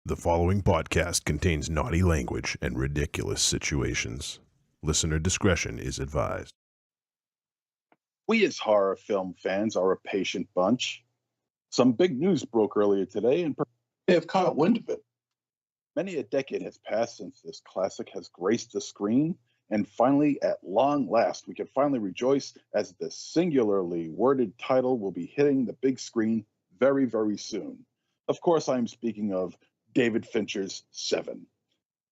The following podcast contains naughty language and ridiculous situations. Listener discretion is advised. We as horror film fans are a patient bunch. Some big news broke earlier today, and may have caught wind of it. Many a decade has passed since this classic has graced the screen, and finally, at long last, we can finally rejoice as the singularly worded title will be hitting the big screen very, very soon. Of course, I'm speaking of David Fincher's Seven.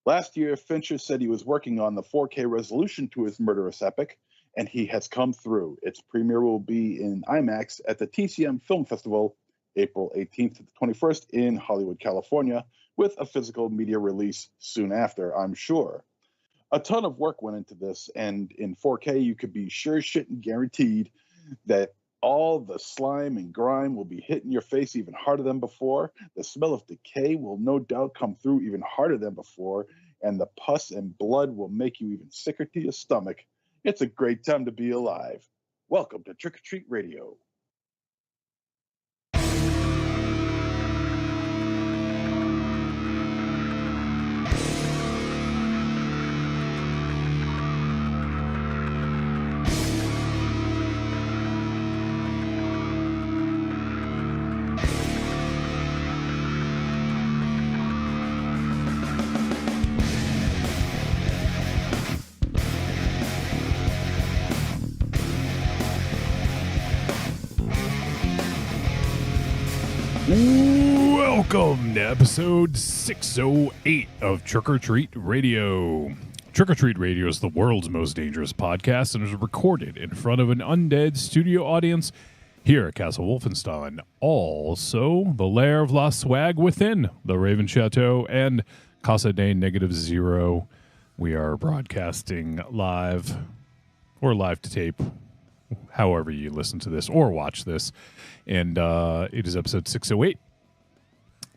Last year, Fincher said he was working on the 4K resolution to his murderous epic, and he has come through. Its premiere will be in IMAX at the TCM Film Festival, April 18th to the 21st in Hollywood, California, with a physical media release soon after, I'm sure. A ton of work went into this, and in 4K, you could be sure shit and guaranteed that all the slime and grime will be hitting your face even harder than before. The smell of decay will no doubt come through even harder than before, and the pus and blood will make you even sicker to your stomach. It's a great time to be alive. Welcome to Trick or Treat Radio. Welcome to episode 608 of Trick or Treat Radio. Trick or Treat Radio is the world's most dangerous podcast and is recorded in front of an undead studio audience here at Castle Wolfenstein. Also, the lair of La Swag within the Raven Chateau and Casa de -0. We are broadcasting live or live to tape, however you listen to this or watch this. And it is episode 608.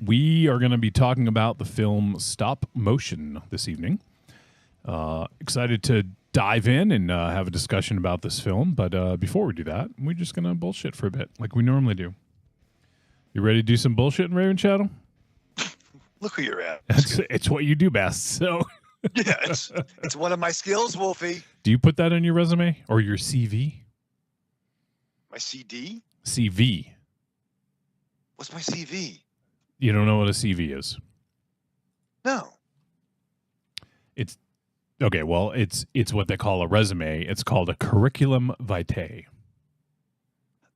We are going to be talking about the film Stopmotion this evening. Excited to dive in and have a discussion about this film. But before we do that, we're just going to bullshit for a bit like we normally do. You ready to do some bullshit in Raven Shadow? Look who you're at. It's what you do best. So yeah, it's one of my skills, Wolfie. Do you put that on your resume or your CV? My CD? CV. What's my CV? You don't know what a CV is? No. It's okay. Well, it's what they call a resume. It's called a curriculum vitae.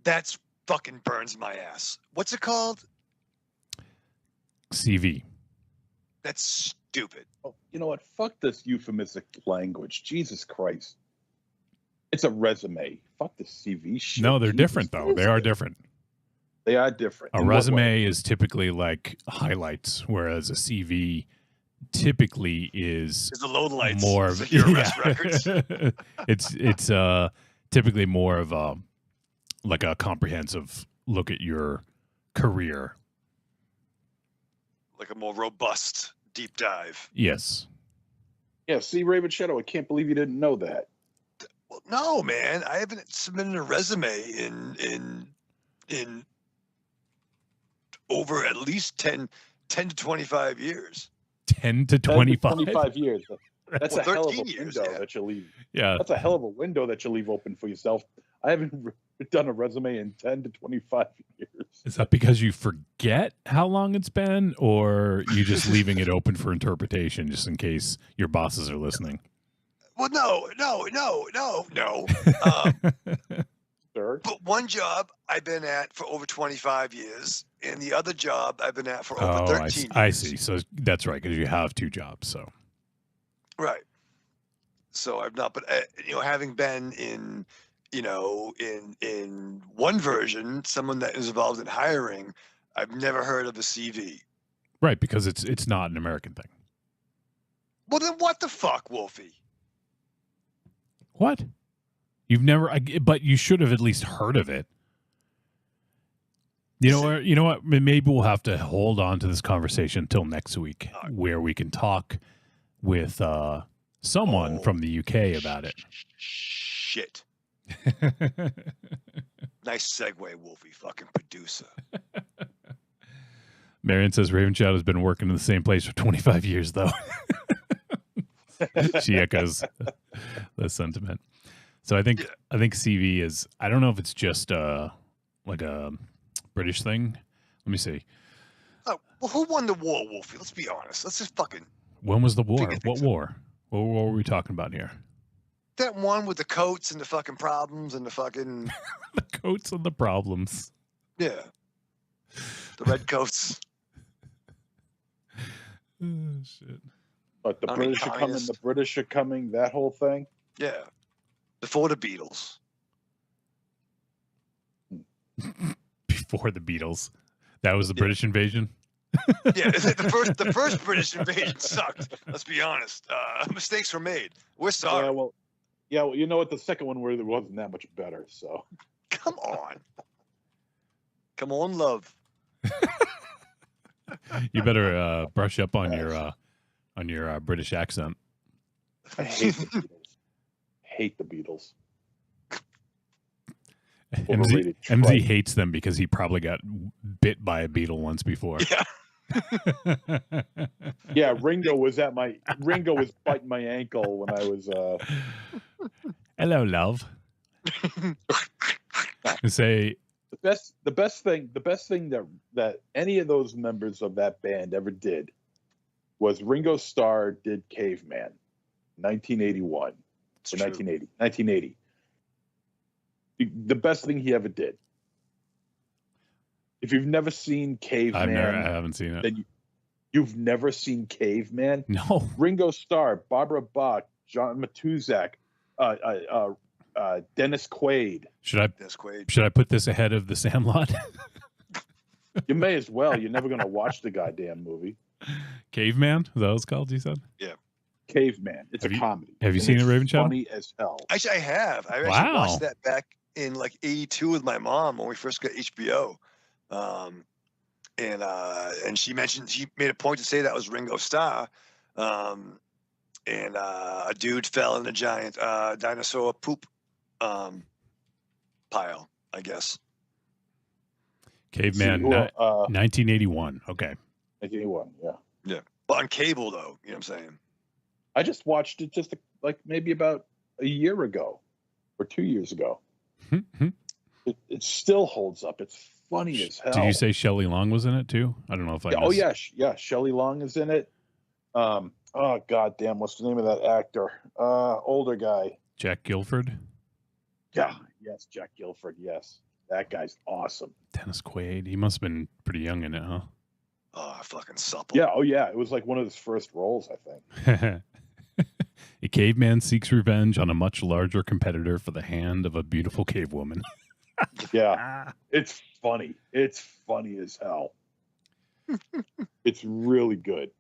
That's fucking burns my ass. What's it called? CV. That's stupid. Oh, you know what? Fuck this euphemistic language. Jesus Christ. It's a resume. Fuck the CV shit. No, they're Jesus, different, though. They are different. They are different. A resume is typically like highlights, whereas a CV typically is the lowlights. More of like your arrest records. It's typically more of a like a comprehensive look at your career, like a more robust deep dive. Yes. Yeah. See, Raven Shadow. I can't believe you didn't know that. Well, no, man. I haven't submitted a resume in over at least 10 to 25 years. 10 to 25? 25 years. That's well, a hell of a 13 years, window yeah. that you leave. Yeah. That's a hell of a window that you leave open for yourself. I haven't done a resume in 10 to 25 years. Is that because you forget how long it's been, or you just leaving it open for interpretation just in case your bosses are listening? Well, no. Third. But one job I've been at for over 25 years, and the other job I've been at for over 13 years. I see. So that's right, because you have two jobs. So right. So I've not, but having been in one version, someone that is involved in hiring, I've never heard of a CV. Right, because it's not an American thing. Well, then what the fuck, Wolfie? What? You've never, but you should have at least heard of it. You know what? Maybe we'll have to hold on to this conversation until next week, where we can talk with someone from the UK about it. Shit. Nice segue, Wolfie, fucking producer. Marion says Ravenchild has been working in the same place for 25 years, though. She echoes the sentiment. So I think CV is. I don't know if it's just like a British thing. Let me see. Oh, well, who won the war, Wolfie? Let's be honest. Let's just fucking. When was the war? Figure What things war? What war were we talking about here? That one with the coats and the fucking problems and the fucking. The coats and the problems. Yeah. The red coats. Oh, shit. But the British are coming. The British are coming. That whole thing. Yeah. Before the Beatles. Before the Beatles. That was the British invasion? Yeah, the first British invasion sucked. Let's be honest. Mistakes were made. We're sorry. Well, you know what? The second one wasn't that much better. So come on, love. You better brush up on your British accent. I hate the Beatles. MZ hates them because he probably got bit by a beetle once before. Yeah. Yeah, Ringo was biting my ankle when I was Hello, love. Say the best thing that any of those members of that band ever did was Ringo Starr did Caveman 1981 or 1980. The best thing he ever did. If you've never seen Caveman, I haven't seen it. Then you've never seen Caveman? No. Ringo Starr, Barbara Bach, John Matuzak, Dennis Quaid. Should I put this ahead of The Sandlot? You may as well. You're never going to watch the goddamn movie. Caveman? Is that what it's called, you said? Yeah. Caveman. It's a comedy. Have you seen it, Ravenchild? Funny as hell. Actually, I have. I actually watched that back in like 82 with my mom when we first got HBO. And she made a point to say that was Ringo Starr. And a dude fell in a giant dinosaur poop pile, I guess. Caveman, 1981. Okay. 1981, yeah. Yeah. But on cable, though, you know what I'm saying? I just watched it maybe about a year ago or 2 years ago. It still holds up. It's funny as hell. Did you say Shelley Long was in it too? I don't know if I. Oh yeah, Shelley Long is in it. Oh goddamn, what's the name of that actor? Older guy. Jack Gilford. Yeah, yes, Jack Gilford. Yes, that guy's awesome. Dennis Quaid. He must have been pretty young in it, huh? Oh, fucking supple. Yeah. Oh yeah, it was like one of his first roles, I think. A caveman seeks revenge on a much larger competitor for the hand of a beautiful cave woman. Yeah, it's funny. It's funny as hell. It's really good.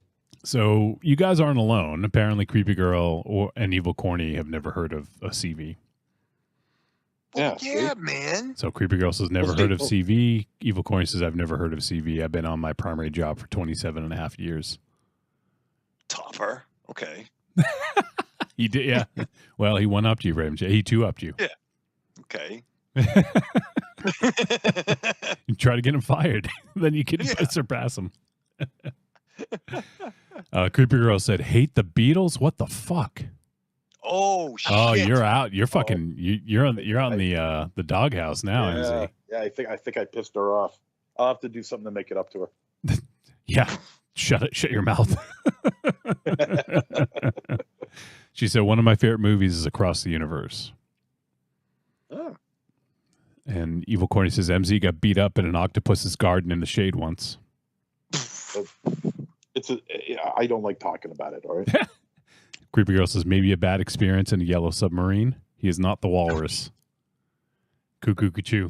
So you guys aren't alone. Apparently, Creepy Girl and Evil Corny have never heard of a CV. Yeah, man. So Creepy Girl says never heard of CV. Evil Corny says I've never heard of CV. I've been on my primary job for 27 and a half years. Topper. Okay. He did, yeah. Well, he one-upped you, Raven. He two-upped you. Yeah. Okay. You try to get him fired. Then you can surpass him. Creepy Girl said, hate the Beatles? What the fuck? Oh, shit. Oh, you're out. You're fucking, you're out in the doghouse now, MZ. Yeah, I think I pissed her off. I'll have to do something to make it up to her. Yeah. Shut your mouth. She said, one of my favorite movies is Across the Universe. Oh. And Evil Corny says, MZ got beat up in an octopus's garden in the shade once. I don't like talking about it, all right? Creepy Girl says, maybe a bad experience in a yellow submarine. He is not the walrus. Cuckoo cuckoo.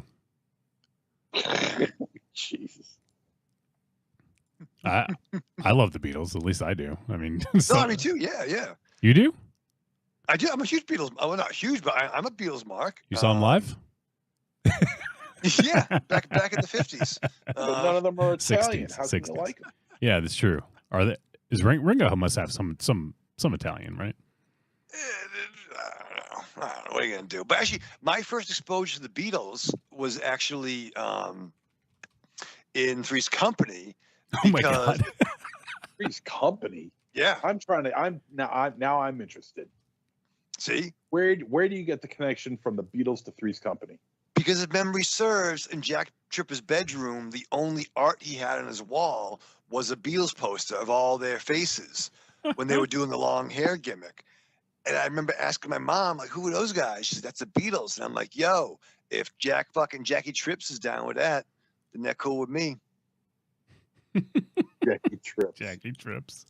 Jesus. I love the Beatles. At least I do. I mean, no, me too. Yeah. You do? I do. I'm a huge Beatles. Well, not huge, but I'm a Beatles mark. You saw them live? Yeah, back in the 50s. But none of them are Italian. 60s, How can you like them? Yeah, that's true. Are they? Is Ringo must have some Italian, right? I don't know. What are you gonna do? But actually, my first exposure to the Beatles was actually in Three's Company. Oh my God. Three's Company. Yeah. I'm interested. See? Where do you get the connection from the Beatles to Three's Company? Because if memory serves, in Jack Tripper's bedroom, the only art he had on his wall was a Beatles poster of all their faces when they were doing the long hair gimmick. And I remember asking my mom, like, who are those guys? She said, that's the Beatles. And I'm like, yo, if Jackie Trips is down with that, then they're cool with me. Jackie Trips. Jackie Trips.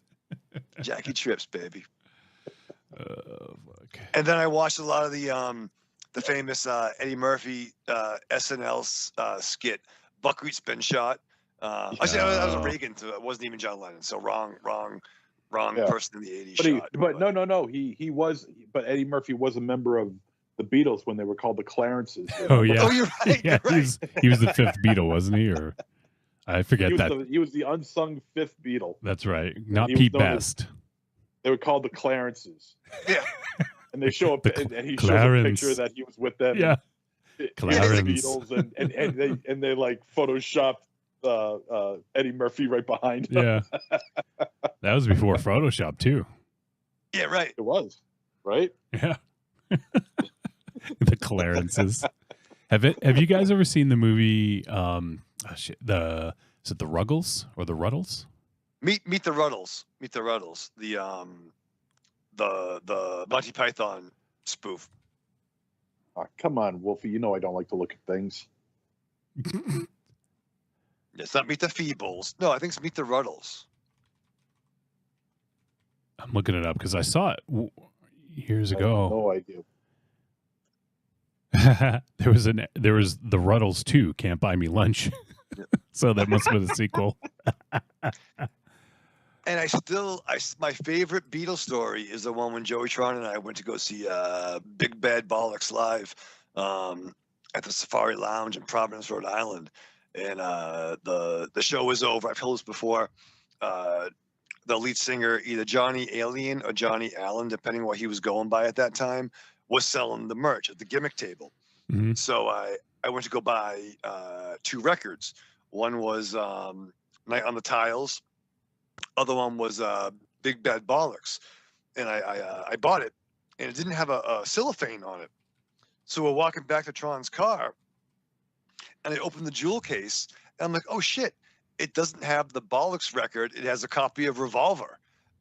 Jackie Trips, baby. Fuck. And then I watched a lot of the famous Eddie Murphy SNL skit, Buckwheat Spin Shot. Actually, that was a Reagan. So it wasn't even John Lennon. So wrong person in the 80s. But no. He was. But Eddie Murphy was a member of the Beatles when they were called the Clarences. Oh yeah. Oh, you're right. Yeah, you're right. He was the fifth Beatle, wasn't he? Or I forget that. He was the unsung fifth Beatle. That's right. Not Pete Best. They were called the Clarences. Yeah. And they show up, and he shows Clarence. a picture that he was with them. Yeah. Clarence. The Beatles, and they like photoshopped Eddie Murphy right behind him. Yeah. That was before Photoshop too. Yeah, right. It was, right? Yeah. The Clarences. Have you guys ever seen the movie is it the Ruggles or the Ruddles? Meet the Ruddles. Meet the Ruddles. The Monty Python spoof. Oh, come on, Wolfie. You know I don't like to look at things. It's not Meet the Feebles. No, I think it's Meet the Ruddles. I'm looking it up because I saw it years ago. No idea. There was the Ruddles 2, Can't Buy Me Lunch. So that must have been a sequel. And my favorite Beatles story is the one when Joey Tron and I went to go see Big Bad Bollocks live at the Safari Lounge in Providence, Rhode Island. And the show was over. I've told this before. The lead singer, either Johnny Alien or Johnny Allen, depending on what he was going by at that time, was selling the merch at the gimmick table. Mm-hmm. So I went to go buy 2 records. One was Night on the Tiles. Other one was Big Bad Bollocks. And I bought it, and it didn't have a cellophane on it. So we're walking back to Tron's car, and I opened the jewel case, and I'm like, oh, shit, it doesn't have the Bollocks record. It has a copy of Revolver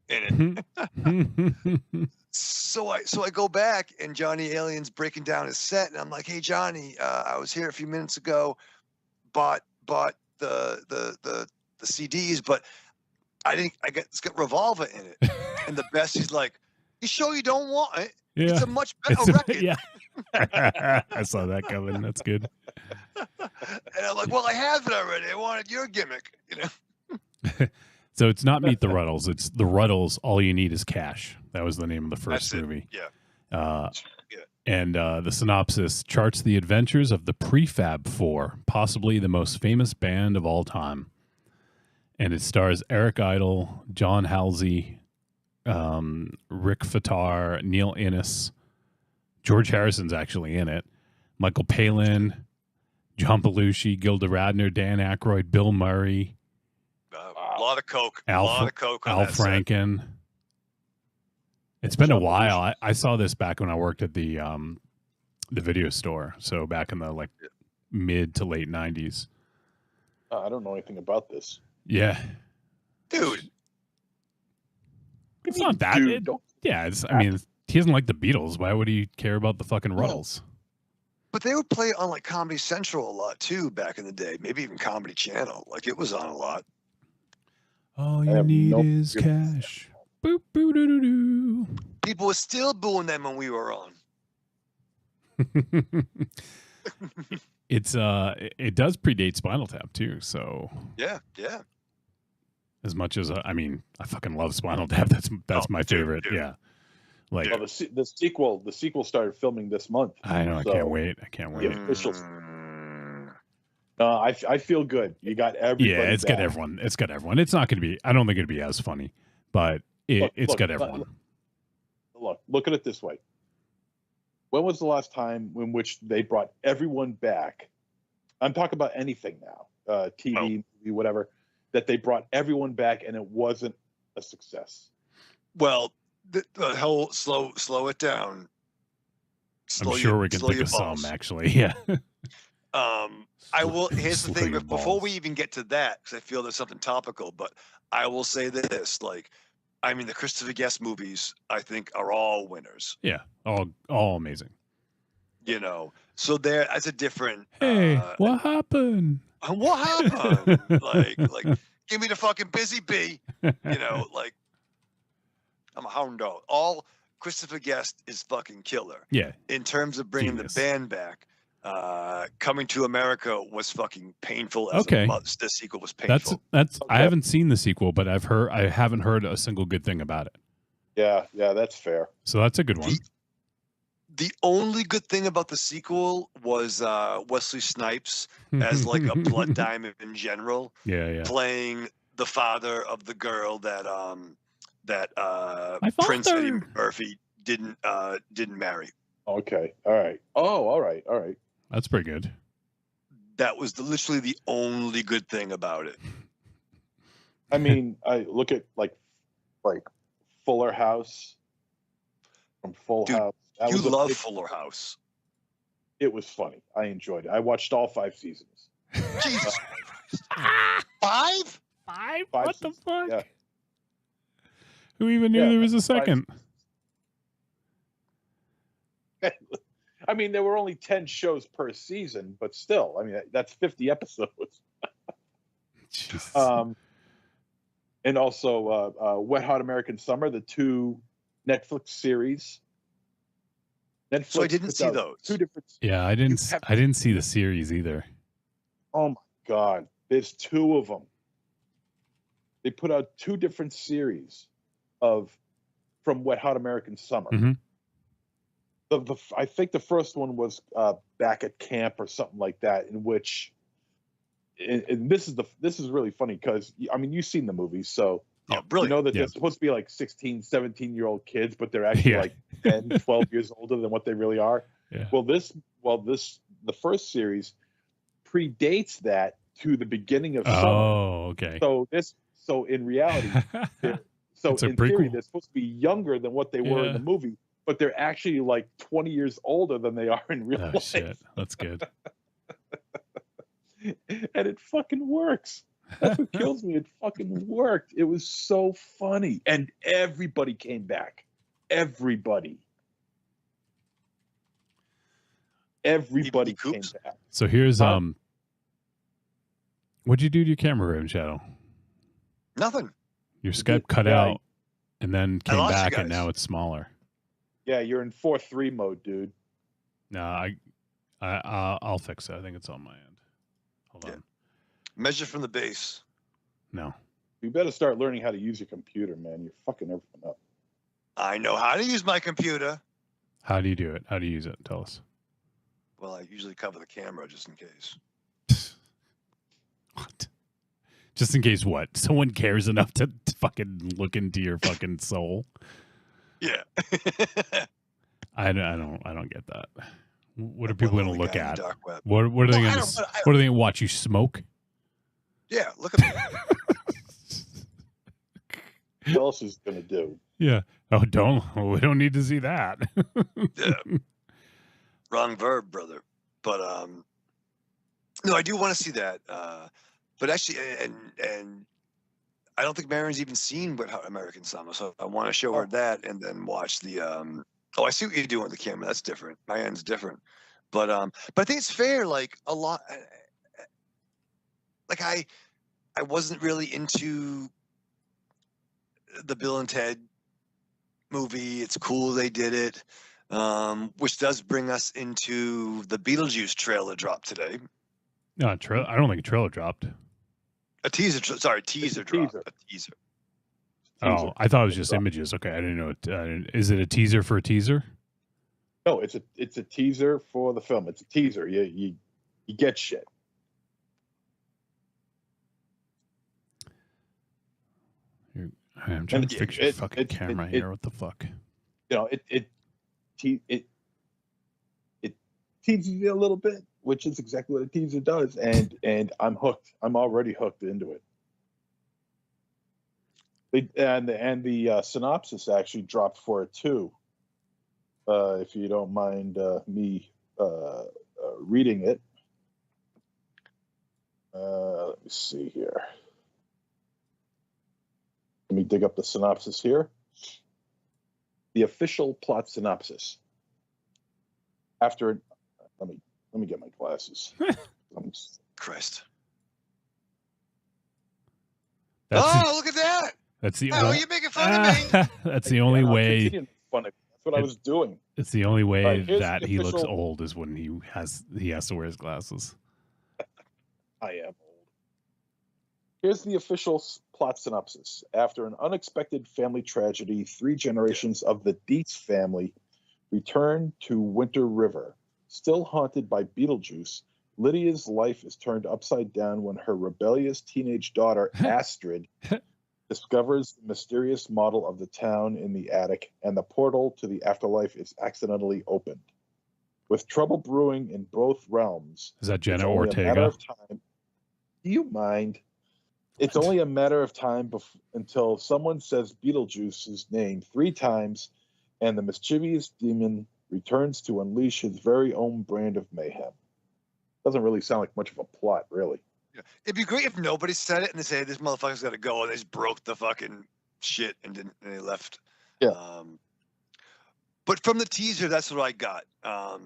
in it. So I go back, and Johnny Alien's breaking down his set, and I'm like, hey, Johnny, I was here a few minutes ago, bought the CDs, but it's got Revolver in it. And the best, he's like, you sure you don't want it? Yeah. It's a much better record. Yeah. I saw that coming. That's good. And I'm like, well, I have it already. I wanted your gimmick, you know. So it's not Meet the Ruddles. It's the Ruddles. All You Need Is Cash. That was the name of the first movie. Yeah. And the synopsis charts the adventures of the Prefab Four, possibly the most famous band of all time. And it stars Eric Idle, John Halsey, Rick Fatar, Neil Innes. George Harrison's actually in it. Michael Palin, John Belushi, Gilda Radner, Dan Aykroyd, Bill Murray. A lot of coke. Al Franken. It's been a while. I saw this back when I worked at the video store. So back in the mid to late 90s. I don't know anything about this. Yeah. Dude. It's not that. I mean, he doesn't like the Beatles. Why would he care about the fucking Ruddles? But they would play on Comedy Central a lot too back in the day. Maybe even Comedy Channel. It was on a lot. All you need is cash. Boop, boo, doo, doo, doo. People were still booing them when we were on. It does predate Spinal Tap too. So yeah. As much as I fucking love Spinal Tap. That's my favorite. Dude. Yeah. The sequel started filming this month. I know. So I can't wait. The official. I feel good. You got everybody. Yeah, it's got everyone. It's got everyone. It's not going to be. I don't think it'd be as funny, but it's got everyone. Look at it this way. When was the last time in which they brought everyone back? I'm talking about anything now, TV, movie, whatever. that they brought everyone back and it wasn't a success. Well, the whole slow it down. I'm sure we can think of some, actually. Yeah. I will. Here's the thing. Before balls. we even get to that, because I feel there's something topical, but I will say this: like, I mean, the Christopher Guest movies, I think, are all winners. Yeah, all amazing. You know, so that's a different. Hey, what happened? What happened? like, give me the fucking busy bee. You know, like, I'm a hound dog. All Christopher Guest is fucking killer. Yeah. In terms of bringing the band back. Coming to America was fucking painful. The sequel was painful. That's. Okay. I haven't seen the sequel, but I haven't heard a single good thing about it. Yeah, that's fair. So that's a good one. The only good thing about the sequel was Wesley Snipes as like a blood diamond in general. Yeah. Playing the father of the girl that Prince Eddie Murphy didn't marry. Okay. All right. Oh, all right. That's pretty good. That was literally the only good thing about it. I mean, I look at like Fuller House from Full House. You love Fuller House. It was funny. I enjoyed it. I watched all 5 seasons. Jesus Christ. 5? 5? What seasons. The fuck? Yeah. Who even knew there was a second? I mean, there were only 10 shows per season, but still, I mean, that's 50 episodes. And also Wet Hot American Summer, the 2 Netflix series. So I didn't see those. 2 different. Yeah, I didn't see the series either. Oh my God, there's 2 of them. They put out 2 different series from Wet Hot American Summer. Mm-hmm. I think the first one was back at camp or something like that, in which, and this is really funny because I mean you've seen the movies, so you know that they're supposed to be like 16, 17-year-old kids, but they're actually like 10, 12 years older than what they really are. Yeah. Well, the first series predates that to the beginning of summer. Oh, okay. So in reality, so in theory, they're supposed to be younger than what they were in the movie. But they're actually like 20 years older than they are in real life. Shit. That's good. And it fucking works. That's what kills me. It fucking worked. It was so funny. And everybody came back. Everybody came back. So here's what'd you do to your camera, Rim Shadow? Nothing. Your Skype cut out and then came back and now it's smaller. Yeah, you're in 4:3 mode, dude. No, I'll fix it. I think it's on my end. Hold on. Measure from the base. No. You better start learning how to use your computer, man. You're fucking everything up. I know how to use my computer. How do you do it? How do you use it? Tell us. Well, I usually cover the camera just in case. What? Just in case what? Someone cares enough to fucking look into your fucking soul? Yeah. I don't get that. What are people going to look at? What are they going to? What are they going to watch? You smoke? Yeah, look at me. What else is going to do? Yeah. Oh, we don't need to see that. Yeah. Wrong verb, brother. But no, I do want to see that. But actually, and I don't think Marion's even seen Wet Hot American Summer, so I want to show her that and then watch the. Oh, I see what you're doing with the camera. That's different. My end's different, but I think it's fair. Like a lot, like I wasn't really into the Bill and Ted movie. It's cool they did it, which does bring us into the Beetlejuice trailer drop today. No, I don't think a trailer dropped. A teaser. Sorry, teaser drop. A teaser. Oh, I thought it was just images. Okay, I didn't know. Is it a teaser for a teaser? No, it's a teaser for the film. It's a teaser. You get shit. I'm trying to fix your fucking camera here. What the fuck? You know, it teases you a little bit, which is exactly what a teaser does, and I'm hooked. I'm already hooked into it. The synopsis actually dropped for it too. If you don't mind me reading it. Let me see here. Let me dig up the synopsis here. The official plot synopsis. Let me get my glasses. Christ. Look at that! That's the Oh, you're making fun of me. That's the only way. That's what I was doing. It's the only way Right, that he looks old is when he has to wear his glasses. I am old. Here's the official plot synopsis. After an unexpected family tragedy, 3 generations of the Dietz family return to Winter River. Still haunted by Beetlejuice, Lydia's life is turned upside down when her rebellious teenage daughter, Astrid, discovers the mysterious model of the town in the attic, and the portal to the afterlife is accidentally opened. With trouble brewing in both realms, is that Jenna it's only Ortega? A matter of time. Do you mind? It's only a matter of time until someone says Beetlejuice's name 3 times, and the mischievous demon returns to unleash his very own brand of mayhem. Doesn't really sound like much of a plot, really. Yeah. It'd be great if nobody said it and they say this motherfucker's got to go, and they just broke the fucking shit and they left. Yeah. But from the teaser, that's what I got. I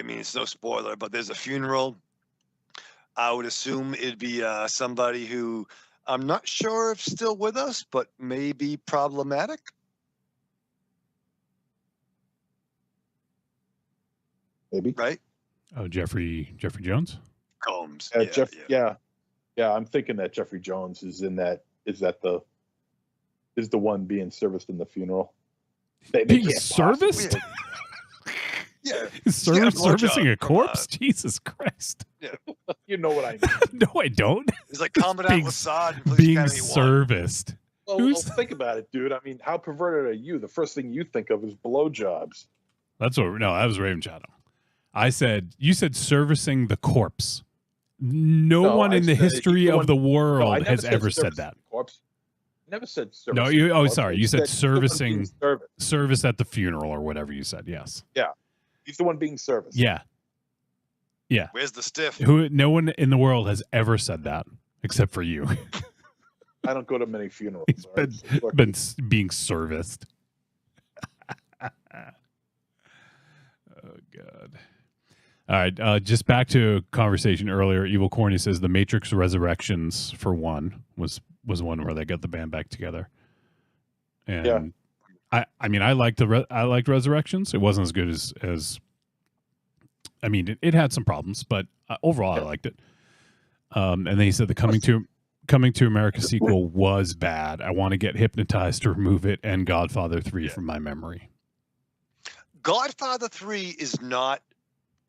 mean, it's no spoiler, but there's a funeral. I would assume it'd be somebody who I'm not sure if still with us, but may be problematic. Maybe. Right? Oh, Jeffrey Jones? Combs. Yeah. I'm thinking that Jeffrey Jones is in that. Is the one being serviced in the funeral? Being serviced? Yeah. Servicing a corpse? Jesus Christ. Yeah. You know what I mean. No, I don't. It's like Commandant Lassad. Being serviced. Well, think about it, dude. I mean, how perverted are you? The first thing you think of is blowjobs. That was Raven Shadow. You said servicing the corpse. No one in the history of the world has ever said that. Corpse. Never said service. No, you said servicing service at the funeral or whatever you said. Yes. Yeah. He's the one being serviced. Yeah. Yeah. Where's the stiff? No one in the world has ever said that except for you. I don't go to many funerals. He's been being serviced. Oh God. All right, just back to conversation earlier. Evil Corny says the Matrix Resurrections for one was one where they got the band back together, and yeah. I mean I liked Resurrections. It wasn't as good as I mean it had some problems, but overall I liked it. And then he said the Coming to America sequel was bad. I want to get hypnotized to remove it, and Godfather 3 from my memory. Godfather 3 is not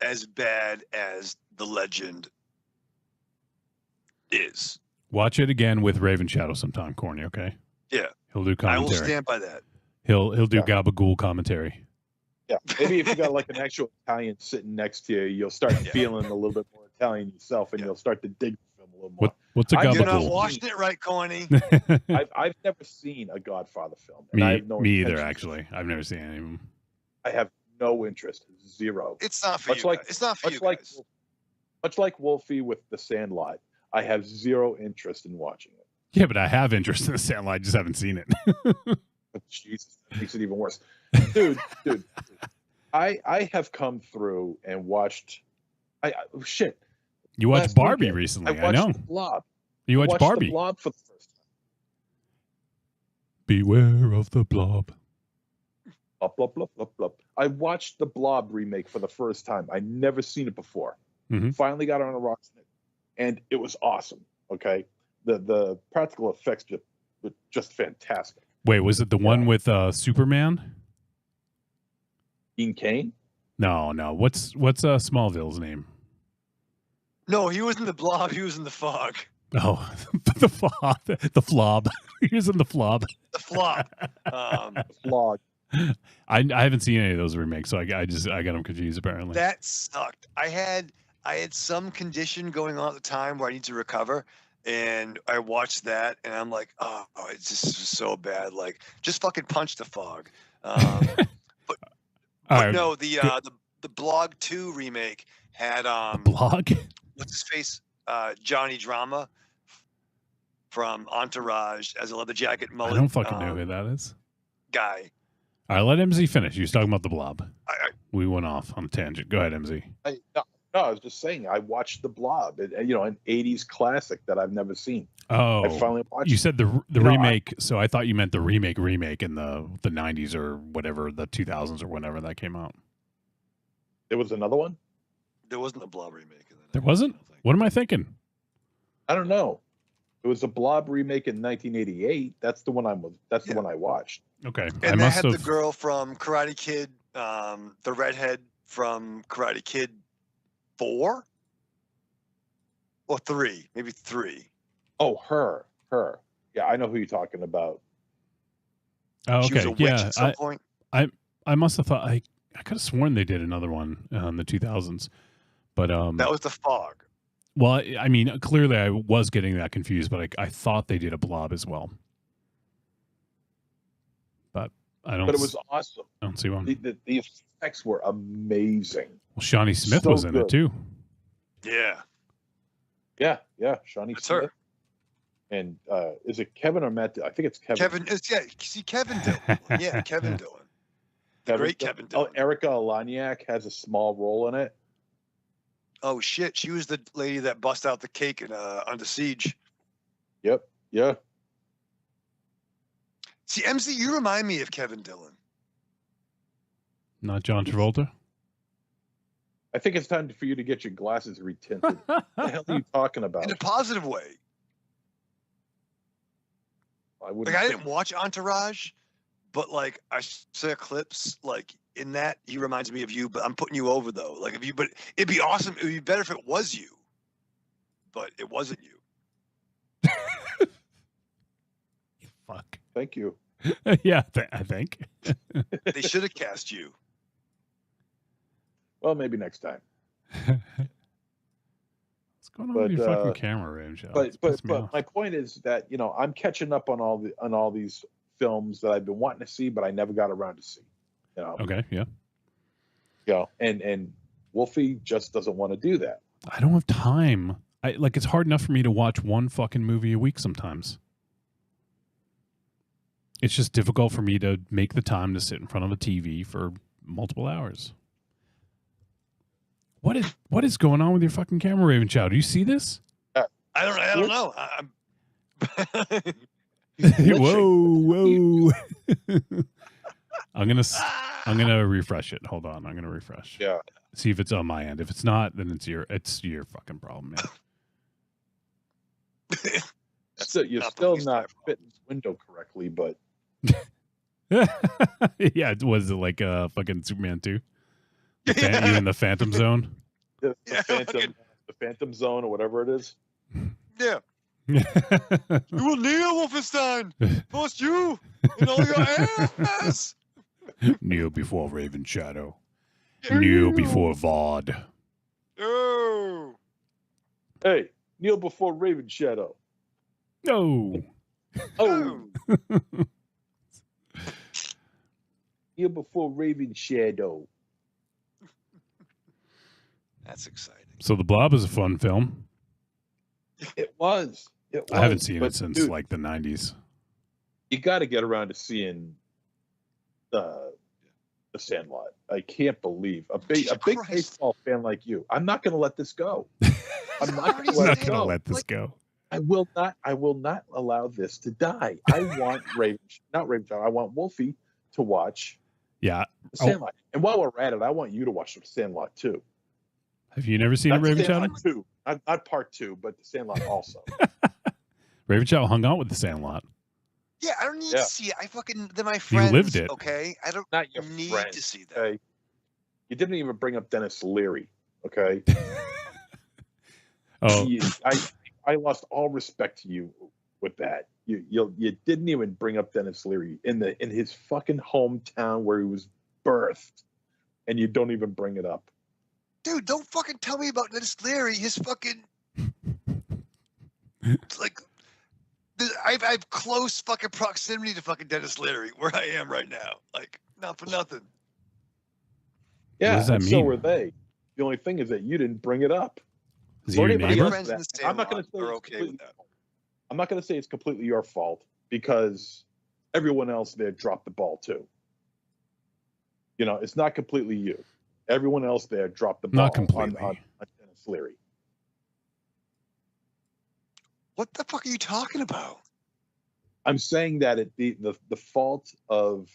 as bad as the legend is. Watch it again with Raven Shadow sometime, Corny, okay? Yeah. He'll do commentary. I will stand by that. He'll do Gabagool commentary. Yeah. Maybe if you got like an actual Italian sitting next to you, you'll start feeling a little bit more Italian yourself, and you'll start to dig the film a little more. What's a Gabagool? You're not watching it right, Corny. I've never seen a Godfather film. And I have no me either, actually. I've never seen any of them. I have no interest. Zero. It's not for you. It's not for you guys. Much like Wolfie with The Sandlot, I have zero interest in watching it. Yeah, but I have interest in The Sandlot. I just haven't seen it. Jesus, that makes it even worse. Dude. I have come through and watched. Shit. You watched Barbie recently. I know. The Blob. You watched Barbie. The Blob for the first time. Beware of the Blob. Blub, blub, blub, blub. I watched the Blob remake for the first time. I'd never seen it before. Mm-hmm. Finally got on a rocks, and it was awesome. Okay, the practical effects were just fantastic. Wait, was it the one with Superman? Dean Cain? No. What's Smallville's name? No, he was in the Blob. He was in the Fog. Oh, the Flob. He was in the Flob. The Flop. The Flog. I haven't seen any of those remakes, so I got them confused apparently. That sucked. I had some condition going on at the time where I need to recover, And I watched that, and I'm like, oh, it's just so bad. Like, just fucking punch the fog. But no, the Blog 2 remake had Blog. What's his face? Johnny Drama from Entourage as a leather jacket mullet. I don't fucking know who that is. Guy. All right, let MZ finish. He was talking about the Blob. We went off on a tangent. Go ahead, MZ. No, I was just saying I watched the Blob, an 80s classic that I've never seen. Oh, I finally watched. You said the remake, so I thought you meant the remake in the 90s or whatever, the 2000s or whenever that came out. There was another one? There wasn't a Blob remake. There wasn't? What am I thinking? I don't know. It was a Blob remake in 1988. That's the one the one I watched. Okay. And that had the girl from Karate Kid, the redhead from Karate Kid 4 or 3, maybe 3. Oh, her. Yeah, I know who you're talking about. Oh, okay. She was a witch at some point. I must have thought I could have sworn they did another one in the 2000s, but that was the Fog. Well, I mean, clearly I was getting that confused, but I thought they did a Blob as well. But I don't. But it was awesome. I don't see one. The effects were amazing. Well, Shawnee Smith was in it too. Yeah. Yeah. Shawnee That's Smith. her. And is it Kevin or Matt? I think it's Kevin. Kevin Dillon. Yeah, Kevin Dillon. Great Kevin Dillon. Oh, Erica Alaniak has a small role in it. Oh shit! She was the lady that bust out the cake in Under Siege. Yep. Yeah. See, MC, you remind me of Kevin Dillon. Not John Travolta. I think it's time for you to get your glasses retinted. What the hell are you talking about? In a positive way. I didn't watch Entourage, but like I saw clips like in that he reminds me of you. But I'm putting you over though. Like but it'd be awesome. It'd be better if it was you, but it wasn't you. Fuck. Thank you. Yeah, I think they should have cast you. Well, maybe next time. What's going on with your fucking camera, Raven? But my point is that I'm catching up on all these films that I've been wanting to see, but I never got around to see. Okay, yeah. And Wolfie just doesn't want to do that. I don't have time. It's hard enough for me to watch one fucking movie a week sometimes. It's just difficult for me to make the time to sit in front of a TV for multiple hours. What is going on with your fucking camera, Raven Chow? Do you see this? I don't know. Whoa. I'm gonna refresh it. Hold on. I'm gonna refresh. Yeah. See if it's on my end. If it's not, then it's your fucking problem, man. So you're still not fitting this window correctly, but yeah, was it like fucking Superman 2? You in the Phantom Zone? The Phantom Zone or whatever it is. Yeah. You will kneel, Wolfenstein. First you and all your ass. Kneel before Raven Shadow. Kneel before Vaude. Oh. Hey, kneel before Raven Shadow. No. Oh. Kneel before Raven Shadow. That's exciting. So The Blob is a fun film. It was. I haven't seen it since like the 90s. You got to get around to seeing the Sandlot. I can't believe a big baseball fan like you. I'm not going to let this go. I'm not going to let this go. I will not allow this to die. I want not Raven Shadow. I want Wolfie to watch. Yeah. The Sandlot. And while we're at it, I want you to watch The Sandlot too. Have you never seen Raven Shadow? Not part 2, but The Sandlot also. Raven Shadow hung out with The Sandlot. Yeah, I don't need to see it. They're my friends. You lived it. Okay? I don't not your need friend, to see that. Okay? You didn't even bring up Dennis Leary, okay? Oh. I lost all respect to you with that. You didn't even bring up Dennis Leary in his fucking hometown where he was birthed, and you don't even bring it up. Dude, don't fucking tell me about Dennis Leary. His fucking Like, I have close fucking proximity to fucking Dennis Leary where I am right now. Like, not for nothing. Yeah, What does that and mean? so were they. The only thing is that you didn't bring it up. Is he your Anybody neighbor? else Friends in the that- I'm not going Sandlot to say are it's okay completely- with that. I'm not going to say it's completely your fault because everyone else there dropped the ball too. You know, it's not completely you. Everyone else there dropped the ball Not completely. on Dennis Leary. What the fuck are you talking about? I'm saying that the fault of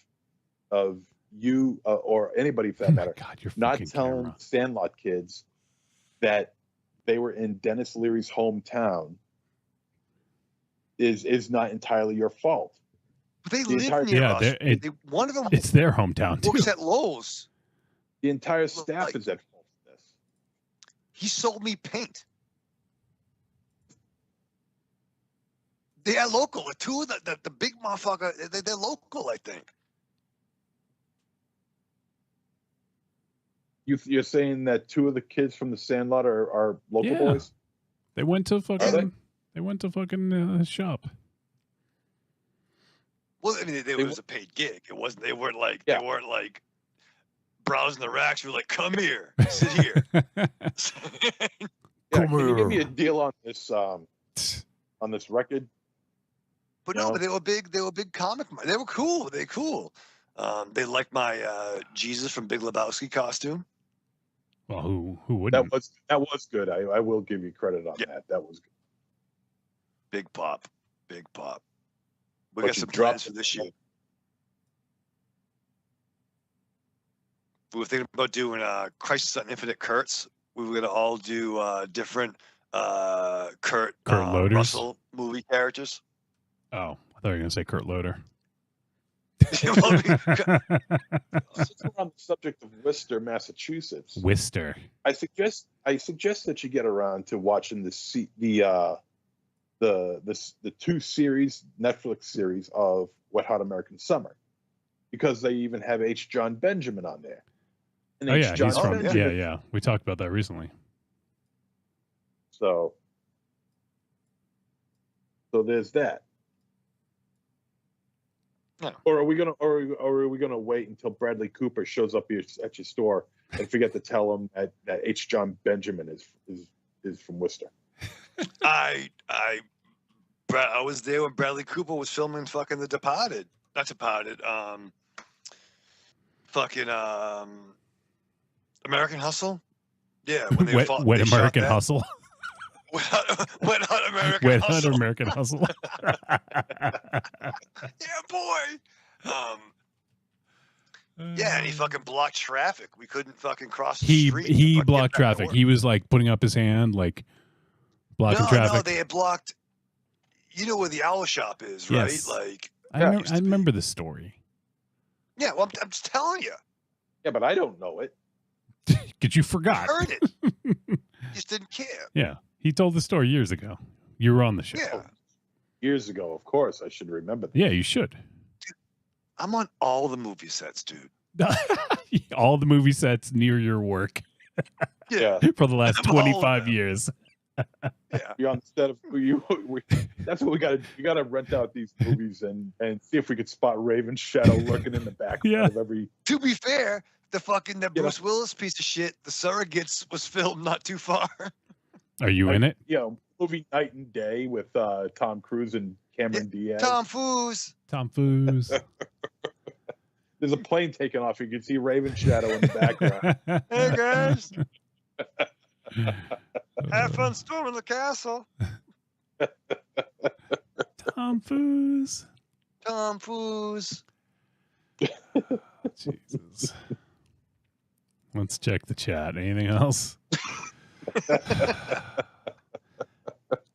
you or anybody for that matter God, your not fucking telling camera. Sandlot kids that they were in Dennis Leary's hometown is not entirely your fault. But they The live entire- near Yeah, us. One of them It's their hometown too. works at Lowe's. The entire staff Like- is at fault for this. He sold me paint. They are local. The two of the big motherfucker, they're local, I think. You're saying that two of the kids from the Sandlot are local Yeah. boys? They went to fucking. they? They went to fucking shop. Well, I mean, it was a paid gig. It wasn't. They weren't like. Yeah. They weren't like browsing the racks. We're like, come here, sit here. Yeah, Come can you give me here. a deal on this record? But No. no, but they were big. They were big comic. They were cool. They cool. They liked my Jesus from Big Lebowski costume. Well, who wouldn't? That was good. I will give you credit on Yeah. that. That was good. Big pop. Big pop. We But got you some dropped plans for it. this year. We were thinking about doing Crisis on Infinite Kurtz. We were gonna all do different Kurt Loaders? Russell movie characters. Oh, I thought you were gonna say Kurt Loader. Since we're on the subject of Worcester, Massachusetts, Wister. I suggest that you get around to watching the two series Netflix series of Wet Hot American Summer, because they even have H. John Benjamin on there. And Oh H. yeah, John he's from. Benjamin, Yeah. We talked about that recently. So there's that. Yeah. Or are we gonna wait until Bradley Cooper shows up at your store and forget to tell him that H. John Benjamin is from Worcester? I was there when Bradley Cooper was filming fucking The Departed. Not Departed. Fucking American Hustle. Yeah, when they Wet they shot American that. Hustle. Wet Hot American Wet Hustle. Hot American Hustle. Yeah, boy. Yeah, and he fucking blocked traffic. We couldn't fucking cross the street. to He fucking blocked get back to traffic. work. He was like putting up his hand, like blocking traffic. No, they had blocked. You know where the owl shop is, right? Yes. Like, I remember the story. yeah. Well, I'm just telling you. Yeah, but I don't know it. Because you I forgot. heard it. You just didn't care. Yeah, he told the story years ago. You were on the show. Yeah. Years ago, of course, I should remember that. Yeah, you should. I'm on all the movie sets, dude. All the movie sets near your work Yeah, for the last I'm all of 25 them. years. Yeah. you're on the set of that's what we got to. You got to rent out these movies and see if we could spot Raven's shadow lurking in the background Yeah. of every. To be fair, that Yeah. Bruce Willis piece of shit, The Surrogates, was filmed not too far. Are you in it? You know, movie Night and Day with Tom Cruise and Cameron Diaz. Tom Foos. Tom Foos. There's a plane taking off. You can see Raven's shadow in the background. Hey guys, have fun storming the castle. Tom Foos. Tom Foos. Jesus. Let's check the chat. Anything else? It's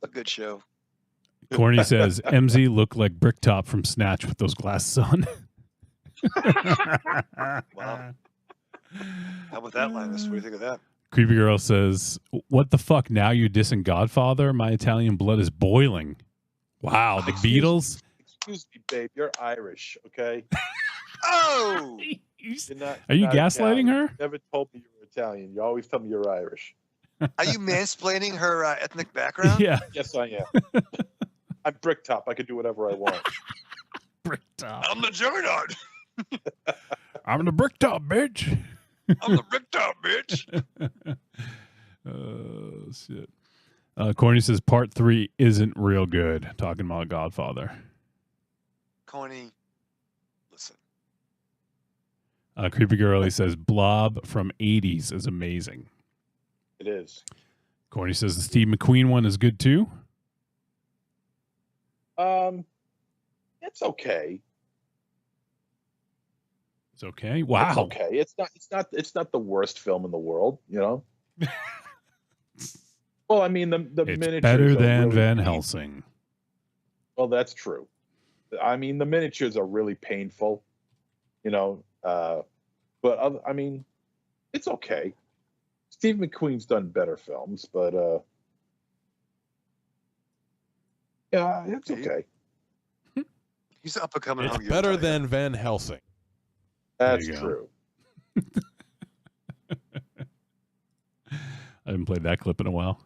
a good show. Corny says MZ looked like Bricktop from Snatch with those glasses on. Wow. How about that, Linus? What do you think of that? Creepy Girl says, "What the fuck? Now you're dissing Godfather? My Italian blood is boiling." Wow, the Excuse- Beatles. Excuse me, babe. You're Irish, okay? Oh, You're not, Are you not gaslighting Italian. her? You never told me you were Italian. You always tell me you're Irish. Are you mansplaining her ethnic background? Yeah, Yes, I am. I'm Bricktop. I can do whatever I want. Bricktop. I'm the Juggernaut. I'm the Bricktop, bitch. I'm the Bricktop, bitch. Oh, shit. Corny says part 3 isn't real good. Talking about Godfather. Corny, listen. Creepy Girlie says Blob from 80s is amazing. It is. Corny says the Steve McQueen one is good too. It's okay. It's okay. Wow. It's okay. It's not the worst film in the world, you know. Well, I mean, the It's miniatures better are than really Van painful. Helsing. Well, that's true. I mean, the miniatures are really painful, you know. But I mean, it's okay. Steve McQueen's done better films, but yeah, it's okay. He's up and coming. It's better than Van Helsing. That's you go. true. I haven't played that clip in a while.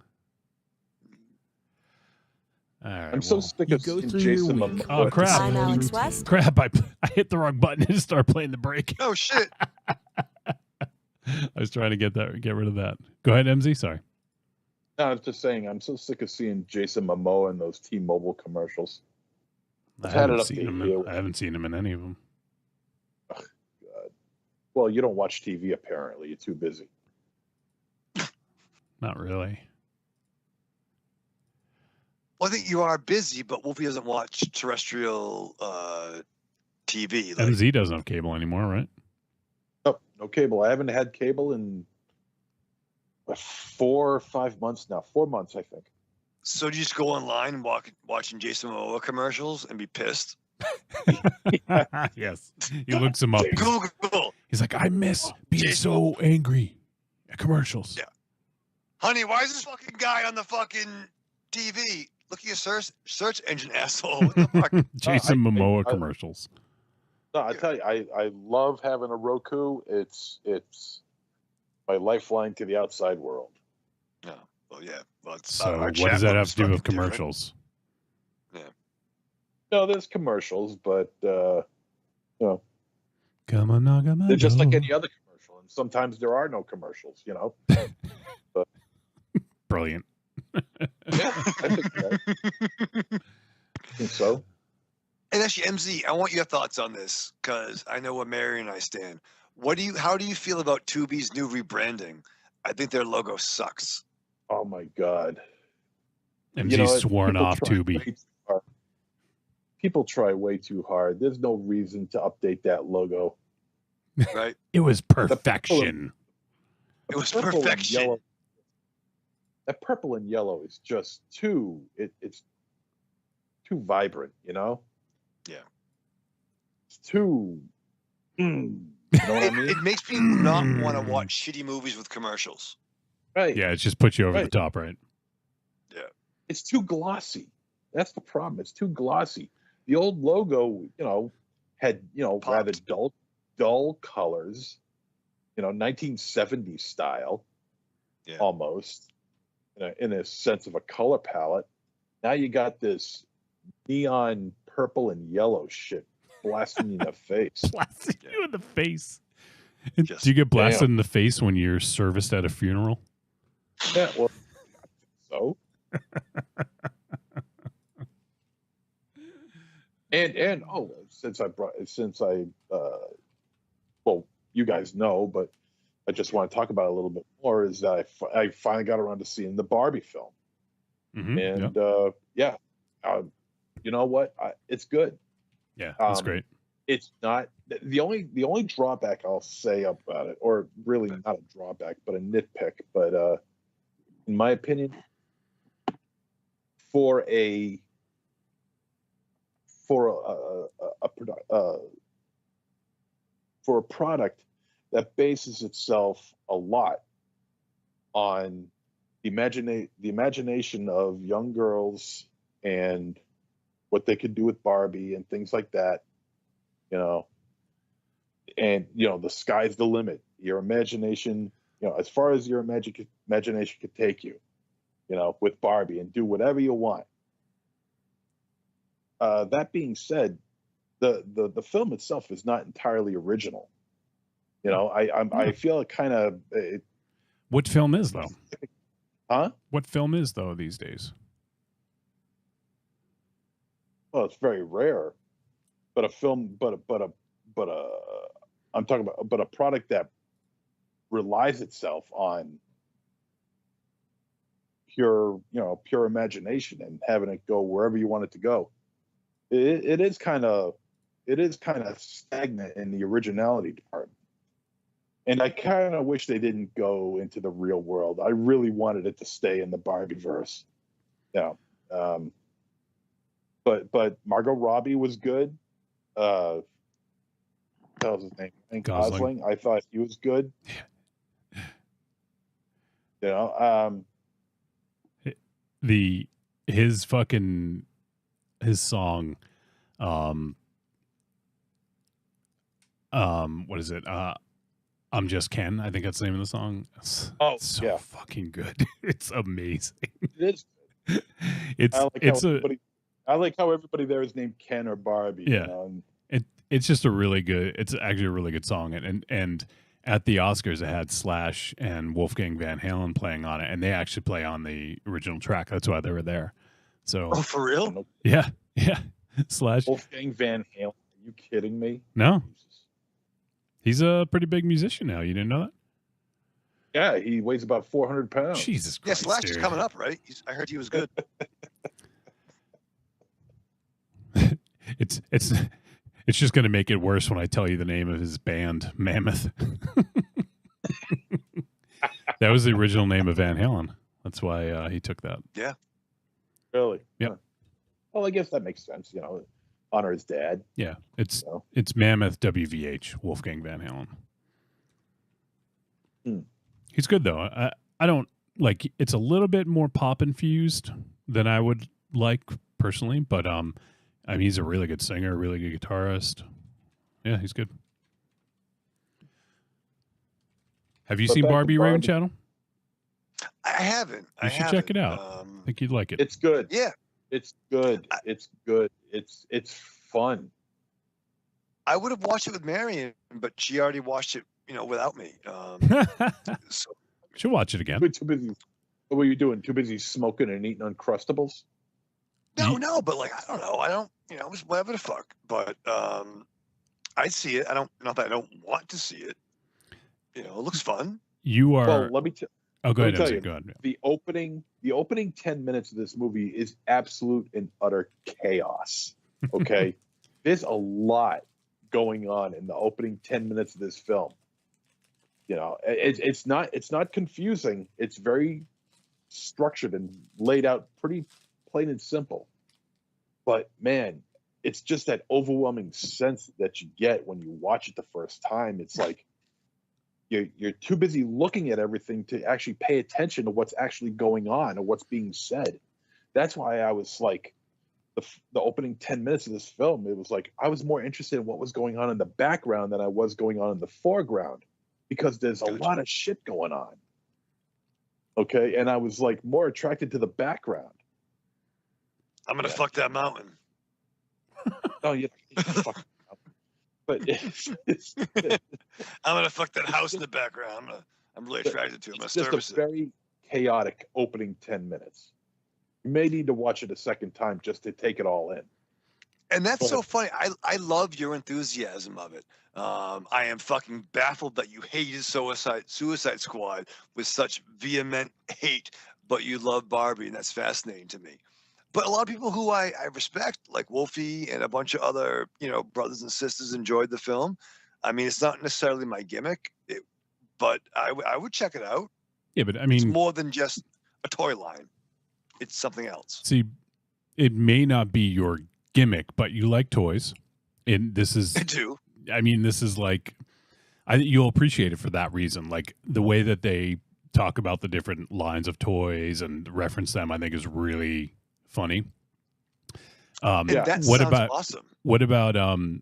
All right, I'm so sick of seeing Jason Momoa. Oh, crap. I'm Alex West. Crap, I hit the wrong button and started playing the break. Oh shit! I was trying to get rid of that. Go ahead, MZ. Sorry. No, I was just saying, I'm so sick of seeing Jason Momoa in those T-Mobile commercials. I I've had it haven't up seen to him. here. I haven't seen him in any of them. God. Well, you don't watch TV apparently. You're too busy. Not really. Well, I think you are busy, but Wolfie doesn't watch terrestrial TV. Like, MZ doesn't have cable anymore, right? Nope, no cable. I haven't had cable in 4 or 5 months now. 4 months, I think. so do you just go online and watching Jason Momoa commercials and be pissed? Yes. He looks him up. Google. He's like, I miss being Jason. so angry at commercials. Yeah. Honey, why is this fucking guy on the fucking TV? Look at your search engine, asshole. What the fuck? Jason Momoa commercials. No, I tell you, I love having a Roku. It's my lifeline to the outside world. No. Well, yeah. Well, it's, So our what chat does that room have is to do with fucking different. commercials? No, there's commercials, but you know, Come on, Nagamado. they're just like any other commercial. And sometimes there are no commercials, you know. Brilliant. Yeah, I think that. I think so. And actually, MZ, I want your thoughts on this because I know where Mary and I stand. How do you feel about Tubi's new rebranding? I think their logo sucks. Oh my God. MZ's sworn people off try Tubi. way too hard. People try way too hard. There's no reason to update that logo. Right? It was perfection. It was Purple and perfection. yellow- That purple and yellow is just too. It's too vibrant, you know. Yeah. It's too. You know what I mean? It makes me not want to watch shitty movies with commercials. Right. Yeah, it just puts you over the Right. top, right? It's too glossy. That's the problem. It's too glossy. The old logo, you know, had rather dull colors. You know, 1970s style, Yeah. almost, in a sense of a color palette. Now you got this neon purple and yellow shit blasting you in the face. Blasting Yeah. you in the face. Just- Do you get blasted in the face when you're serviced at a funeral? Yeah, well, so. and well, you guys know, but I just want to talk about it a little bit more. Is that I finally got around to seeing the Barbie film, Mm-hmm. and you know what? It's good. Yeah, that's Um, great. It's not the only drawback I'll say about it, or really not a drawback, but a nitpick. But in my opinion, for a product that bases itself a lot on the imagination of young girls and what they could do with Barbie and things like that, you know, and the sky's the limit. Your imagination as far as your imagination could take you, with Barbie, and do whatever you want. That being said, the film itself is not entirely original. I feel it kind of. What film is though? Huh? What film is though these days? Well, it's very rare, but a film, I'm talking about, but a product that relies itself on pure imagination and having it go wherever you want it to go. It is kind of stagnant in the originality department. And I kind of wish they didn't go into the real world. I really wanted it to stay in the Barbie-verse. But Margot Robbie was good. What was his name? Gosling. I thought he was good. His song, what is it? I'm Just Ken. I think that's the name of the song. It's so fucking good. It's amazing. It is. I like how everybody there is named Ken or Barbie. Yeah. It's just it's actually a really good song. And at the Oscars, it had Slash and Wolfgang Van Halen playing on it, and they actually play on the original track. That's why they were there. So, for real? Yeah. Slash. Wolfgang Van Halen. Are you kidding me? No. He's a pretty big musician now. You didn't know that? Yeah, he weighs about 400 pounds. Jesus Christ. Yeah, Slash is coming up, right? I heard he was good. It's just going to make it worse when I tell you the name of his band, Mammoth. That was the original name of Van Halen. That's why he took that. Yeah. Really? Yeah. Well, I guess that makes sense. Honor his dad. Yeah, it's Mammoth WVH, Wolfgang Van Halen. He's good though. I don't like. It's a little bit more pop infused than I would like personally, but I mean, he's a really good singer, really good guitarist. Yeah, he's good. Have you seen Barbie Raven Channel? I haven't. You should check it out. I think you'd like it. It's good. Yeah. It's good. It's good. It's fun. I would have watched it with Marion, but she already watched it, without me. So She'll watch it again. Too busy. What were you doing? Too busy smoking and eating Uncrustables? No, but I don't know. It's whatever the fuck. But I'd see it. Not that I don't want to see it. It looks fun. You are. Well, let me tell. Oh, go ahead. Go ahead. The opening 10 minutes of this movie is absolute and utter chaos. Okay, there's a lot going on in the opening 10 minutes of this film. It's not confusing. It's very structured and laid out pretty plain and simple. But man, it's just that overwhelming sense that you get when you watch it the first time. It's like you're too busy looking at everything to actually pay attention to what's actually going on or what's being said. That's why I was like, the opening 10 minutes of this film, it was like I was more interested in what was going on in the background than I was going on in the foreground, because there's a lot of shit going on. Okay, and I was like more attracted to the background. I'm gonna fuck that mountain. Oh yeah, fuck. But I'm gonna fuck that house in the background. I'm really attracted to it. It's just a very chaotic opening 10 minutes. You may need to watch it a second time just to take it all in. And that's so funny. I love your enthusiasm of it. I am fucking baffled that you hated Suicide Squad with such vehement hate, but you love Barbie, and that's fascinating to me. But a lot of people who I respect, like Wolfie and a bunch of other, brothers and sisters, enjoyed the film. I mean, it's not necessarily my gimmick, but I would check it out. Yeah, but I mean, it's more than just a toy line. It's something else. See, it may not be your gimmick, but you like toys, and this is. I do. I mean, this is like, you'll appreciate it for that reason. Like the way that they talk about the different lines of toys and reference them, I think is really funny. That what sounds about awesome. What about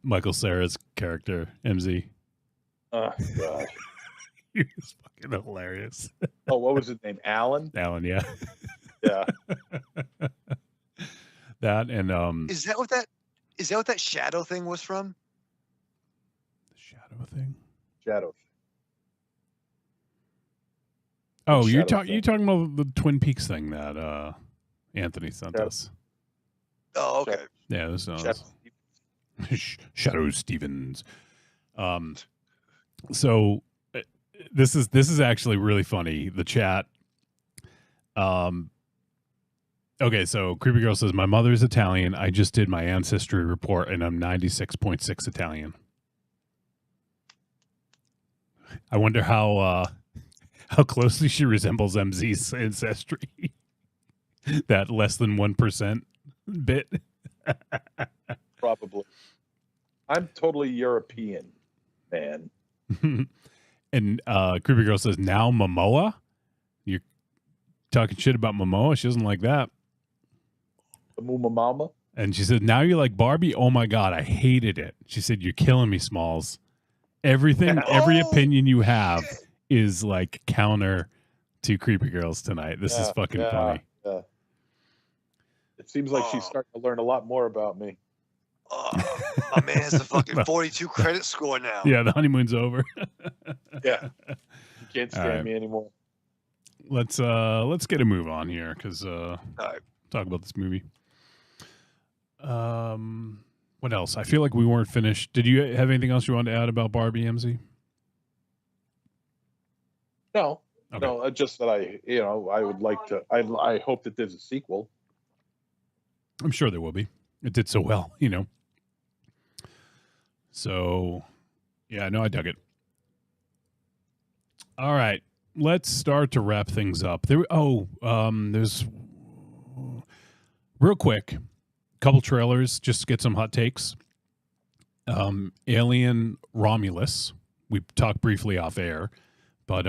Michael Cera's character, MZ? Oh God. He was fucking hilarious. Oh, what was his name? Alan? Alan, yeah. Yeah. That and Is that what that shadow thing was from? the shadow thing. Shadow. Oh, you're Shadow talking about the Twin Peaks thing that Anthony sent Shadow. us. Oh, okay. Yeah, this Shadow. is Shadow Stevens. So this is actually really funny. The chat. Okay, so Creepy Girl says my mother's Italian. I just did my ancestry report, and I'm 96.6 Italian. I wonder how closely she resembles MZ's ancestry. That less than 1% bit. Probably. I'm totally European, man. And Creepy Girl says, now Momoa? You're talking shit about Momoa? She doesn't like that. The Mooma Mama. And she said, now you like Barbie? Oh my God, I hated it. She said, you're killing me, Smalls. Everything, every opinion you have is like counter to Creepy Girls tonight. This is fucking funny. Yeah. It seems like she's starting to learn a lot more about me. My man has a fucking 42 credit score now. Yeah, the honeymoon's over. Yeah. You can't stand me anymore. Let's get a move on here because All right. talk about this movie. What else? I feel like we weren't finished. Did you have anything else you wanted to add about Barbie, MZ? No. Okay. No, just that I would like to. I hope that there's a sequel. I'm sure there will be. It did so well, So, yeah, no, I dug it. All right, let's start to wrap things up. There's real quick, couple trailers just to get some hot takes. Alien Romulus. We talked briefly off air, but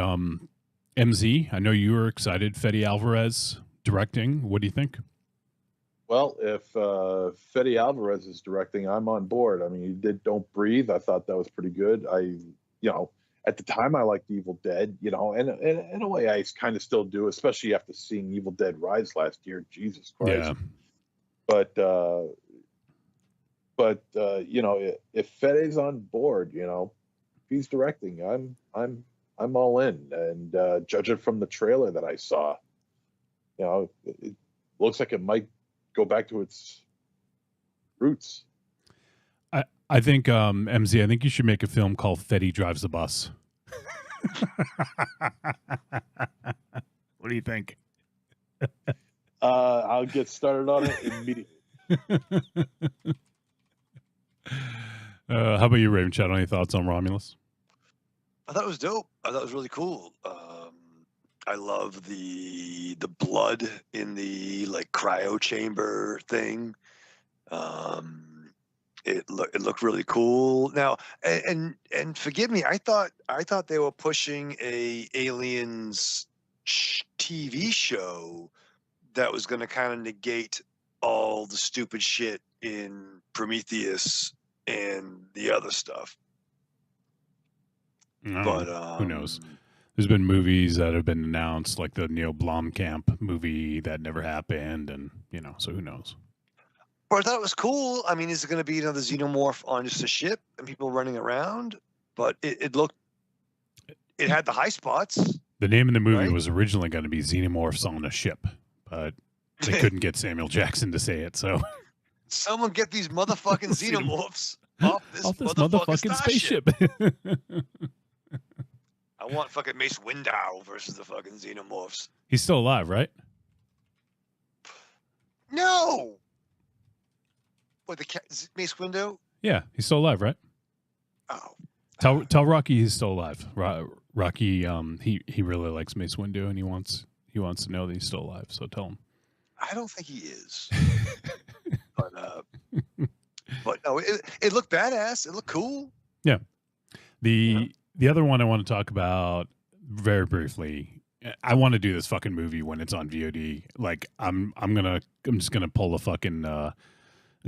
MZ, I know you were excited. Fede Alvarez directing. What do you think? Well, if Fede Alvarez is directing, I'm on board. I mean, he did Don't Breathe. I thought that was pretty good. At the time, I liked Evil Dead, and in a way, I kind of still do, especially after seeing Evil Dead Rise last year. Jesus Christ. Yeah. But if Fede's on board, if he's directing, I'm all in. And judging from the trailer that I saw, it looks like it might go back to its roots. I think MZ, I think you should make a film called Fede Drives the Bus. What do you think? I'll get started on it immediately. How about you, Raven Chat? Any thoughts on Romulus? I thought it was dope. I thought it was really cool. I love the blood in the like cryo chamber thing. It looked really cool. Now, and forgive me, I thought they were pushing a Aliens TV show that was going to kind of negate all the stupid shit in Prometheus and the other stuff. But who knows? There's been movies that have been announced, like the Neil Blomkamp movie that never happened, and so who knows? But I thought it was cool. I mean, is it going to be another xenomorph on just a ship and people running around? But it had the high spots. The name of the movie was originally going to be Xenomorphs on a Ship, but they couldn't get Samuel Jackson to say it, so someone get these motherfucking xenomorphs off this motherfucking spaceship. I want fucking Mace Windu versus the fucking xenomorphs. He's still alive, right? No. What, Mace Windu? Yeah, he's still alive, right? Oh. Tell Rocky he's still alive. Rocky, he really likes Mace Windu, and he wants to know that he's still alive. So tell him. I don't think he is. But no, it looked badass. It looked cool. Yeah. The other one I want to talk about very briefly. I want to do this fucking movie when it's on VOD. Like I'm just gonna pull a fucking. I'm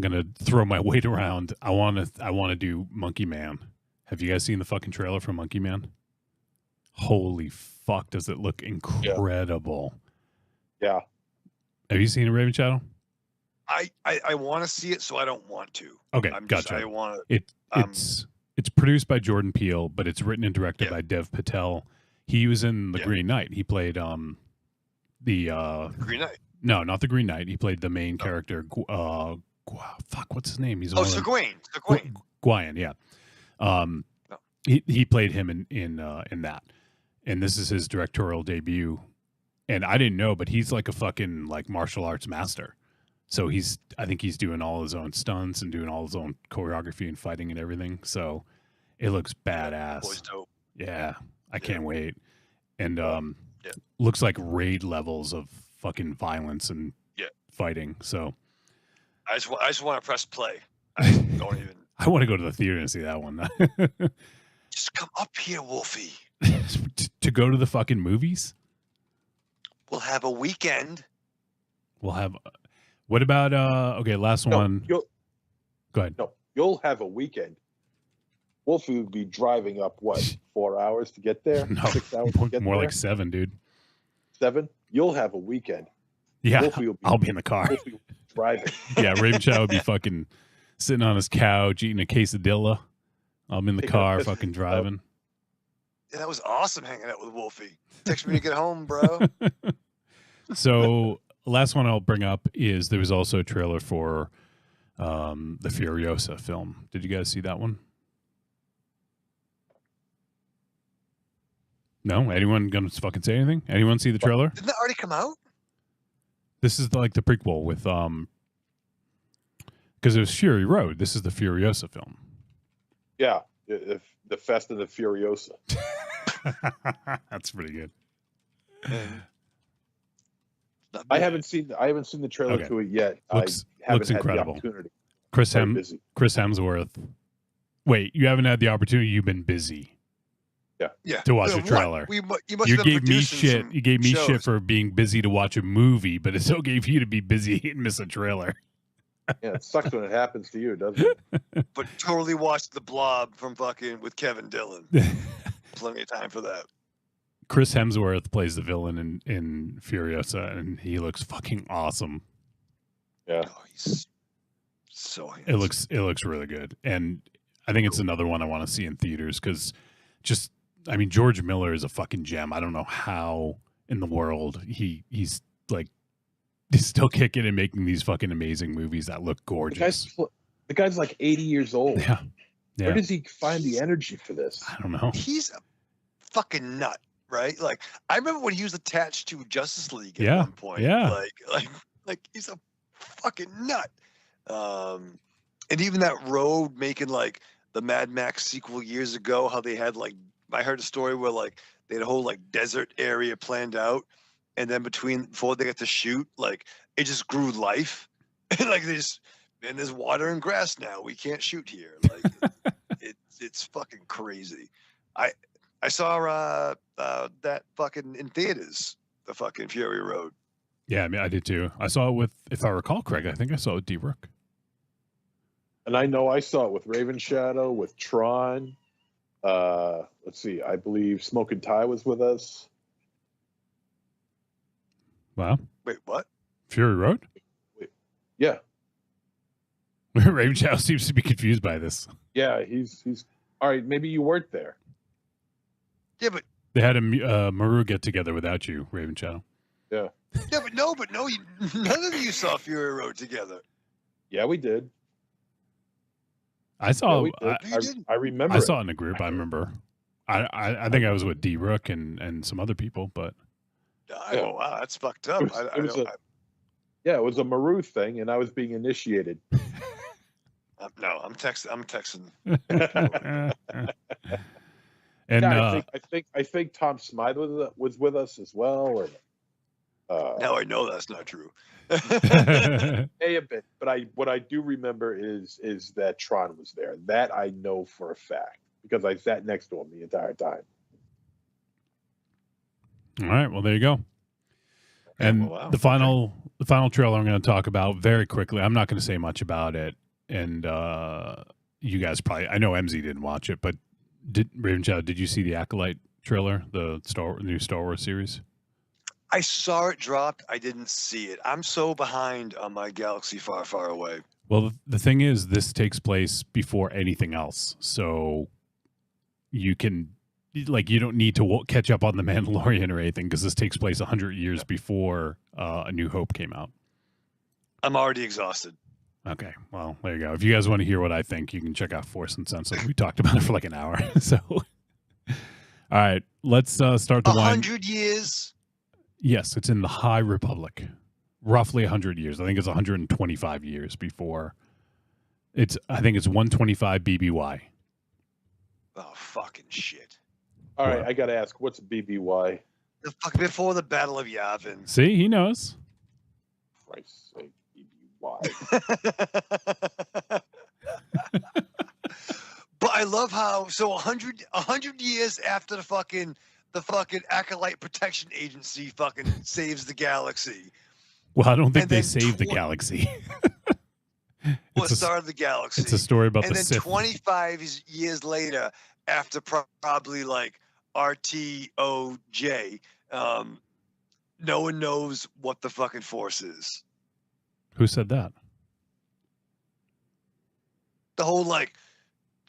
gonna throw my weight around. I want to do Monkey Man. Have you guys seen the fucking trailer for Monkey Man? Holy fuck, does it look incredible. Yeah. Have you seen it, Raven Shadow? I want to see it, so I don't want to. Okay, gotcha. I want to. It's produced by Jordan Peele, but it's written and directed by Dev Patel. He was in The Green Knight. He played the Green Knight. No, not the Green Knight. He played the main character. Fuck, what's his name? He's Segwayne. Segwayne. Guyan, yeah. He played him in that, and this is his directorial debut. And I didn't know, but he's like a fucking like martial arts master. So I think he's doing all his own stunts and doing all his own choreography and fighting and everything. So it looks badass. Boy's dope. Yeah, I can't wait. And looks like raid levels of fucking violence and fighting. So I just want to press play. I don't even. I want to go to the theater and see that one. Just come up here, Wolfie. To go to the fucking movies? We'll have a weekend. We'll have. What about okay, last one. Go ahead. No, you'll have a weekend. Wolfie would be driving up 4 hours to get there? No, 6 hours to get more there? like 7, dude. 7? You'll have a weekend. Yeah, I'll be in the car. Wolfie will be driving. Yeah, Raven Shadow would be fucking sitting on his couch eating a quesadilla. I'm in the car fucking driving. Yeah, that was awesome hanging out with Wolfie. Text me to get home, bro. So last one I'll bring up is there was also a trailer for the Furiosa film. Did you guys see that one? No? Anyone gonna fucking say anything? Anyone see the trailer? Didn't that already come out? This is like the prequel with because it was Fury Road. This is the Furiosa film. Yeah, the Fast and the Furiosa. That's pretty good. I haven't seen the trailer to it yet. Looks had incredible. The opportunity. Chris Hemsworth. Wait, you haven't had the opportunity. You've been busy. Yeah. To watch a trailer. You gave me shit. You gave me shit for being busy to watch a movie, but it still gave you to be busy and miss a trailer. Yeah, it sucks when it happens to you, doesn't it? But totally watched The Blob from fucking with Kevin Dillon. Plenty of time for that. Chris Hemsworth plays the villain in Furiosa, and he looks fucking awesome. Yeah, he's so handsome. It looks really good, and I think it's another one I want to see in theaters because George Miller is a fucking gem. I don't know how in the world he's still kicking and making these fucking amazing movies that look gorgeous. The guy's like 80 years old. Yeah. Where does he find the energy for this? I don't know. He's a fucking nut, right? Like I remember when he was attached to Justice League at one point. Yeah. Like he's a fucking nut. And even that road making like the Mad Max sequel years ago, how they had I heard a story where they had a whole desert area planned out, and then before they got to shoot, it just grew life, and there's water and grass now. We can't shoot here. It's fucking crazy. I saw that fucking in theaters, the fucking Fury Road. Yeah, I did too. I saw it with, if I recall correct, I think I saw it with D-Rook. And I know I saw it with Raven Shadow, with Tron. Let's see. I believe Smoke and Ty was with us. Wow. Wait, what? Fury Road? Yeah. Raven Shadow seems to be confused by this. Yeah, he's all right. Maybe you weren't there. Yeah, but they had a Maru get together without you, Raven Shadow. Yeah. Yeah, but no, none of you saw Fury Road together. Yeah, we did. I saw. Yeah, I remember. I saw it in a group. I remember. I think I was with D-Rook and some other people, but. Oh wow, that's fucked up. It was a Maru thing, and I was being initiated. No, I'm texting. And I think Tom Smythe was with us as well. Now I know that's not true. A bit, but what I do remember is that Tron was there. That I know for a fact because I sat next to him the entire time. All right, well there you go. And the final trailer I'm going to talk about very quickly. I'm not going to say much about it, and you guys probably. I know MZ didn't watch it, but Raven Shadow, did you see the Acolyte trailer, the new Star Wars series? I saw it dropped. I didn't see it. I'm so behind on my Galaxy Far, Far Away. Well, the thing is, this takes place before anything else, so you can, like, you don't need to catch up on The Mandalorian or anything, because this takes place 100 years before A New Hope came out. I'm already exhausted. Okay, well, there you go. If you guys want to hear what I think, you can check out Force Uncensored. We talked about it for like an hour. So, all right, let's start the 100 years? Yes, it's in the High Republic. Roughly 100 years. I think it's 125 years before. I think it's 125 BBY. Oh, fucking shit. All right, I got to ask, what's BBY? The fuck before the Battle of Yavin. See, he knows. Christ's sake, BBY. But I love how 100 years after the fucking Acolyte Protection Agency fucking saves the galaxy. Well, I don't think they saved the galaxy. Well, it started the galaxy. It's a story about and the Sith. And then 25 years later, after probably like RTOJ, no one knows what the fucking Force is. Who said that? The whole like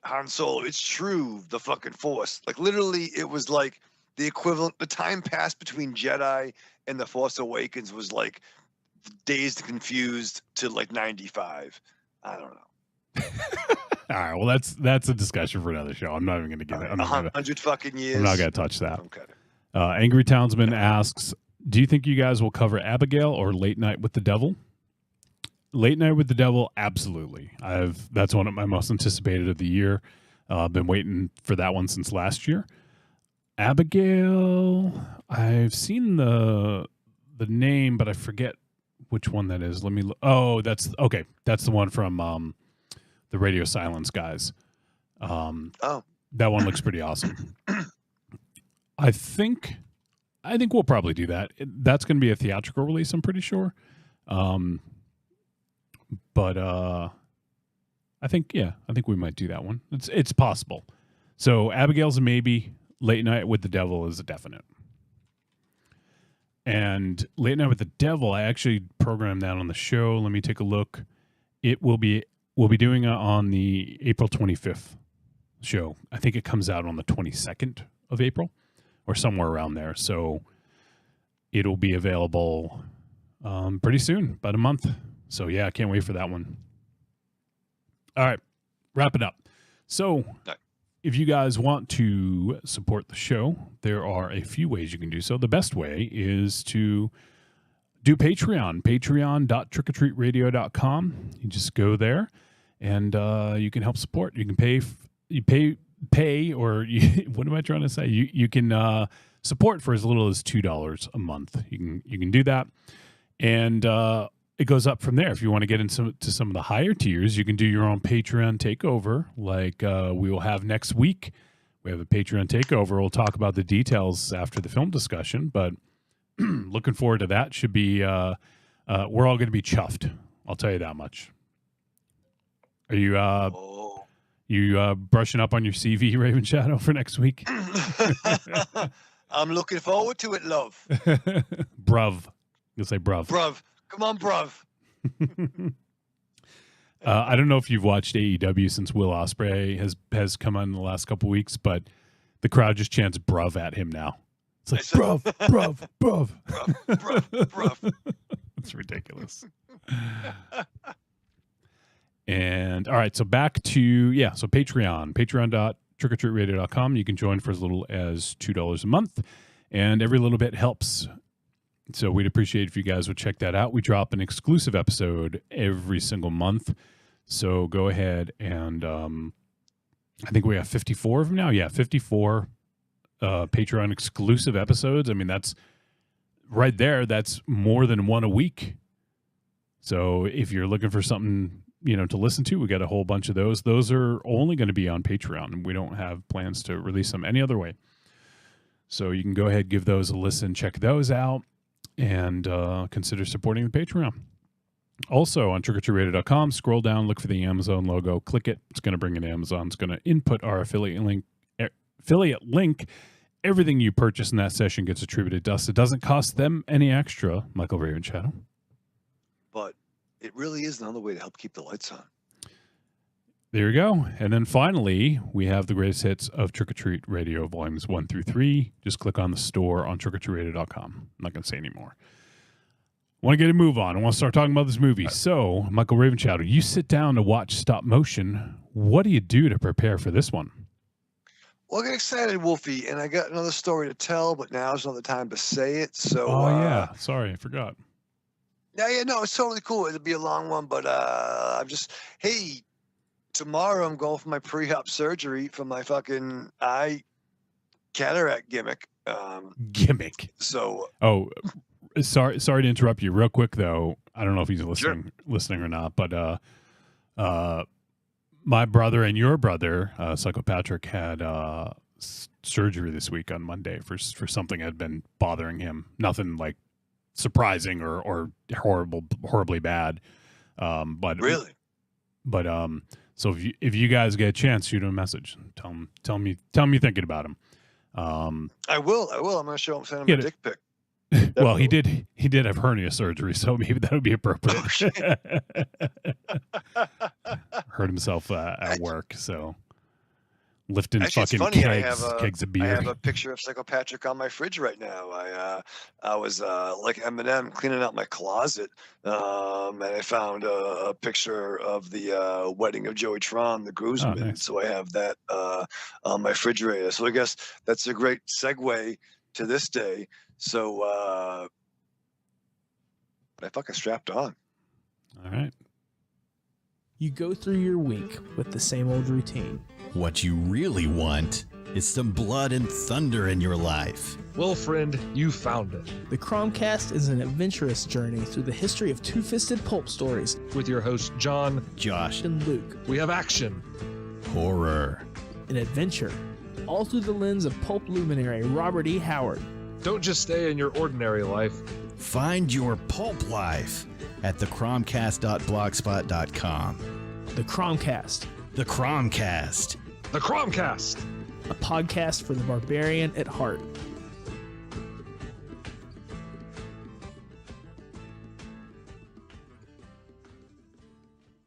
Han Solo, it's true, the fucking Force. Like literally, it was like the equivalent. The time passed between Jedi and the Force Awakens was like Dazed and Confused to like 95. I don't know. All right, well that's a discussion for another show. I'm not even going to get it. 100 fucking years. I'm not going to touch that. Okay. Angry Townsman asks, do you think you guys will cover Abigail or Late Night with the Devil? Late Night with the Devil, absolutely. That's one of my most anticipated of the year. I've been waiting for that one since last year. Abigail, I've seen the name, but I forget which one that is. Let me look. Oh, that's the one from the Radio Silence guys. That one looks pretty awesome. I think we'll probably do that. That's going to be a theatrical release, I'm pretty sure. But I think we might do that one. It's possible. So Abigail's a maybe. Late Night with the Devil is a definite. And Late Night with the Devil, I actually programmed that on the show. Let me take a look. We'll be doing it on the April 25th show. I think it comes out on the 22nd of April or somewhere around there. So it'll be available pretty soon, about a month. So yeah, I can't wait for that one. All right, wrap it up. So if you guys want to support the show, there are a few ways you can do so. The best way is to do Patreon, patreon.trickortreatradio.com. You just go there and you can help support. You can pay, or what am I trying to say? You can support for as little as $2 a month. You can do that. And it goes up from there. If you want to get into some of the higher tiers, you can do your own Patreon takeover, like we will have next week. We have a Patreon takeover. We'll talk about the details after the film discussion, but looking forward to that. Should be we're all going to be chuffed. I'll tell you that much. Are you brushing up on your CV, Raven Shadow, for next week? I'm looking forward to it, love. Bruv. You'll say bruv. Bruv. Come on, bruv. I don't know if you've watched AEW since Will Ospreay has come on in the last couple weeks, but the crowd just chants bruv at him now. It's like, bruv, bruv, bruv. Bruv, bruv, bruv. It's ridiculous. And all right, so back to, so Patreon, patreon.trickortreatradio.com. You can join for as little as $2 a month, and every little bit helps. So we'd appreciate if you guys would check that out. We drop an exclusive episode every single month. So go ahead and I think we have 54 of them now. Yeah, 54 Patreon exclusive episodes. I mean, that's right there. That's more than one a week. So if you're looking for something, to listen to, we got a whole bunch of those. Those are only going to be on Patreon, and we don't have plans to release them any other way. So you can go ahead, give those a listen, check those out, and consider supporting the Patreon. Also on trickortreatradio.com, scroll down, look for the Amazon logo, click it. It's going to bring in Amazon. It's going to input our affiliate link, Everything you purchase in that session gets attributed to us. It doesn't cost them any extra, Michael Raven Shadow. But it really is another way to help keep the lights on. There you go. And then finally, we have the greatest hits of Trick or Treat Radio Volumes 1 through 3. Just click on the store on trickortreatradio.com. I'm not going to say anymore. I want to get a move on. I want to start talking about this movie. So, Michael Raven Shadow, you sit down to watch Stop Motion. What do you do to prepare for this one? Well, I get excited, Wolfie, and I got another story to tell, but now's not the time to say it. So, yeah. Sorry, I forgot. Yeah, no, it's totally cool. It'll be a long one, but hey, tomorrow I'm going for my pre-op surgery for my fucking eye cataract gimmick. Gimmick. So. Oh, sorry to interrupt you. Real quick though, I don't know if he's listening or not, but my brother and your brother, Psycho Patrick, had surgery this week on Monday for something that had been bothering him. Nothing like surprising or horribly bad. But really, so if you guys get a chance, shoot him a message. Tell me you're thinking about him. I will. I'm going to show him, send him a dick pic. Well, he did have hernia surgery, so maybe that would be appropriate. Hurt himself at work, so lifting Actually, fucking kegs of beer. I have a picture of Psycho Patrick on my fridge right now. I was like Eminem cleaning out my closet, and I found a picture of the wedding of Joey Tron, the groomsman. Oh, nice. So I have that on my refrigerator. So I guess that's a great segue to this day. So I fucking strapped on. All right. You go through your week with the same old routine. What you really want is some blood and thunder in your life. Well, friend, you found it. The Cromcast is an adventurous journey through the history of two-fisted pulp stories With your hosts, John, Josh, and Luke. we have action, horror, An adventure, all through the lens of pulp luminary Robert E. Howard. Don't just stay in your ordinary life. find your pulp life at thecromcast.blogspot.com. The Cromcast, The Cromcast. The Cromcast. a podcast for the barbarian at heart.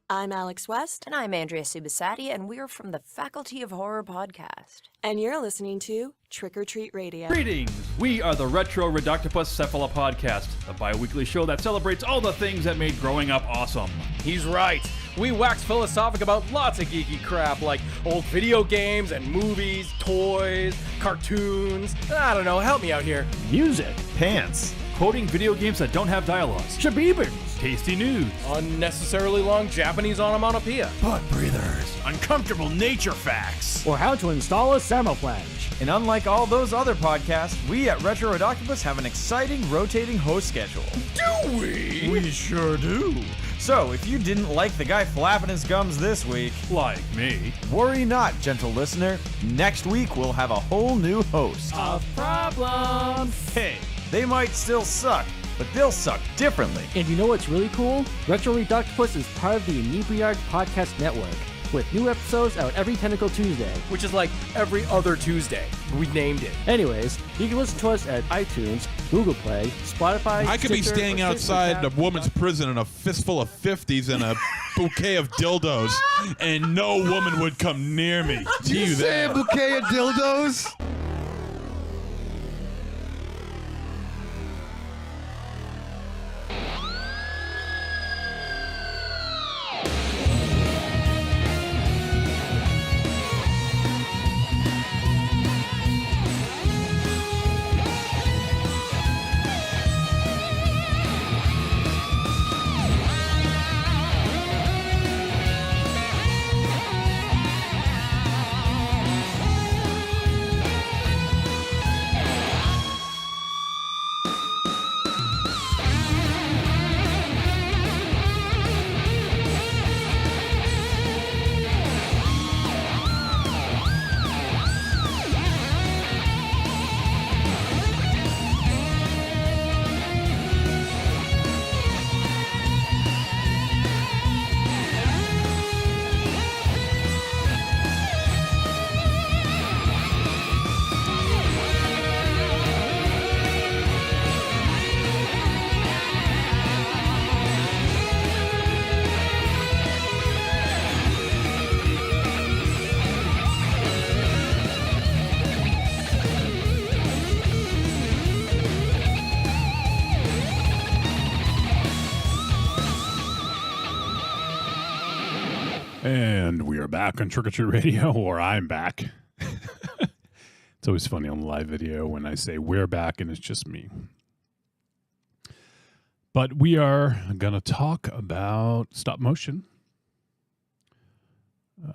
I'm Alex West, And I'm Andrea Subasati, and we're from the Faculty of Horror podcast. and you're listening to Trick or Treat Radio. Greetings! We are the Retro Reductopus Cephala Podcast, a bi-weekly show that celebrates all the things that made growing up awesome. He's right. We wax philosophic about lots of geeky crap like old video games and movies, toys, cartoons. I don't know, help me out here. Music, pants, quoting video games that don't have dialogues, shabibans, tasty news, Unnecessarily long Japanese onomatopoeia. butt breathers, uncomfortable nature facts. or how to install a thermoflange. And unlike all those other podcasts, we at Retro Reductopus have an exciting rotating host schedule. Do we? We sure do. So, if you didn't like the guy flapping his gums this week, Like me. worry not, gentle listener. Next week we'll have a whole new host. Of problems. Hey, they might still suck, but they'll suck differently. And you know what's really cool? Retro Reductopus is part of the Inebriard Podcast Network, with new episodes out every Tentacle Tuesday. Which is like every other Tuesday. We named it. Anyways, you can listen to us at iTunes, Google Play, Spotify. I could be Stitcher, standing or outside a Stitcher. woman's prison in a fistful of 50s and a bouquet of dildos, and no woman would come near me. Do you that? bouquet of dildos? are back on Trick or Treat Radio, or I'm back. It's always funny on the live video when I say we're back and it's just me. But we are going to talk about stop motion.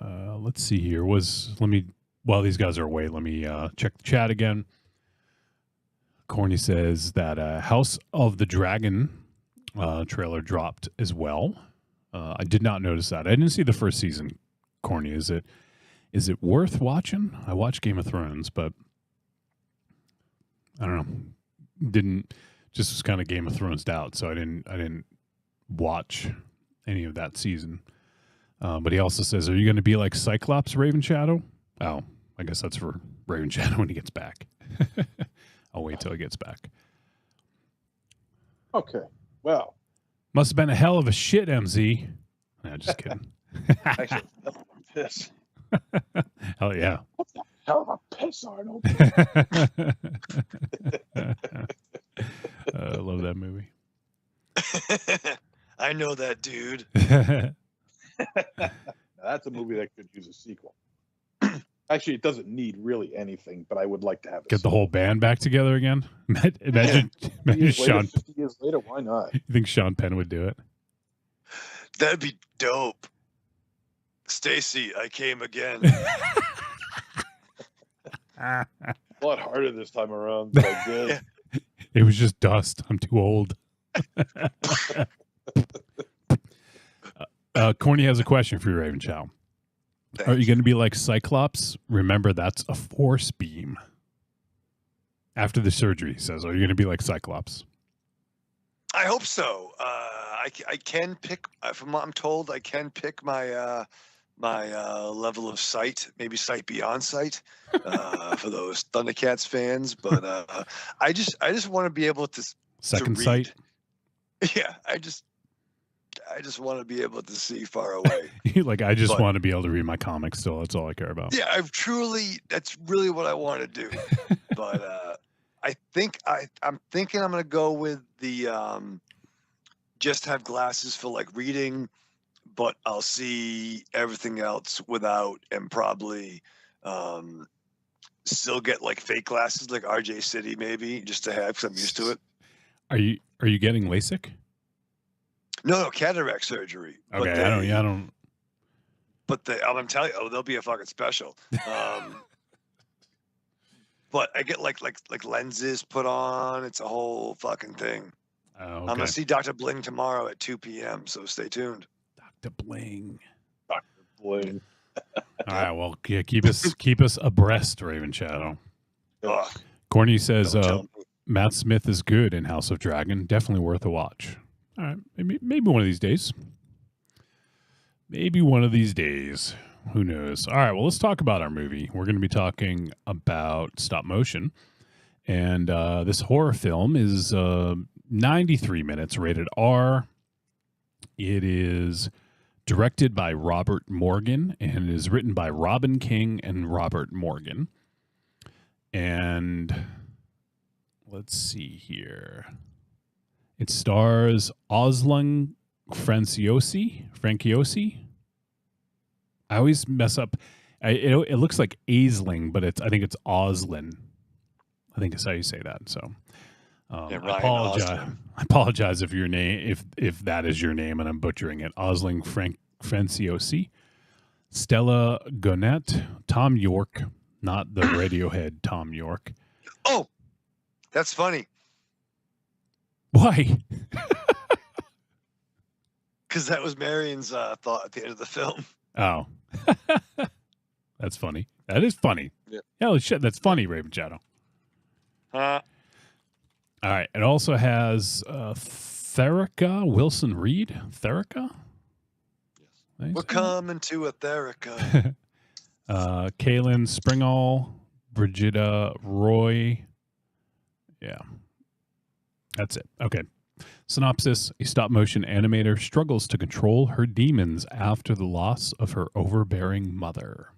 Let's see here. While these guys are away, let me check the chat again. Corny says that House of the Dragon trailer dropped as well. I did not notice that. I didn't see the first season. Corny, is it worth watching? I watched Game of Thrones, but I don't know. Just was kind of Game of Thrones out, so I didn't watch any of that season. But he also says, "Are you going to be like Cyclops, Raven Shadow?" Oh, I guess that's for Raven Shadow when he gets back. I'll wait till he gets back. Okay. Well, must have been a hell of a shit, MZ. No, just kidding. actually, that's a piss. Hell yeah. What the hell of a piss, Arnold? I love that movie. I know that dude. That's a movie that could use a sequel. Actually, it doesn't need really anything, but I would like to have it. Get the whole band back together again. Imagine Sean. 50 years later, why not? You think Sean Penn would do it? That'd be dope. Stacy, I came again. A lot harder this time around, but I did. It was just dust. I'm too old. Corny has a question for you, Raven Chow. Are you going to be like Cyclops? Remember, that's a force beam. After the surgery, he says, are you going to be like Cyclops? I hope so. I can pick, from what I'm told, I can pick my level of sight, maybe sight beyond sight, for those Thundercats fans. But I just want to be able to second to sight. Yeah, I just want to be able to see far away. I just want to be able to read my comics still. That's all I care about. Yeah, that's really what I want to do. But I'm thinking I'm going to go with the just have glasses for like reading, but I'll see everything else without, and probably still get like fake glasses like RJ City maybe just to have, because I'm used to it. Are you getting LASIK? No, cataract surgery. Okay, I don't. But I'm telling you, they'll be a fucking special. But I get like lenses put on. It's a whole fucking thing. Oh, okay. I'm gonna see Dr. Bling tomorrow at 2 p.m. So stay tuned. Dr. Bling. Dr. Bling. All right. Well, yeah, keep us abreast, Raven Shadow. Ugh. Corny says Matt Smith is good in House of Dragon. Definitely worth a watch. All right, maybe one of these days. Maybe one of these days. Who knows? All right, well, let's talk about our movie. We're going to be talking about stop motion. And this horror film is 93 minutes, rated R. It is directed by Robert Morgan, and it is written by Robin King and Robert Morgan. And let's see here. It stars Aslan Franciosi. I always mess up. It looks like Aisling, but I think it's Aslan. I think is how you say that. So I apologize if your name, if that is your name and I'm butchering it. Aslan Franciosi, Stella Gonnet, Tom York, not the Radiohead Tom York. Oh, that's funny. Why? Because that was Marion's thought at the end of the film. Oh, that's funny. That is funny. Yeah. Holy shit, that's funny, Raven Shadow. All right. It also has Therica Wilson Reed. Therica? Yes. We're coming to a Therica. Kaylin Springall, Brigitta Roy. Yeah. That's it. Okay. Synopsis: a stop-motion animator struggles to control her demons after the loss of her overbearing mother.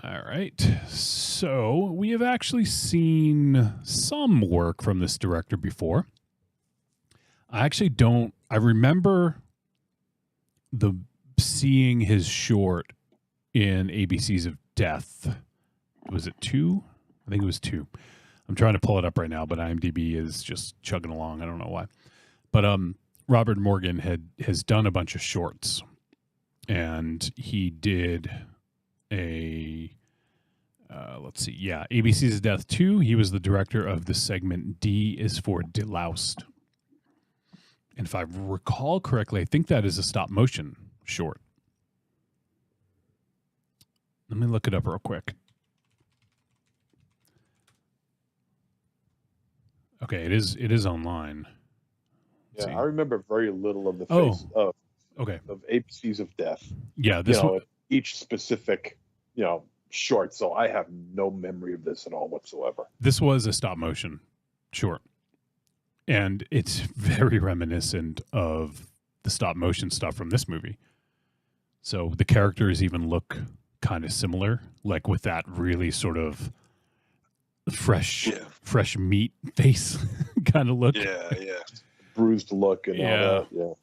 All right. So we have actually seen some work from this director before. I remember the seeing his short in ABCs of Death. Was it 2? I think it was 2. I'm trying to pull it up right now, but IMDb is just chugging along. I don't know why. But Robert Morgan has done a bunch of shorts, and he did a ABC's of Death 2. He was the director of the segment D is for Deloused. And if I recall correctly, I think that is a stop motion short. Let me look it up real quick. Okay, it is online. Yeah, I remember very little of the face of ABCs of Death. Yeah, this one, each specific, short. So I have no memory of this at all whatsoever. This was a stop motion short, and it's very reminiscent of the stop motion stuff from this movie. So the characters even look kind of similar, like with that really sort of fresh meat face kind of look. Yeah. Bruised look and all that.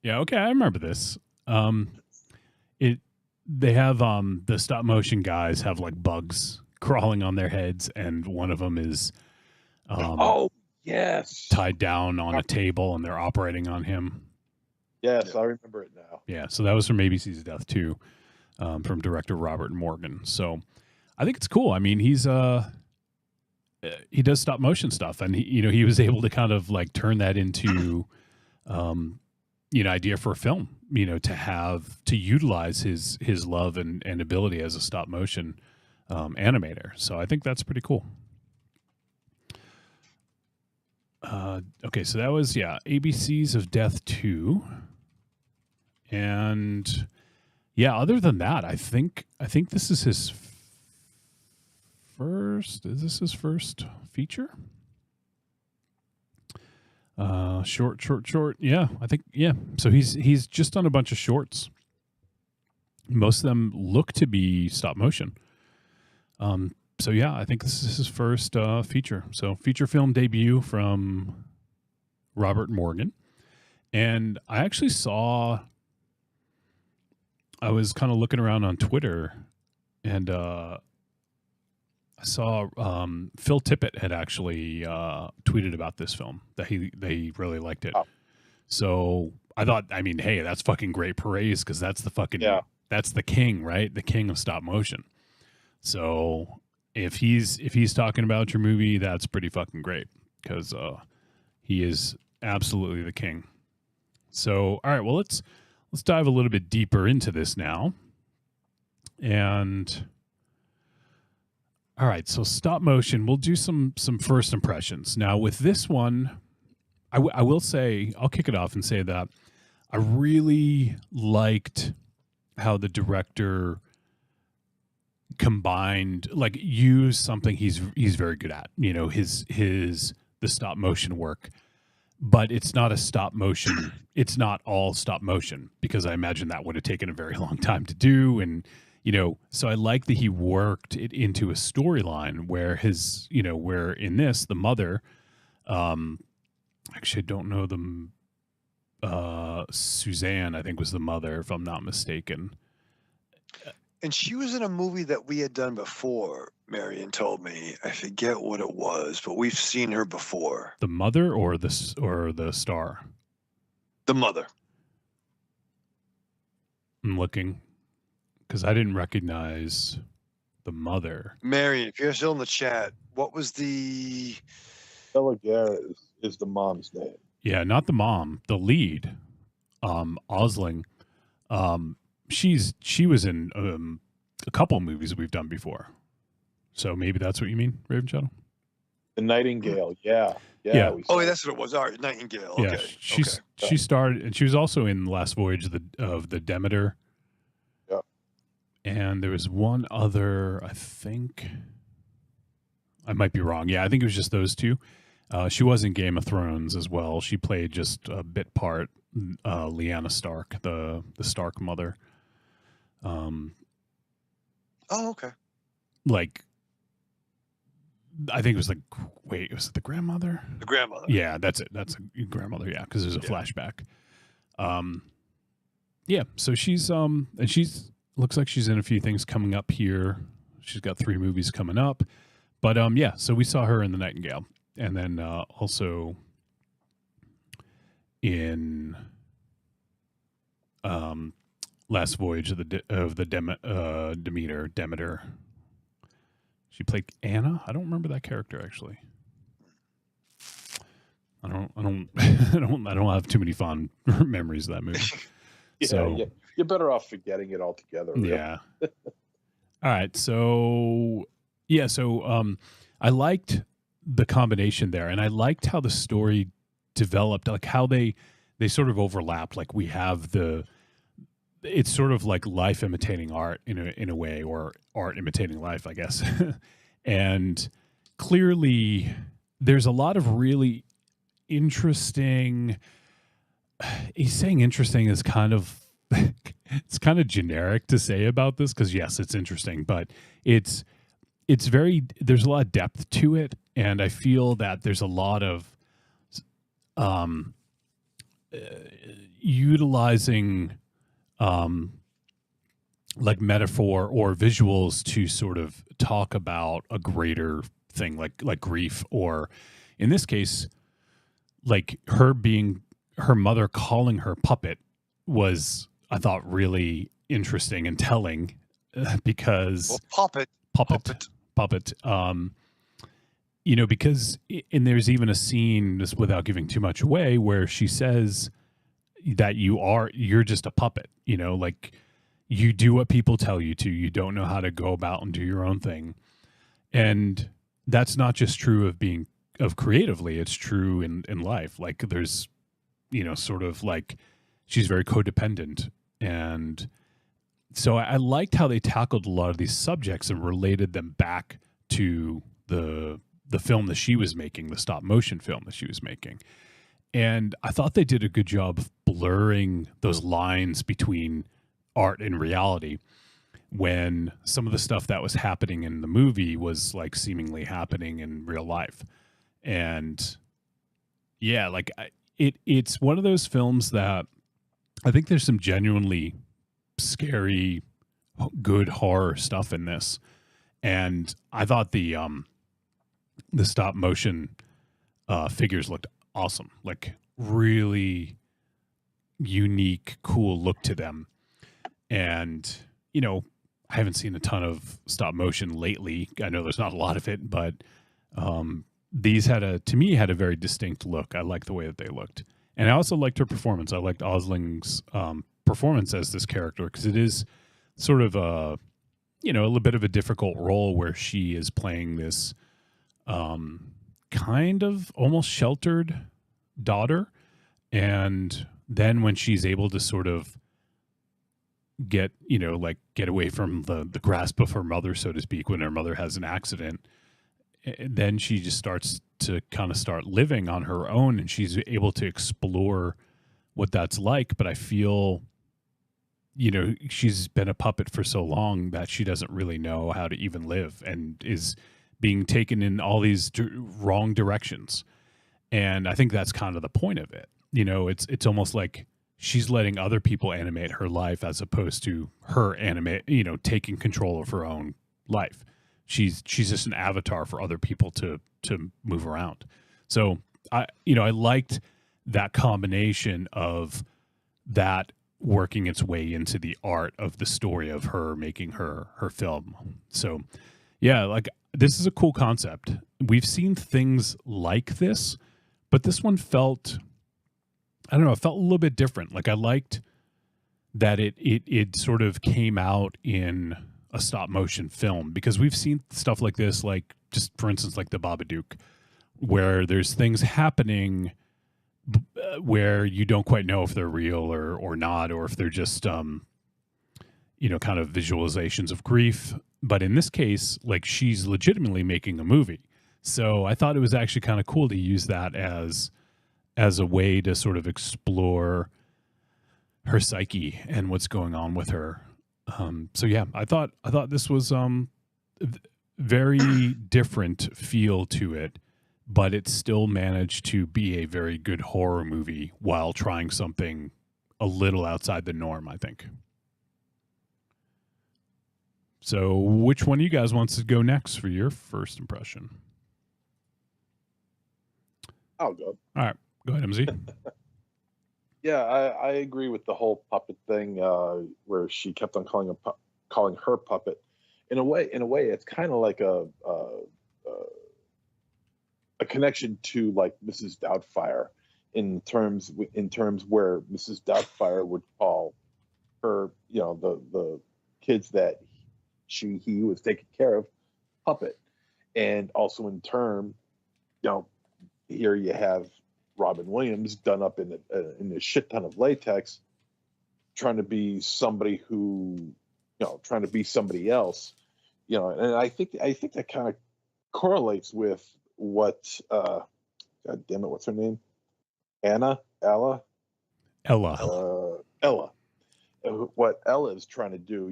Yeah. Okay, I remember this. They have the stop motion guys have like bugs crawling on their heads, and one of them is tied down on a table, and they're operating on him. Yes, I remember it now. Yeah, so that was from ABC's Death 2, from director Robert Morgan. So I think it's cool. I mean, he does stop motion stuff, and he was able to kind of like turn that into idea for a film, to utilize his love and ability as a stop motion animator. So I think that's pretty cool. Okay, so that was ABCs of Death 2. And other than that, I think this is his first. Is this his first feature? Short. Yeah, I think So he's just done a bunch of shorts. Most of them look to be stop motion. So I think this is his first feature. So feature film debut from Robert Morgan. And I actually I was kind of looking around on Twitter, and I saw Phil Tippett had actually tweeted about this film, that they really liked it. Oh. So I thought, hey, that's fucking great praise, because that's the that's the king, right? The king of stop motion. So if he's talking about your movie, that's pretty fucking great, because he is absolutely the king. So all right, well let's dive a little bit deeper into this now. And all right, so stop motion, we'll do some first impressions. Now with this one, I will say, I'll kick it off and say that I really liked how the director combined, like, used something he's very good at, the stop motion work. But it's not a stop motion. It's not all stop motion, because I imagine that would have taken a very long time to do. And, so I like that he worked it into a storyline where where in this, the mother, actually, I don't know Suzanne, I think was the mother, if I'm not mistaken. And she was in a movie that we had done before, Marion told me. I forget what it was, but we've seen her before. The mother or the star? The mother. I'm looking, because I didn't recognize the mother. Marion, if you're still in the chat, what was the... Bella Garrett is the mom's name. Yeah, not the mom. The lead, Osling. She was in a couple of movies we've done before. So maybe that's what you mean, Raven Shadow? The Nightingale, yeah. Oh, that's what it was. All right, Nightingale. Okay. Yeah, she starred, and she was also in Last Voyage of the Demeter. Yeah. And there was one other, I think. I might be wrong. Yeah, I think it was just those two. She was in Game of Thrones as well. She played just a bit part, Lyanna Stark, the Stark mother. Oh, okay. Like, I think it was was it the grandmother? The grandmother. Yeah, that's it. That's a grandmother. Yeah, because there's a flashback. yeah, so she's looks like she's in a few things coming up here. She's got 3 movies coming up. But yeah, so we saw her in The Nightingale, and then also in Last Voyage of the Demeter. She played Anna. I don't remember that character actually. I don't have too many fond memories of that movie. Yeah, So you're better off forgetting it altogether. Really. yeah. All right, so yeah, so I liked the combination there, and I liked how the story developed, like how they sort of overlapped. Like we have it's sort of like life imitating art in a way, or art imitating life, I guess. And clearly, there's a lot of really interesting. He's saying interesting is kind of it's kind of generic to say about this, because yes, it's interesting, but it's very, there's a lot of depth to it, and I feel that there's a lot of utilizing like metaphor or visuals to sort of talk about a greater thing, like grief, or in this case, like her mother calling her puppet was, I thought, really interesting and telling, because puppet. Because, and there's even a scene, just without giving too much away, where she says that you're just a puppet, like you do what people tell you to, you don't know how to go about and do your own thing. And that's not just true of creatively, it's true in life. Like there's, sort of like she's very codependent. And so I liked how they tackled a lot of these subjects and related them back to the film that she was making, the stop motion film that she was making. And I thought they did a good job of blurring those lines between art and reality, when some of the stuff that was happening in the movie was like seemingly happening in real life. And yeah, like it's one of those films that I think there's some genuinely scary, good horror stuff in this. And I thought the stop motion figures looked awesome, like really unique, cool look to them. And, I haven't seen a ton of stop motion lately. I know there's not a lot of it, but these to me had a very distinct look. I liked the way that they looked. And I also liked her performance. I liked Osling's performance as this character, because it is sort of a little bit of a difficult role, where she is playing this kind of almost sheltered daughter. And then when she's able to sort of get away from the grasp of her mother, so to speak, when her mother has an accident, then she just starts to kind of start living on her own, and she's able to explore what that's like. But I feel, she's been a puppet for so long that she doesn't really know how to even live, and is being taken in all these wrong directions. And I think that's kind of the point of it. It's almost like she's letting other people animate her life, as opposed to her taking control of her own life. She's just an avatar for other people to move around. So I liked that combination of that working its way into the art of the story of her making her film. So yeah, like this is a cool concept. We've seen things like this, but this one felt, I don't know, it felt a little bit different. Like I liked that it sort of came out in a stop motion film, because we've seen stuff like this, like just for instance, like the Babadook, where there's things happening where you don't quite know if they're real or not, or if they're just kind of visualizations of grief. But in this case, like she's legitimately making a movie. So I thought it was actually kind of cool to use that as a way to sort of explore her psyche and what's going on with her. So yeah, I thought this was very different feel to it, but it still managed to be a very good horror movie while trying something a little outside the norm, I think. So which one of you guys wants to go next for your first impression? I'll go. All right. Go ahead, MZ. Yeah, I agree with the whole puppet thing, where she kept on calling her puppet. In a way, it's kind of like a connection to like Mrs. Doubtfire, in terms where Mrs. Doubtfire would call her, the kids that he was taking care of, puppet. And also in turn, here you have Robin Williams done up in a shit ton of latex, trying to be somebody who, trying to be somebody else, and I think that kind of correlates with what, God damn it, what's her name? Ella. What Ella is trying to do,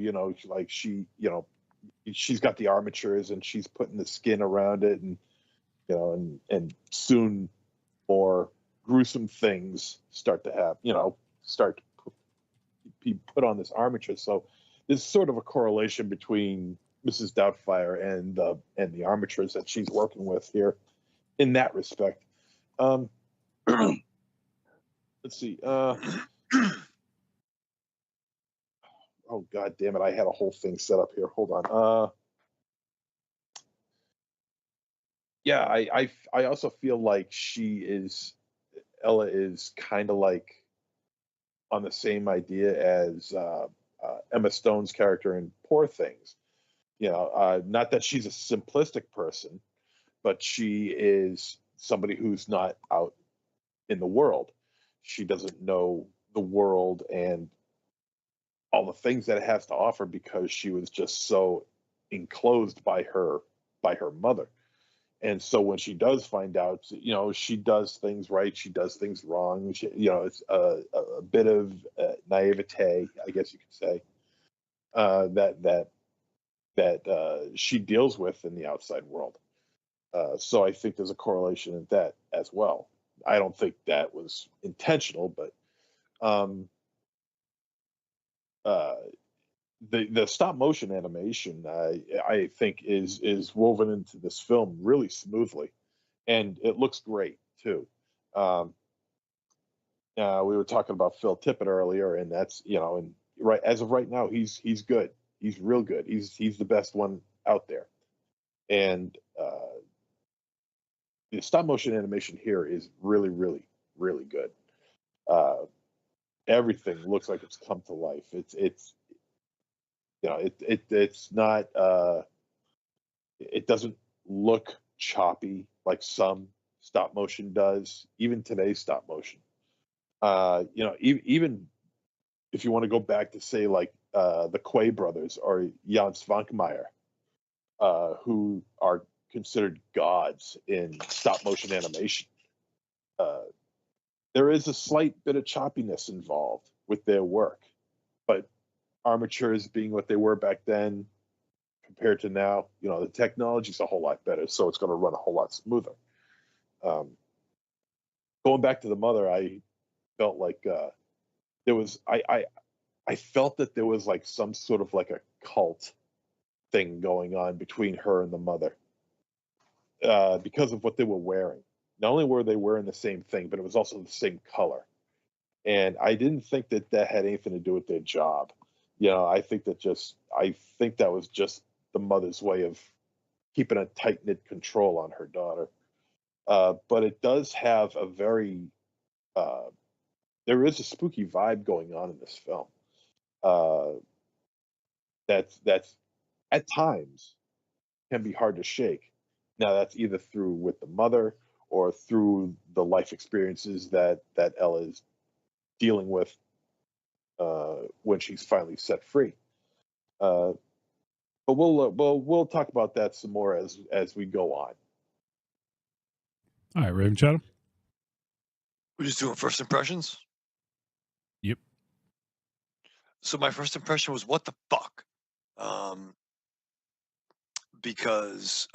she's got the armatures and she's putting the skin around it, and and soon more gruesome things start to be put on this armature. So there's sort of a correlation between Mrs. Doubtfire and the armatures that she's working with here, in that respect. Let's see. Oh God damn it! I had a whole thing set up here. Hold on. Yeah, I also feel like Ella is kind of like on the same idea as Emma Stone's character in Poor Things. Not that she's a simplistic person, but she is somebody who's not out in the world. She doesn't know the world and all the things that it has to offer, because she was just so enclosed by her mother. And so when she does find out, she does things right, she does things wrong. It's a bit of naivete, I guess you could say, that she deals with in the outside world. So I think there's a correlation in that as well. I don't think that was intentional, but the stop motion animation, I think is woven into this film really smoothly, and it looks great too. We were talking about Phil Tippett earlier, and that's and right as of right now, he's good. He's real good. He's the best one out there, and the stop motion animation here is really, really, really good. Everything looks like it's come to life. It's not, it doesn't look choppy like some stop motion does, even today's stop motion. Even if you want to go back to say like the Quay brothers or Jan Svankmajer, who are considered gods in stop motion animation, there is a slight bit of choppiness involved with their work, but armatures being what they were back then compared to now, the technology's a whole lot better, so it's going to run a whole lot smoother. Going back to the mother, I felt like there was I felt that there was like some sort of like a cult thing going on between her and the mother, because of what they were wearing. Not only were they wearing the same thing, but it was also the same color. And I didn't think that had anything to do with their job. I think that was just the mother's way of keeping a tight-knit control on her daughter. But it does have a very, there is a spooky vibe going on in this film. That's at times can be hard to shake. Now that's either through with the mother or through the life experiences that Ella is dealing with when she's finally set free. But we'll talk about that some more as we go on. All right, Raven Shadow. We're just doing first impressions. Yep. So my first impression was, what the fuck? Because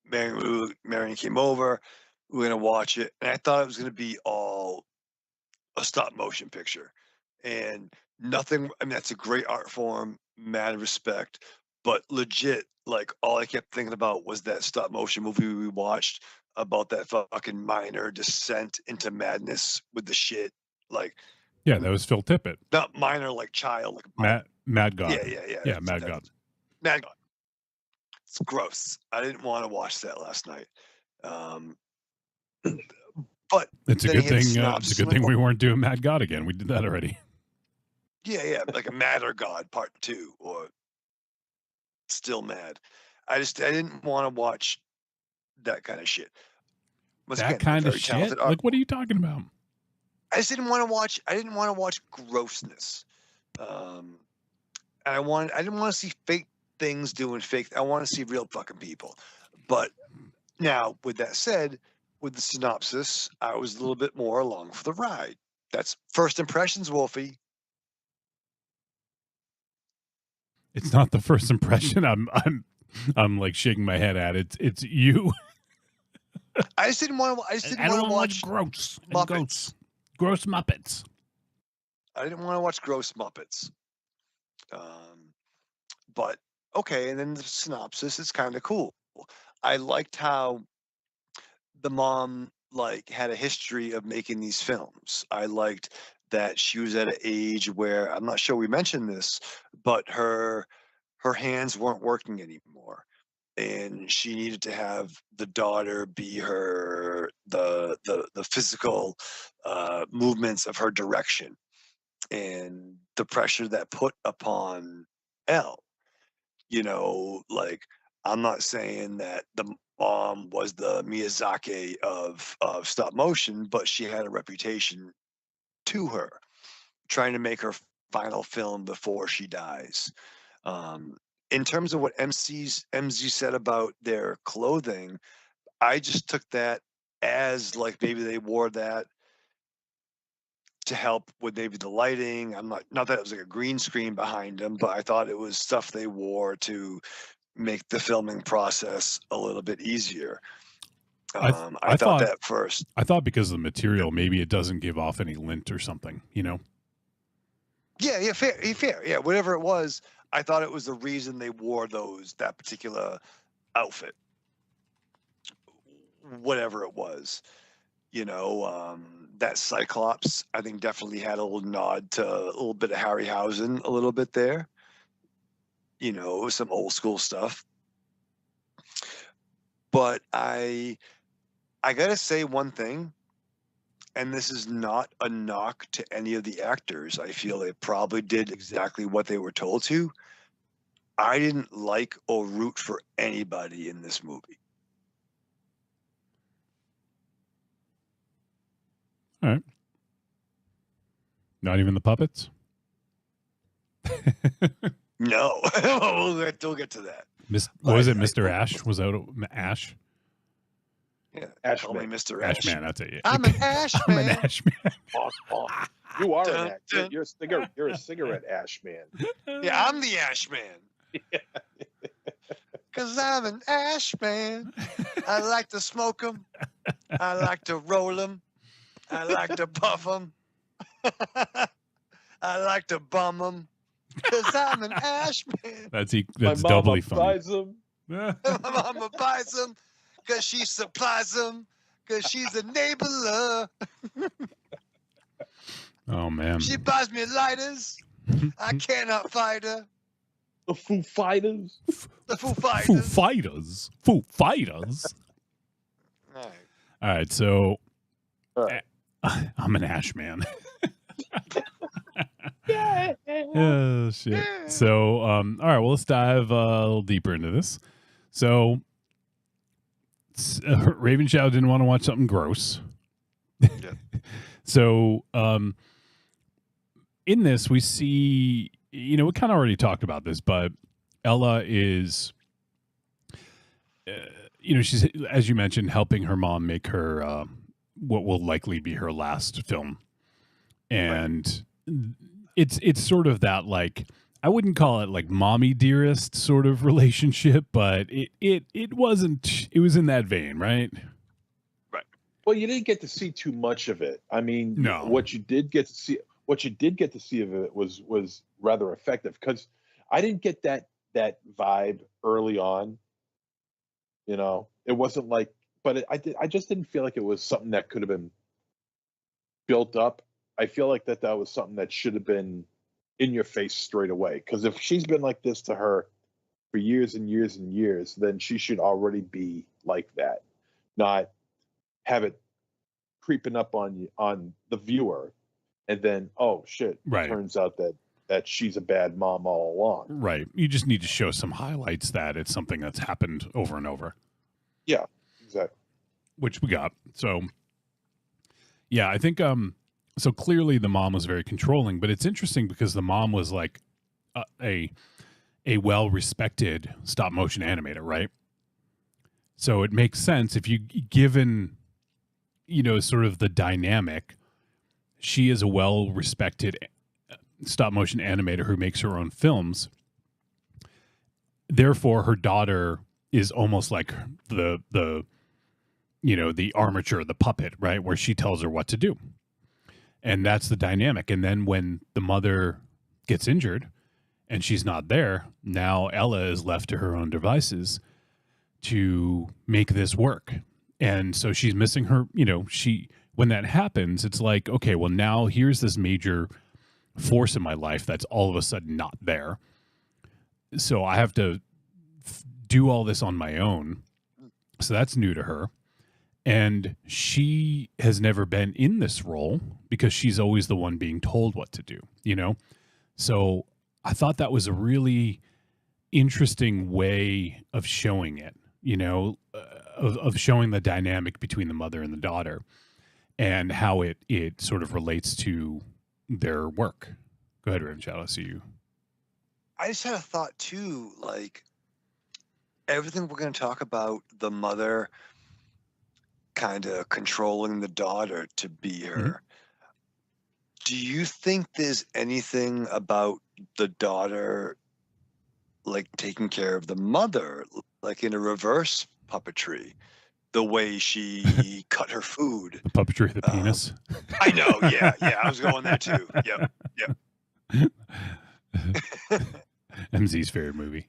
Marion came over, we were gonna watch it, and I thought it was gonna be all a stop motion picture. and nothing. I mean, that's a great art form, mad respect, but legit, like all I kept thinking about was that stop motion movie we watched about that fucking minor descent into madness with the shit. Like, Yeah, that was Phil Tippett. not minor, like child, like minor. Mad God. Yeah, Mad God. Mad God. It's gross. I didn't want to watch that last night. But It's a then good he had thing. synopsis. It's a good thing we weren't doing Mad God again. We did that already. Yeah, like a Madder God Part 2 or Still Mad. I didn't want to watch that kind of shit. Once That again, kind of very shit. talented art. Like, what are you talking about? I just didn't want to watch. I didn't want to watch grossness. And I didn't want to see fake things doing fake. I want to see real fucking people. But now, with that said, with the synopsis, I was a little bit more along for the ride. That's first impressions, Wolfie. It's not the first impression. I'm like shaking my head at it. It's you. I just didn't want to. I just didn't I want don't to want watch gross Muppets. Gross Muppets. I didn't want to watch gross Muppets. But okay, and then the synopsis is kind of cool. I liked how the mom like had a history of making these films. I liked that she was at an age where, I'm not sure we mentioned this, but her hands weren't working anymore, and she needed to have the daughter be her the physical movements of her direction, and the pressure that put upon Elle. You know, like, I'm not saying that the mom was the Miyazaki of stop motion, but she had a reputation to her, trying to make her final film before she dies. In terms of what MZ said about their clothing, I just took that as like maybe they wore that to help with maybe the lighting. I'm not that it was like a green screen behind them, but I thought it was stuff they wore to make the filming process a little bit easier. I thought that first. I thought because of the material, maybe it doesn't give off any lint or something, you know? Yeah, fair. Yeah, whatever it was, I thought it was the reason they wore that particular outfit. Whatever it was. You know, that Cyclops, I think, definitely had a little nod to a little bit of Harryhausen, a little bit there. You know, some old school stuff. But I gotta say one thing, and this is not a knock to any of the actors. I feel they probably did exactly what they were told to. I didn't like or root for anybody in this movie. All right. Not even the puppets? No. we'll get to that. What was it, Mr. Ash? Was that Ash? Yeah, Ashman. call me Mr. Ash. Ashman, that's it. Yeah. I'm an Ashman. I'm an Ashman. You are an ash. You're a cigarette ash man. Yeah, I'm the Ashman. Cause I'm an Ashman. I like to smoke them. I like to roll them. I like to puff them. I like to bum them. Cause I'm an Ashman. That's My doubly mama funny. buys them. My mama buys them. Cause she supplies them. Cause she's a neighbor. Oh man. She buys me lighters. I cannot fight her. The Foo Fighters. The Foo Fighters. Foo Fighters. Foo Fighters. All right. All right, so All right. I'm an Ash man. Yeah. Oh shit. So all right, well, let's dive a little deeper into this. So Raven Shadow didn't want to watch something gross. So in this we see, you know, we kind of already talked about this, but Ella is you know, she's, as you mentioned, helping her mom make her what will likely be her last film. And it's sort of that, like, I wouldn't call it like mommy dearest sort of relationship, but it wasn't, it was in that vein, right? Right. Well, you didn't get to see too much of it. I mean, No. what you did get to see, what you did get to see of it was rather effective, because I didn't get that vibe early on. You know, it wasn't like, but I just didn't feel like it was something that could have been built up. I feel like that was something that should have been in your face straight away. Because if she's been like this to her for years and years and years, then she should already be like that, not have it creeping up on the viewer, and then, oh shit, right. It turns out that she's a bad mom all along. Right. You just need to show some highlights that it's something that's happened over and over. Yeah, exactly. Which we got. So, yeah, I think so clearly the mom was very controlling, but it's interesting because the mom was like a well-respected stop-motion animator, right? So it makes sense if you given, you know, sort of the dynamic, she is a well-respected stop-motion animator who makes her own films. Therefore, her daughter is almost like the you know, the armature, the puppet, right, where she tells her what to do. And that's the dynamic. And then when the mother gets injured and she's not there, now Ella is left to her own devices to make this work. And so she's missing her, you know, when that happens, it's like, okay, well, now here's this major force in my life that's all of a sudden not there. So I have to do all this on my own. So that's new to her. And she has never been in this role because she's always the one being told what to do, you know? So I thought that was a really interesting way of showing it, you know, of showing the dynamic between the mother and the daughter and how it sort of relates to their work. Go ahead, Raven Shadow. I see you. I just had a thought too, like everything we're going to talk about, the mother kind of controlling the daughter to be her. Mm-hmm. Do you think there's anything about the daughter like taking care of the mother, like in a reverse puppetry, the way she cut her food? The puppetry of the penis? I know, yeah, I was going there too. Yep. MZ's favorite movie.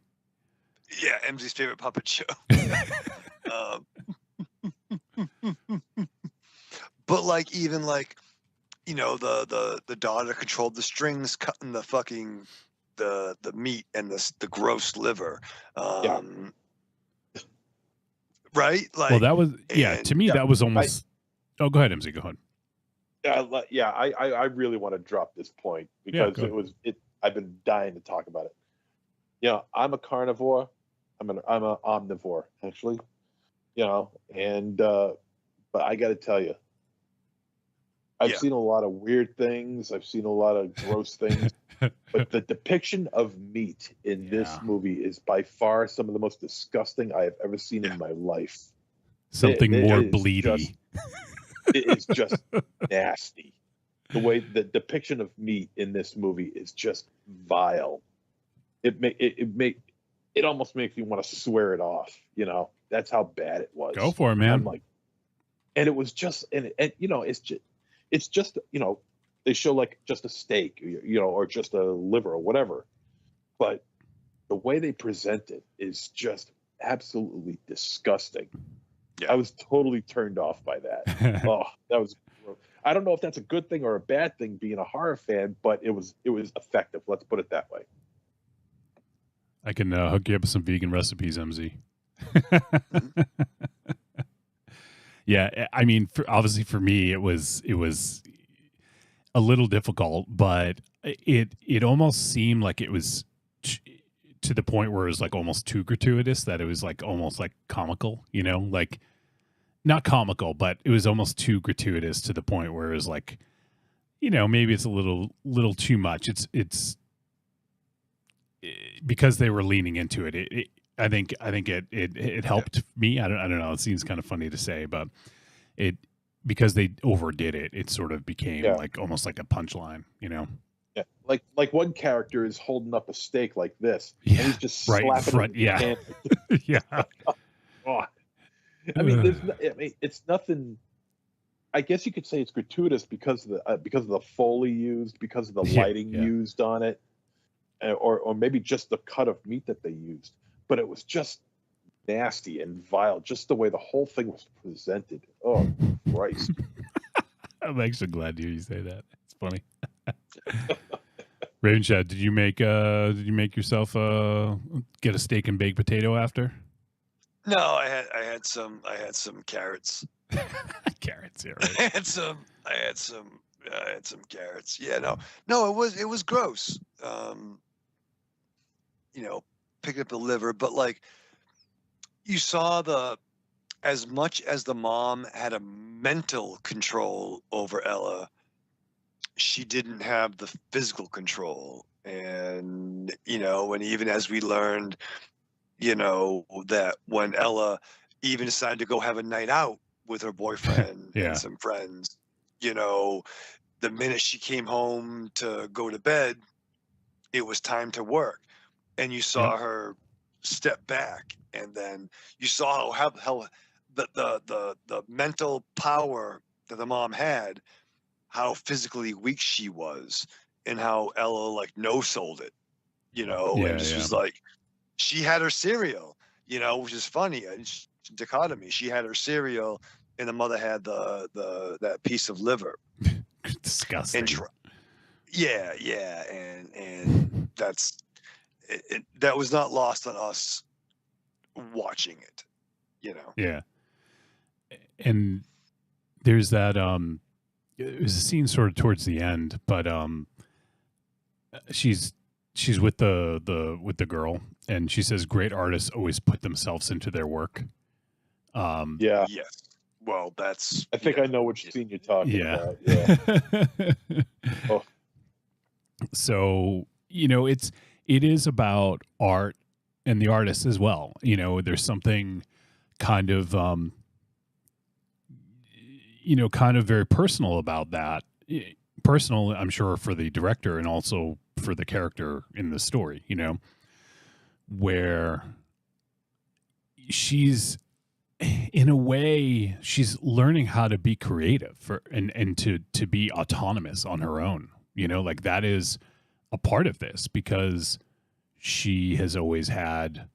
Yeah, MZ's favorite puppet show. But like, even like, you know, the daughter controlled the strings, cutting the fucking the meat and the gross liver. Right? Like, well, that was to me that was almost. Oh, go ahead, MZ. Go ahead. I really want to drop this point because I've been dying to talk about it. You know, I'm a carnivore. I'm an omnivore, actually. You know, and but I got to tell you, I've seen a lot of weird things. I've seen a lot of gross things. But the depiction of meat in this movie is by far some of the most disgusting I have ever seen in my life. Something more bleedy. It is just nasty. The way the depiction of meat in this movie is just vile. It almost makes me want to swear it off. You know, that's how bad it was. Go for it, man. I'm like, and it was just, and you know, it's just, you know, they show like just a steak, you know, or just a liver or whatever, but the way they present it is just absolutely disgusting. Yeah. I was totally turned off by that. Oh, that was. I don't know if that's a good thing or a bad thing being a horror fan, but it was effective. Let's put it that way. I can hook you up with some vegan recipes, MZ. Yeah, I mean, obviously for me, it was a little difficult, but it almost seemed like it was to the point where it was like almost too gratuitous, that it was like almost like comical, you know, like not comical, but it was almost too gratuitous to the point where it was like, you know, maybe it's a little too much. It's because they were leaning into it. I think it helped me. I don't know. It seems kind of funny to say, but because they overdid it, it sort of became like almost like a punchline, you know? Yeah. Like one character is holding up a steak like this, and he's just slapping in front. Yeah. Yeah. Oh. I mean, it's nothing. I guess you could say it's gratuitous because of the Foley used, because of the lighting used on it, or maybe just the cut of meat that they used. But it was just nasty and vile, just the way the whole thing was presented. Oh, Christ. I'm actually glad to hear you say that. It's funny. Raven Shad, did you make yourself get a steak and baked potato after? No, I had some carrots. Carrots, yeah, right. I had some carrots. Yeah, no, it was gross. Picking up the liver, but like you saw as much as the mom had a mental control over Ella, she didn't have the physical control. And, and even as we learned, that when Ella even decided to go have a night out with her boyfriend and some friends, the minute she came home to go to bed, it was time to work. And you saw her step back, and then you saw how the mental power that the mom had, how physically weak she was, and how Ella like no-sold it, and just was like, she had her cereal, which is funny. Dichotomy. She had her cereal, and the mother had that piece of liver. Disgusting. And that's that was not lost on us watching it, Yeah. And there's that it was a scene sort of towards the end, but she's with the girl, and she says great artists always put themselves into their work. Yes. Well, that's. I think I know which scene you're talking about. Yeah. Oh. So it is about art and the artist as well. There's something kind of kind of very personal about that. Personal, I'm sure, for the director and also for the character in the story, where she's, in a way, she's learning how to be creative and to be autonomous on her own. Like that is a part of this, because she has always had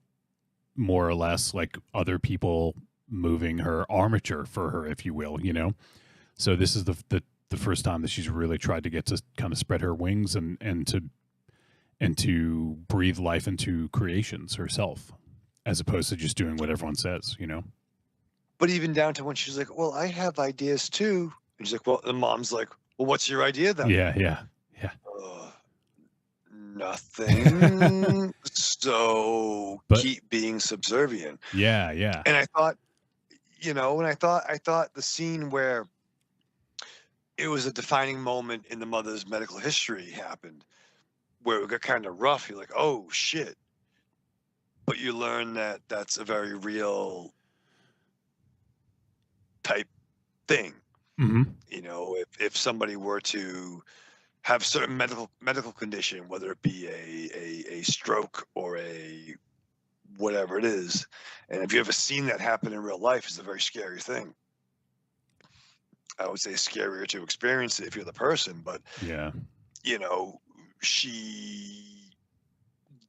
more or less like other people moving her armature for her, if you will, So this is the first time that she's really tried to get to kind of spread her wings and to breathe life into creations herself, as opposed to just doing what everyone says, But even down to when she's like, well, I have ideas too. And she's like, well, the mom's like, well, what's your idea then? Yeah. Nothing. So keep being subservient. Yeah. And I thought, I thought the scene where it was a defining moment in the mother's medical history happened, where it got kind of rough. You're like, oh shit. But you learn that that's a very real type thing. Mm-hmm. If somebody were to have certain medical condition, whether it be a stroke or a whatever it is, and if you ever seen that happen in real life, it's a very scary thing. I would say scarier to experience it if you're the person, but she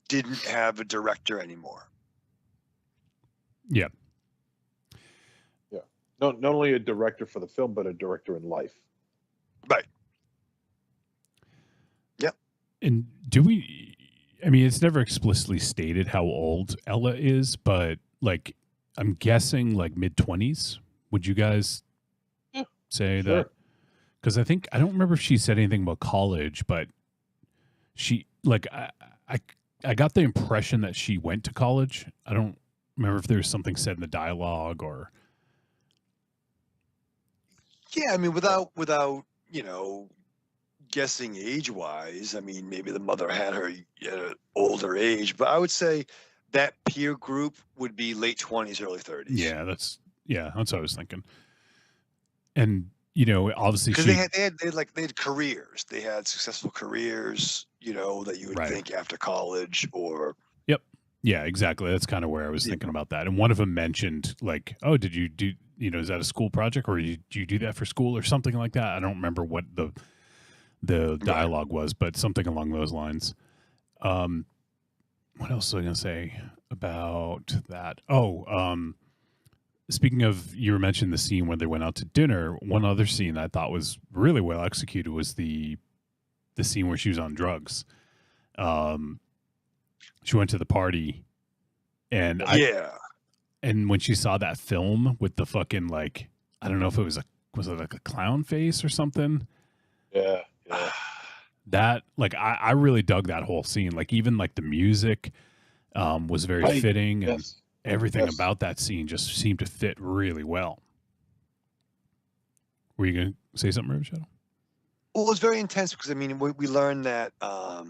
didn't have a director anymore. Yeah. Not only a director for the film, but a director in life. Right. Yep. And it's never explicitly stated how old Ella is, but like, I'm guessing like mid-20s. Would you guys say that? Because I don't remember if she said anything about college, but she, like, I got the impression that she went to college. I don't remember if there was something said in the dialogue or. Yeah, I mean, without guessing age-wise, I mean, maybe the mother had her at an older age, but I would say that peer group would be late 20s, early 30s. Yeah, that's what I was thinking. And obviously, because they had careers, they had successful careers, that you would think after college or. Yep. Yeah, exactly. That's kind of where I was thinking about that. And one of them mentioned like, oh, did you is that a school project, or do you do that for school or something like that? I don't remember what the dialogue was, but something along those lines. What else was I going to say about that? Speaking of, you mentioned the scene when they went out to dinner. One other scene I thought was really well executed was the scene where she was on drugs. She went to the party, and and when she saw that film with the fucking, like, I don't know if it was it like a clown face or something? Yeah. That, like, I really dug that whole scene. Like, even like the music was very fitting, and everything about that scene just seemed to fit really well. Were you going to say something, River Shadow? Well, it was very intense because, I mean, we learned that, I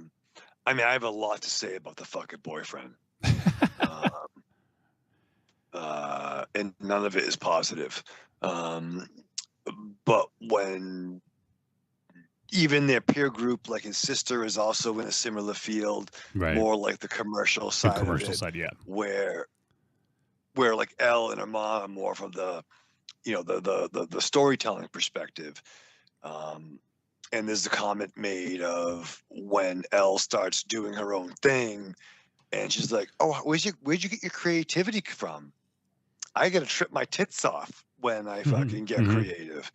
have a lot to say about the fucking boyfriend. And none of it is positive. But when even their peer group, like his sister is also in a similar field, more like the commercial side of it, yeah. Where like Elle and her mom are more from the, the storytelling perspective. And there's a comment made of when Elle starts doing her own thing, and she's like, "Oh, where'd you get your creativity from? I got to trip my tits off when I fucking get creative."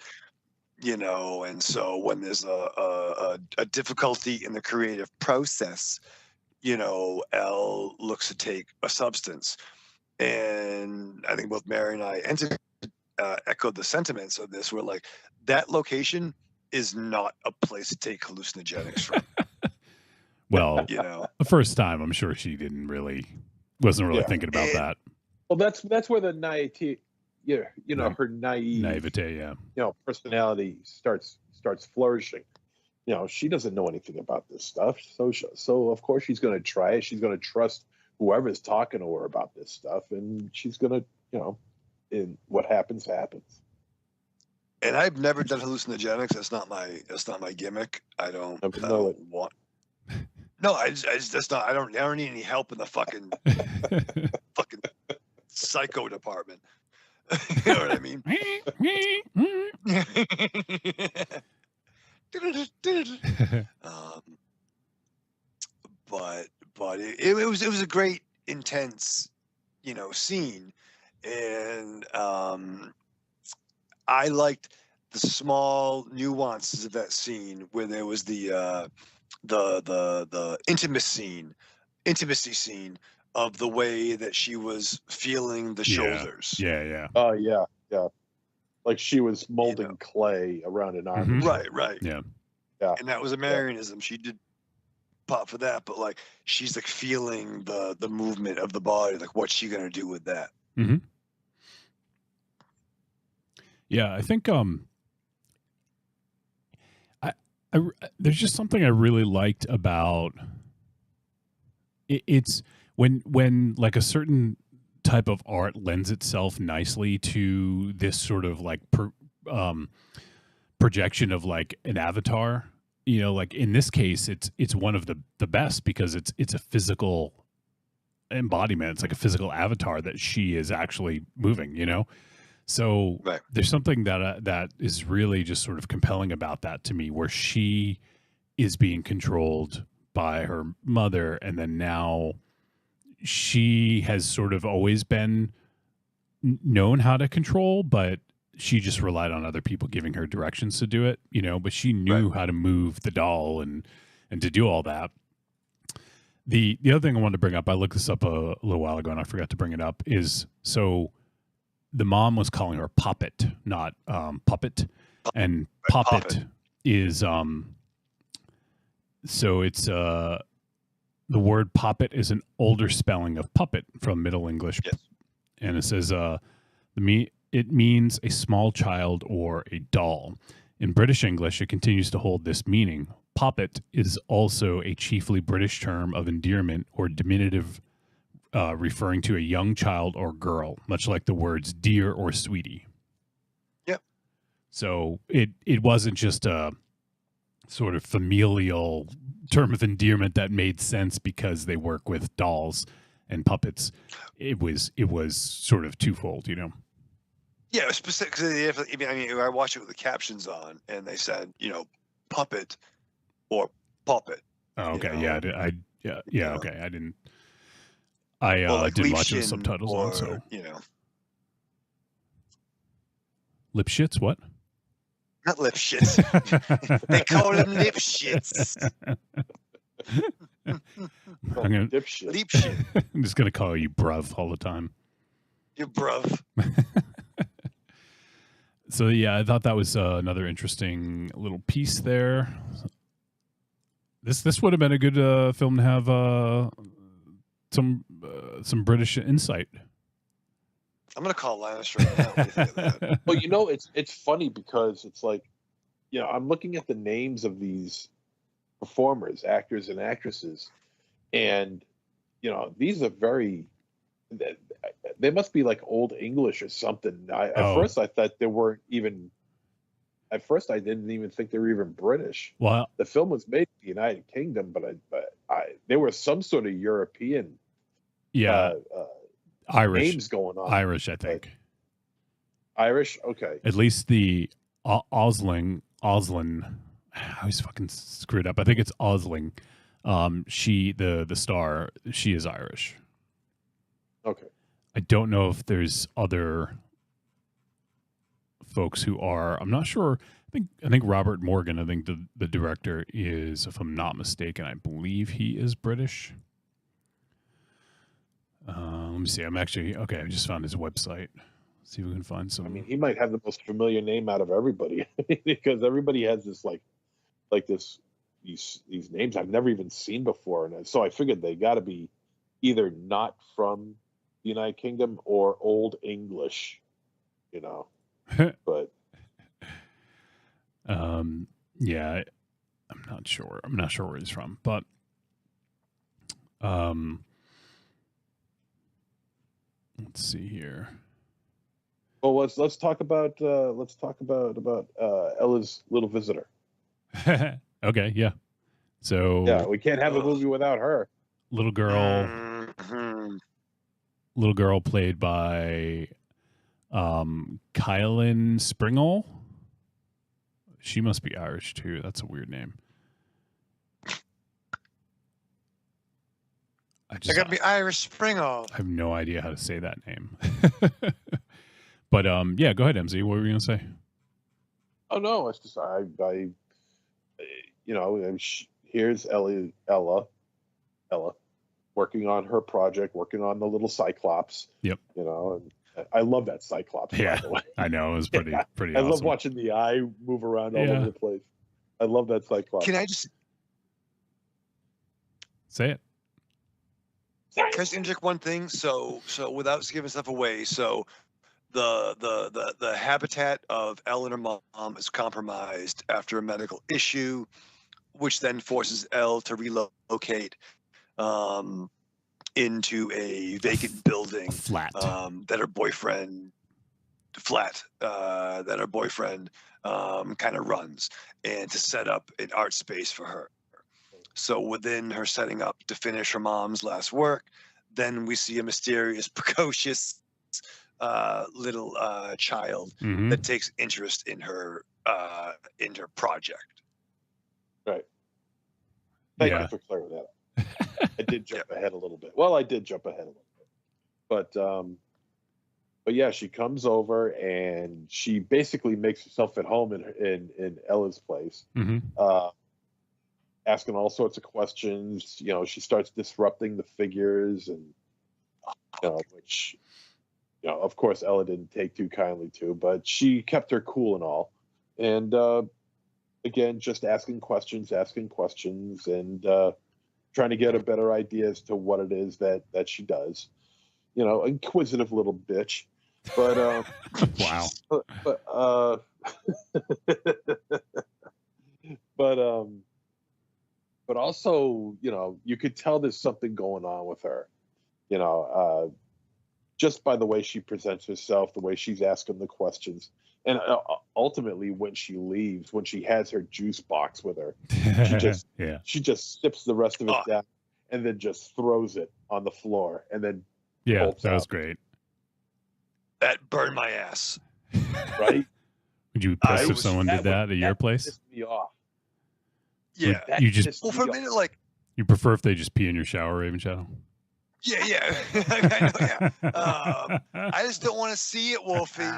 And so when there's a difficulty in the creative process, Elle looks to take a substance. And I think both Mary and I echoed the sentiments of this. We're like, that location is not a place to take hallucinogenics from. Well, the first time, I'm sure she wasn't really thinking about that. Well, that's where the naivety, her naivete, personality starts flourishing. She doesn't know anything about this stuff, so of course she's going to try it. She's going to trust whoever's talking to her about this stuff, and she's going to, and what happens. And I've never done hallucinogenics. That's not my gimmick. I don't want. No, I don't need any help in the fucking psycho department. You know what I mean? But it was a great, intense, scene, and I liked the small nuances of that scene where there was the intimacy scene of the way that she was feeling the shoulders. Yeah. Oh, yeah. Like she was molding clay around an arm. Right. Yeah. And that was a Marianism. She did pop for that, but like she's like feeling the movement of the body. Like, what's she gonna do with that? Mm-hmm. Yeah, I think there's just something I really liked about it's when like a certain type of art lends itself nicely to this sort of like projection of like an avatar. Like in this case, it's one of the best because it's a physical embodiment. It's like a physical avatar that she is actually moving. So there's something that is really just sort of compelling about that to me, where she is being controlled by her mother, and then now she has sort of always been known how to control, but she just relied on other people giving her directions to do it, but she knew how to move the doll and to do all that. The other thing I wanted to bring up, I looked this up a little while ago and I forgot to bring it up, is so the mom was calling her Poppet, not Puppet. And Poppet is so it's the word Poppet is an older spelling of puppet from Middle English. Yes. And it says it means a small child or a doll. In British English, it continues to hold this meaning. Poppet is also a chiefly British term of endearment or diminutive referring to a young child or girl, much like the words dear or sweetie. Yep. So it wasn't just a sort of familial term of endearment that made sense because they work with dolls and puppets. It was sort of twofold, Yeah, specifically. I mean, I watched it with the captions on, and they said, puppet or puppet. Oh, okay. You Yeah. know? Yeah. Okay. I didn't. I like didn't leaf watch it with shin subtitles on. So lip shits. What? not lip shits. They call them lip shits. Lip shit. I'm just gonna call you bruv all the time. You bruv. So yeah, I thought that was another interesting little piece there. This would have been a good film to have some British insight. I'm gonna call Linus right now. What do you think of that? Well, it's funny because it's like, I'm looking at the names of these performers, actors and actresses, and these are very. They must be like Old English or something. At first, I thought they weren't even. At first, I didn't even think they were even British. Well, the film was made in the United Kingdom, but they were some sort of European. Yeah, Irish names going on. Irish, I think. Irish, okay. At least the Oslin. I always fucking screwed up. I think it's Osling. She, the star, she is Irish. Okay. I don't know if there's other folks who are. I'm not sure. I think Robert Morgan, I think the director is, if I'm not mistaken, I believe he is British. Let me see. I'm actually okay. I just found his website. Let's see if we can find some. I mean, he might have the most familiar name out of everybody because everybody has this these names I've never even seen before, and so I figured they got to be either not from the United Kingdom or Old English, but yeah, I'm not sure. I'm not sure where he's from, but let's see here. Well, let's talk about Ella's Little Visitor. Okay, yeah. So yeah, we can't have a movie without her. Little girl played by Kylan Springall. She must be Irish too. That's a weird name. I gotta be Irish Springall. I have no idea how to say that name. But yeah, go ahead, MZ. What were you gonna say? Oh no, it's just here's Ella working on her project, working on the little Cyclops. Yep. And I love that Cyclops. Yeah, by the way. I know, it was pretty awesome. I love watching the eye move around all over the place. I love that Cyclops. Can I just say it? Can I just interject one thing? So without giving stuff away, so the habitat of Elle and her mom is compromised after a medical issue, which then forces Elle to relocate into a vacant building, flat that her boyfriend kind of runs, and to set up an art space for her. So within her setting up to finish her mom's last work, then we see a mysterious, precocious little child that takes interest in her project. Right. Thank you for clearing that up. I did jump ahead a little bit. Well, I did jump ahead a little bit, but yeah, she comes over and she basically makes herself at home in Ella's place, asking all sorts of questions. She starts disrupting the figures, and which of course Ella didn't take too kindly to, but she kept her cool and all, and again, just asking questions, and trying to get a better idea as to what it is that she does. Inquisitive little bitch. But wow. But also, you could tell there's something going on with her. Just by the way she presents herself, the way she's asking the questions. And ultimately, when she leaves, when she has her juice box with her, she just sips the rest of it down and then just throws it on the floor and then that was out. great. That burned my ass. right? Would you be pissed if someone did that at your place? Pissed me off. Yeah. You just Well, for a minute, like, you prefer if they just pee in your shower, Raven Shadow? yeah. I know, yeah. I just don't want to see it, Wolfie.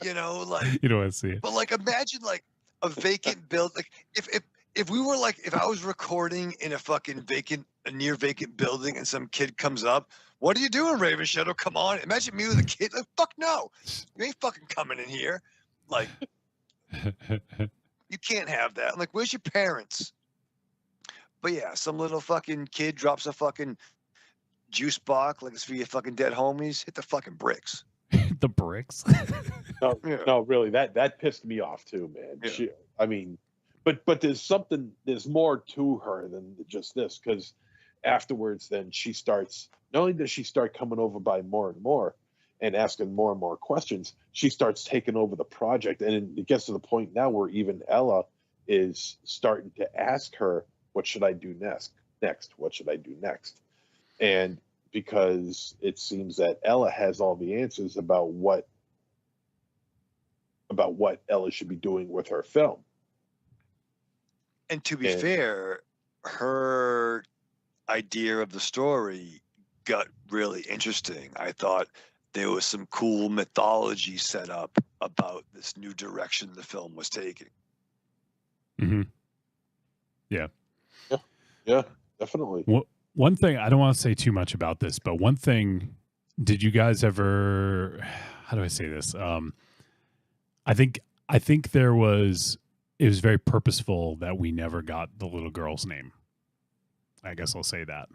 You know, like you don't want to see it. But like, imagine like a vacant build. Like if we were like, if I was recording in a fucking near vacant building, and some kid comes up, what are you doing, Raven Shadow? Come on! Imagine me with a kid. Like, fuck no, you ain't fucking coming in here. Like, you can't have that. Like, where's your parents? But yeah, some little fucking kid drops a fucking juice box like it's for your fucking dead homies. Hit the fucking bricks. The bricks? No, really, that pissed me off too, man. Yeah. I mean, but there's more to her than just this, because afterwards, then she starts. Not only does she start coming over by more and more, and asking more and more questions, she starts taking over the project, and it gets to the point now where even Ella is starting to ask her, "What should I do next? What should I do next?" And because it seems that Ella has all the answers about what Ella should be doing with her film. And to be fair, her idea of the story got really interesting. I thought there was some cool mythology set up about this new direction the film was taking. Mm-hmm. Yeah. Yeah, definitely. One thing, I don't want to say too much about this, but one thing, did you guys ever, how do I say this? I think it was very purposeful that we never got the little girl's name. I guess I'll say that.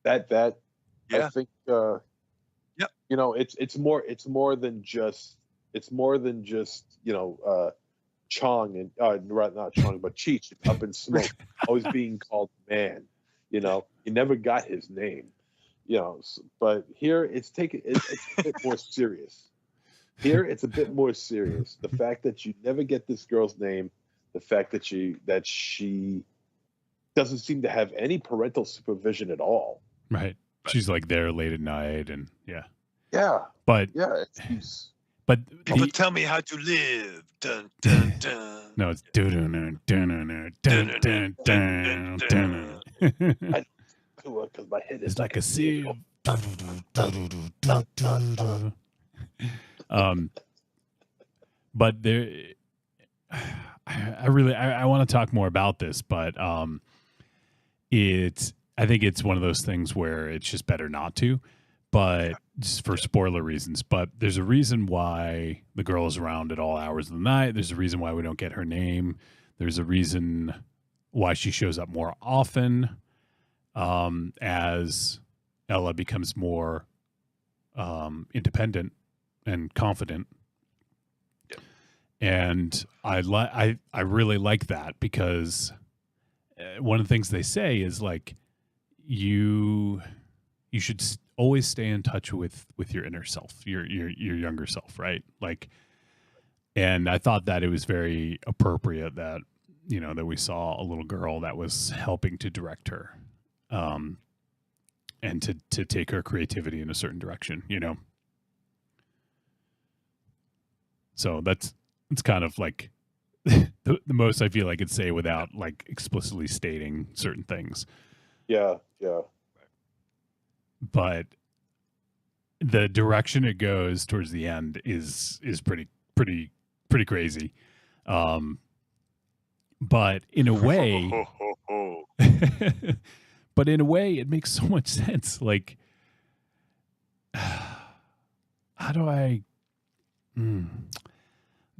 That yeah. I think yep. You know, it's more than just Chong and not Chong but Cheech Up in Smoke always being called man. You know, you never got his name. You know, but here it's a bit more serious. Here it's a bit more serious. The fact that you never get this girl's name, the fact that she doesn't seem to have any parental supervision at all. Right. She's like there late at night and yeah. Yeah. But yeah, but people tell me how to live. Dun dun dun. No, it's dun dun dun dun dun dun. Because my head is like a sieve. But there, I want to talk more about this, but I think it's one of those things where it's just better not to, but just for spoiler reasons. But there's a reason why the girl is around at all hours of the night. There's a reason why we don't get her name. There's a reason why she shows up more often as Ella becomes more independent and confident. And I really like that, because one of the things they say is like you should always stay in touch with your inner self, your younger self, right? Like, and I thought that it was very appropriate that, you know, that we saw a little girl that was helping to direct her, and to take her creativity in a certain direction, you know. So it's kind of like the most I feel I could say without like explicitly stating certain things. Yeah. But the direction it goes towards the end is pretty crazy. But in a way, it makes so much sense. Like, how do I? I'm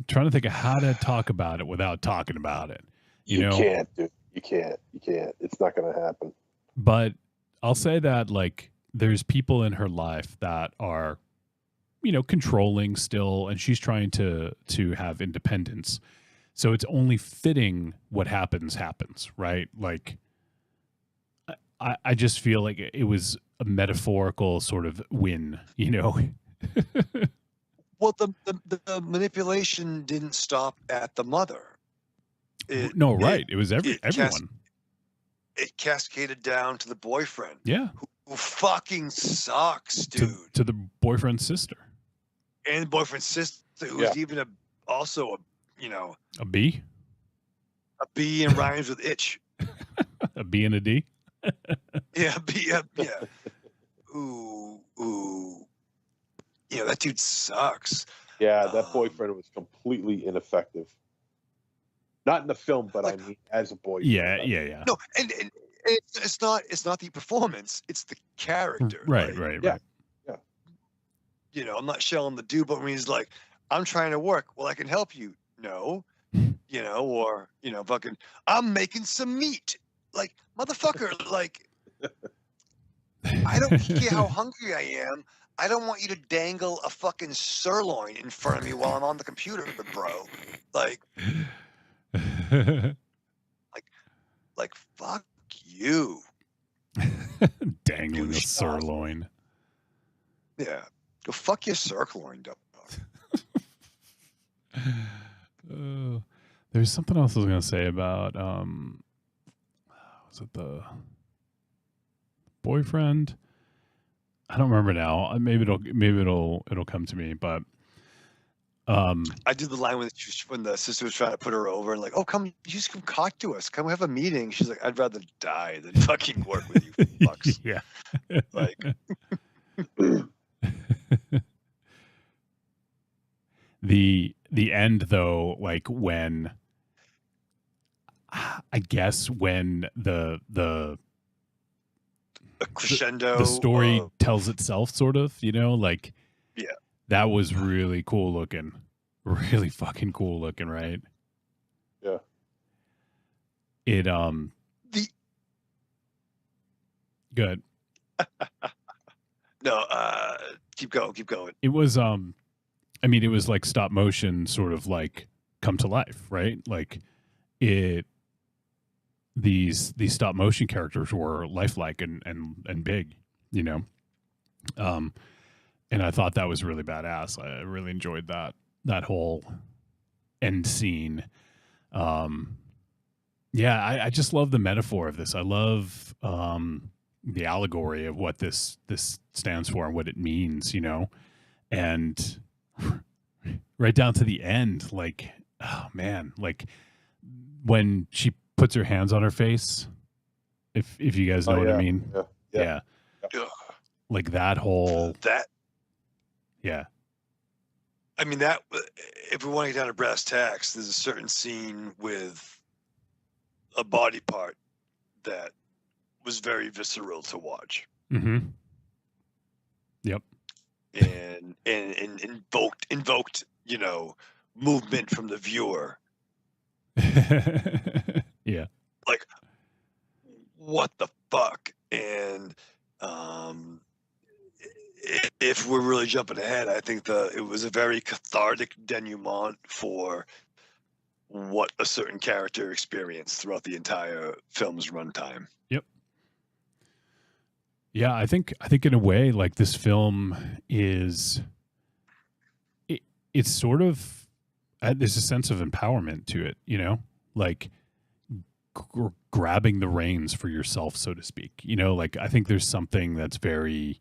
trying to think of how to talk about it without talking about it. You know? Can't, dude. You can't. It's not going to happen. But I'll say that, like, there's people in her life that are, you know, controlling still, and she's trying to have independence. So it's only fitting what happens, right? Like, I just feel like it was a metaphorical sort of win, you know? Well, the manipulation didn't stop at the mother. It was everyone. It cascaded down to the boyfriend. Yeah. Who fucking sucks, dude. To the boyfriend's sister. and boyfriend's sister, who's even also a a B, a B and rhymes with itch. a B and a D. Yeah, B. Yeah. Ooh. That dude sucks. Yeah, that boyfriend was completely ineffective. Not in the film, but I mean, as a boyfriend. Yeah. No, and it's not the performance; it's the character. Right. Yeah. I'm not shelling the dude, but when he's like, "I'm trying to work," well, I can help you. No, or fucking, I'm making some meat. Like, motherfucker, like, I don't care how hungry I am. I don't want you to dangle a fucking sirloin in front of me while I'm on the computer, bro. Like, fuck you. Dangling a sirloin. Yeah. Go fuck your sirloin, dog. There's something else I was gonna say about was it the boyfriend? I don't remember now. Maybe it'll come to me, but I did the line when the sister was trying to put her over and like, oh, come, you just come talk to us. Come have a meeting. She's like, I'd rather die than fucking work with you fucks. Yeah. Like the end though, like when I guess when the crescendo, the story tells itself, sort of, like, yeah, that was really cool looking, really fucking cool looking, right? Yeah. It good. No, keep going. It was it was like stop motion, sort of like come to life, right? Like these stop motion characters were lifelike and big, and I thought that was really badass. I really enjoyed that whole end scene. I just love the metaphor of this. I love the allegory of what this stands for and what it means, and right down to the end, like, oh man, like when she puts her hands on her face, if you guys know what I mean. Yeah. Like that whole yeah. I mean, that if we want to get down to brass tacks, there's a certain scene with a body part that was very visceral to watch. Mm-hmm. Yep. And invoked, movement from the viewer. Yeah. Like, what the fuck? And if we're really jumping ahead, I think it was a very cathartic denouement for what a certain character experienced throughout the entire film's runtime. Yep. Yeah, I think in a way, like, this film is it's sort of there's a sense of empowerment to it, like grabbing the reins for yourself, so to speak. Like, I think there's something that's very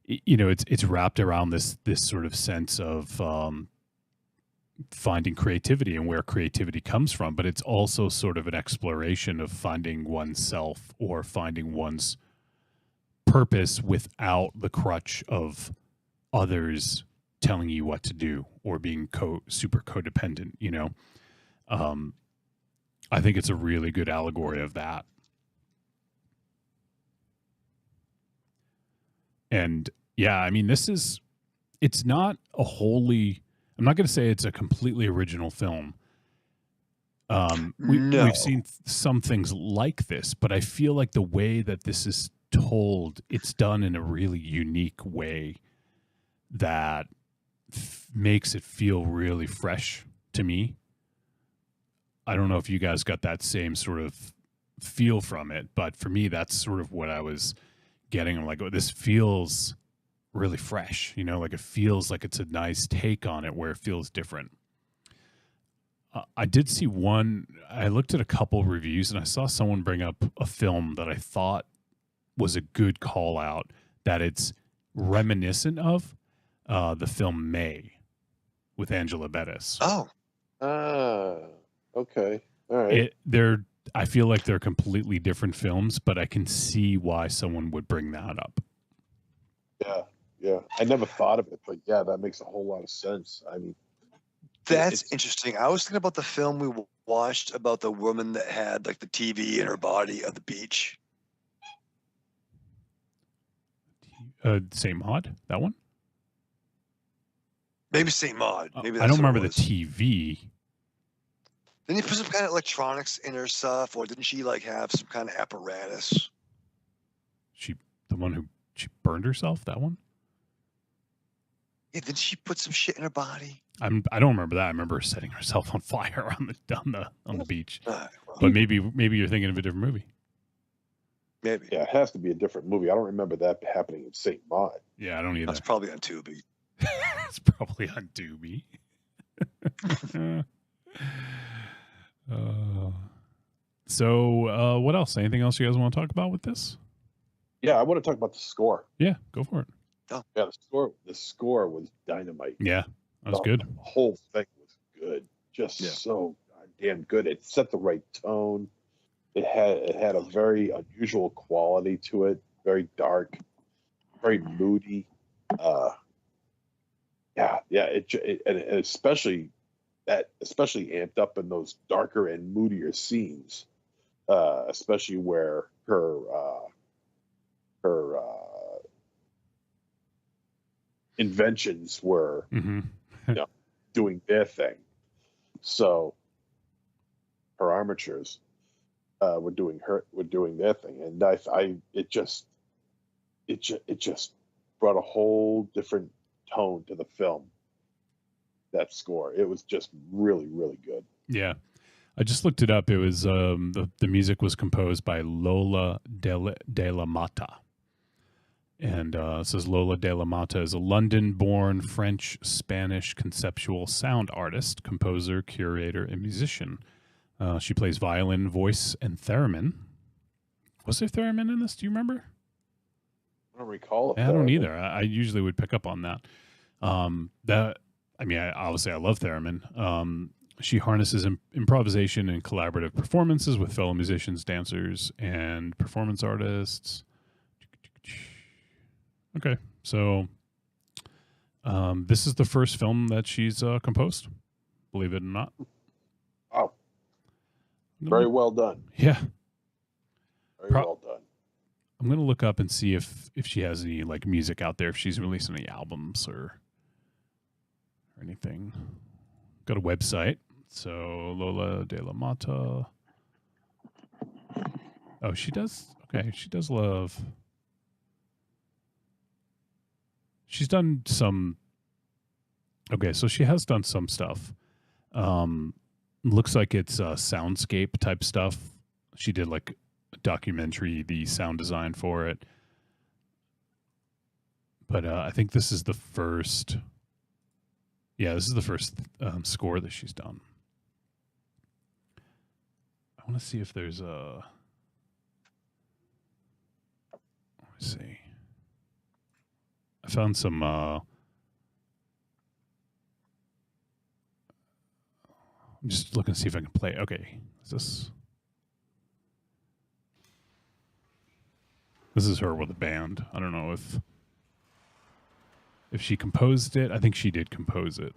it's wrapped around this sort of sense of finding creativity and where creativity comes from, but it's also sort of an exploration of finding oneself or finding one's purpose without the crutch of others telling you what to do or being super codependent, I think it's a really good allegory of that. And yeah, I mean, it's not a wholly, I'm not going to say it's a completely original film. We've seen some things like this, but I feel like the way that this is told, it's done in a really unique way that makes it feel really fresh to me. I don't know if you guys got that same sort of feel from it, but for me, that's sort of what I was getting. I'm like, oh, this feels really fresh, like it feels like it's a nice take on it where it feels different. I did see I looked at a couple of reviews and I saw someone bring up a film that I thought was a good call out, that it's reminiscent of the film May with Angela Bettis. Oh. Okay. All right. I feel like they're completely different films, but I can see why someone would bring that up. Yeah. I never thought of it, but yeah, that makes a whole lot of sense. I mean, That's interesting. I was thinking about the film we watched about the woman that had like the TV in her body at the beach. St. Maud, that one? Maybe St. Maud. Maybe I that's don't what it remember the was. TV. Didn't he put some kind of electronics in her stuff, or didn't she like have some kind of apparatus? The one who she burned herself, that one? Yeah, didn't she put some shit in her body? I don't remember that. I remember her setting herself on fire on the beach. Well, But maybe you're thinking of a different movie. Maybe. Yeah, it has to be a different movie. I don't remember that happening in St. Maud. Yeah, I don't either. That's probably on Tubi. It's probably on Tubi. So, what else? Anything else you guys want to talk about with this? Yeah, I want to talk about the score. Yeah, go for it. Oh. Yeah, the score was dynamite. Yeah, that was good. The whole thing was good. Just so goddamn good. It set the right tone. It had a very unusual quality to it. Very dark, very moody. And especially amped up in those darker and moodier scenes. Especially where her inventions were doing their thing. So her armatures were doing their thing, and it just brought a whole different tone to the film. That score, it was just really, really good. Yeah, I just looked it up. It was the music was composed by Lola de la Mata. And it says Lola de la Mata is a London-born French-Spanish conceptual sound artist, composer, curator, and musician. She plays violin, voice, and theremin. Was there theremin in this? Do you remember? I don't recall. I don't either. I usually would pick up on that. Obviously, I love theremin. She harnesses improvisation and collaborative performances with fellow musicians, dancers, and performance artists. Okay, so this is the first film that she's composed, believe it or not. Wow. Very well done. Yeah. Very well done. I'm going to look up and see if she has any like music out there, if she's released any albums or anything. Got a website. So Lola de la Mata. Oh, she does. Okay, she does love. She's done some. Okay, so she has done some stuff. Looks like it's soundscape type stuff. She did like a documentary, the sound design for it. But I think this is the first. Yeah, this is the first score that she's done. I want to see if there's a. Let me see. I found some. I'm just looking to see if I can play. Okay, is this? This is her with a band. I don't know if she composed it. I think she did compose it.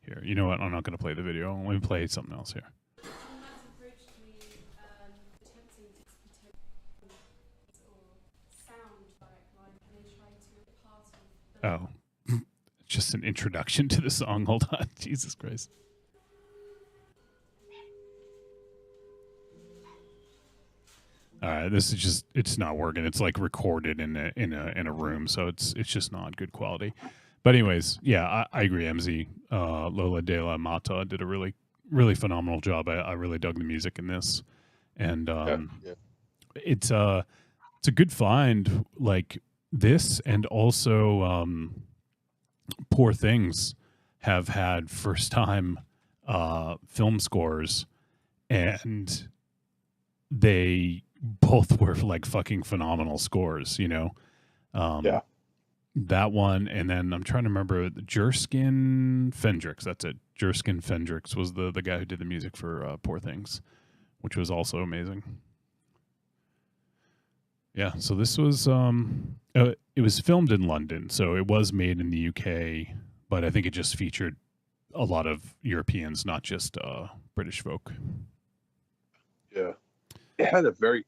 Here, you know what? I'm not going to play the video. Let me play something else here. Oh, just an introduction to the song. Hold on. Jesus Christ. All right, this is just—it's not working. It's like recorded in a room, so it's just not good quality. But anyways, yeah, I agree. MZ Lola de la Mata did a really phenomenal job. I really dug the music in this, and it's a good find. Like this, and also Poor Things have had first time film scores, and they both were like fucking phenomenal scores, you know. Yeah. That one, and then I'm trying to remember Jerskin Fendrix. That's it. Jerskin Fendrix was the guy who did the music for Poor Things, which was also amazing. Yeah, so this was it was filmed in London, so it was made in the UK, but I think it just featured a lot of Europeans, not just British folk. Yeah, it had a very.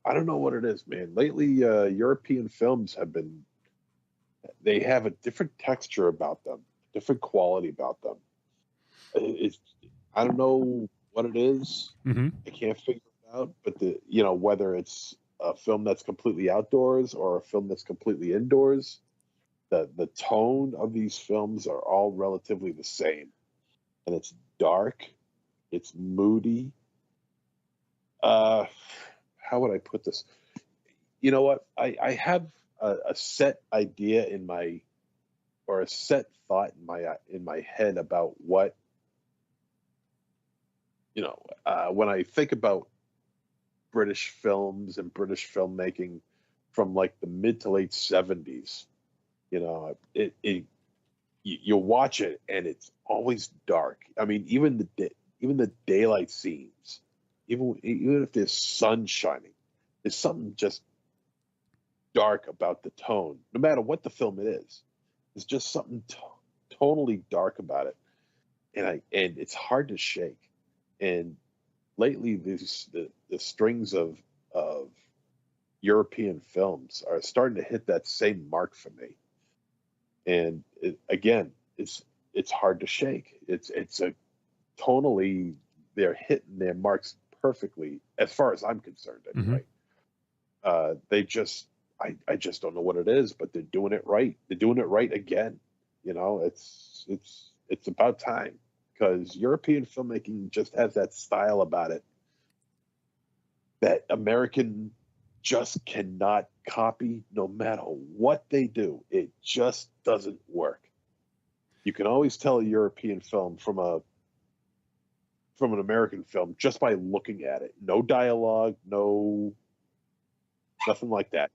I don't know what it is, man. Lately, European films they have a different texture about them, different quality about them. I don't know what it is. Mm-hmm. I can't figure it out, but whether it's a film that's completely outdoors or a film that's completely indoors, the tone of these films are all relatively the same, and it's dark, it's moody. How would I put this? You know what? I have a set idea or a set thought in my head about what, when I think about British films and British filmmaking from like the mid to late 70s, you watch it and it's always dark. I mean, even the daylight scenes, even if there's sun shining, there's something just dark about the tone. No matter what the film it is, there's just something totally dark about it, and it's hard to shake. And lately, the strings of European films are starting to hit that same mark for me. And it's hard to shake. It's a tonally, they're hitting their marks perfectly as far as I'm concerned. Anyway, I just don't know what it is, but they're doing it right. They're doing it right again. It's about time, because European filmmaking just has that style about it that American just cannot copy. No matter what they do, it just doesn't work. You can always tell a European film from an American film just by looking at it. No dialogue, nothing like that.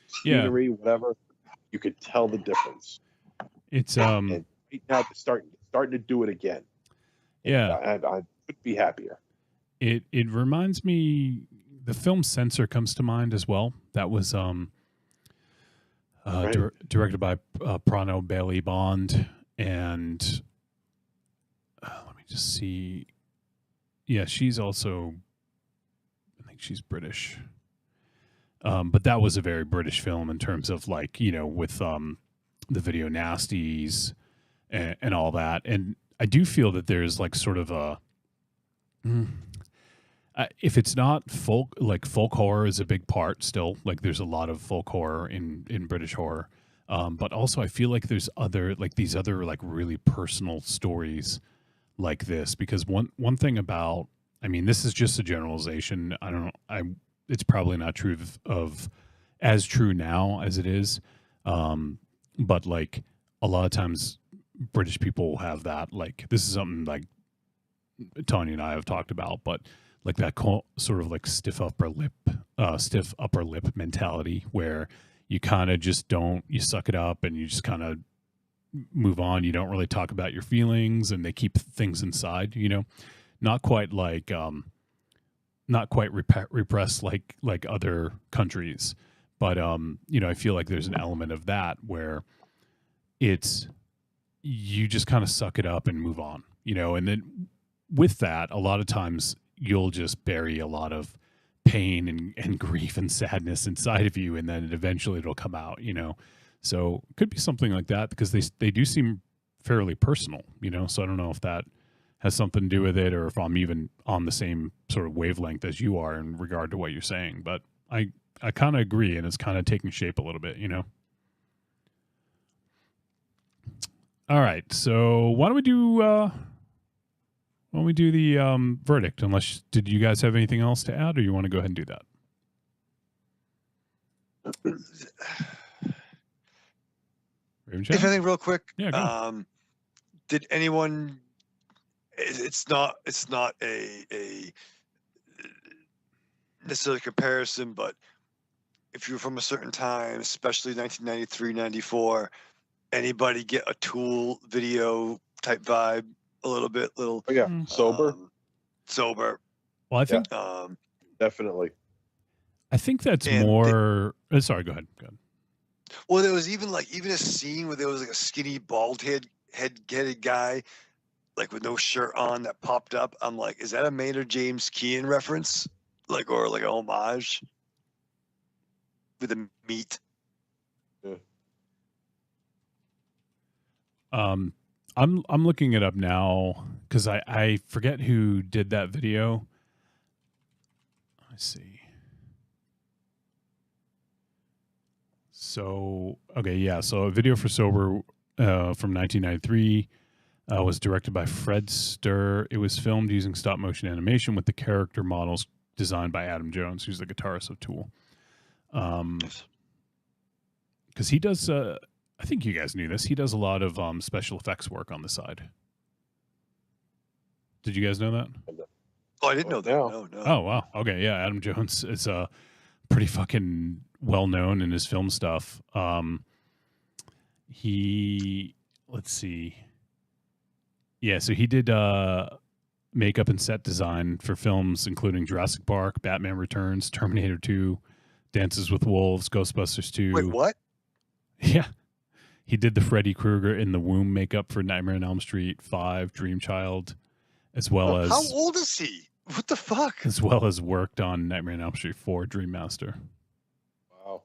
Scenery, whatever. You could tell the difference. It's and right now they're starting to do it again. Yeah, I couldn't be happier. It reminds me, the film Censor comes to mind as well. That was directed by Prano Bailey Bond, and let me just see. Yeah, she's also, I think she's British. But that was a very British film in terms of with the video nasties and all that. And I do feel that there's like sort of a, if it's not folk horror is a big part still. Like there's a lot of folk horror in British horror. But also I feel like there's these other really personal stories like this, because one thing about, I mean, this is just a generalization. I don't know. It's probably not true as true now as it is. But a lot of times British people have that, this is something like Tanya and I have talked about, but that sort of stiff upper lip mentality where you kind of just you suck it up and you just kind of move on. You don't really talk about your feelings, and they keep things inside, not quite repressed like other countries, but I feel like there's an element of that where it's, you just kind of suck it up and move on, and then with that, a lot of times you'll just bury a lot of pain and grief and sadness inside of you, and then eventually it'll come out, so it could be something like that, because they do seem fairly personal, so I don't know if that has something to do with it, or if I'm even on the same sort of wavelength as you are in regard to what you're saying. But I kind of agree, and it's kind of taking shape a little bit, All right, so why don't we do the verdict? Unless, did you guys have anything else to add, or you want to go ahead and do that? If anything, real quick, did anyone? It's not a necessarily a comparison, but if you're from a certain time, especially 1993, 94, anybody get a Tool video type vibe a little bit? Oh yeah, sober. Sober. Well, I think definitely. I think that's And more. Sorry, go ahead. Go ahead. Well, there was even a scene where there was like a skinny bald headed guy, like with no shirt on, that popped up. I'm like, is that a Maynard James Keenan reference, like, or like a homage with the meat? Yeah. I'm looking it up now because I forget who did that video. Let's see. So okay, yeah. So a video for Sober from 1993 was directed by Fred Sturr. It was filmed using stop motion animation with the character models designed by Adam Jones, who's the guitarist of Tool. Because he does. I think you guys knew this. He does a lot of special effects work on the side. Did you guys know that? Oh, I didn't know that. No. Oh, wow. Okay, yeah. Adam Jones is pretty fucking well known in his film stuff. Let's see. Yeah, so he did makeup and set design for films including Jurassic Park, Batman Returns, Terminator 2, Dances with Wolves, Ghostbusters 2. Wait, what? Yeah. He did the Freddy Krueger in the womb makeup for Nightmare on Elm Street 5, Dream Child, as well as... How old is he? What the fuck? As well as worked on Nightmare on Elm Street 4, Dream Master. Wow.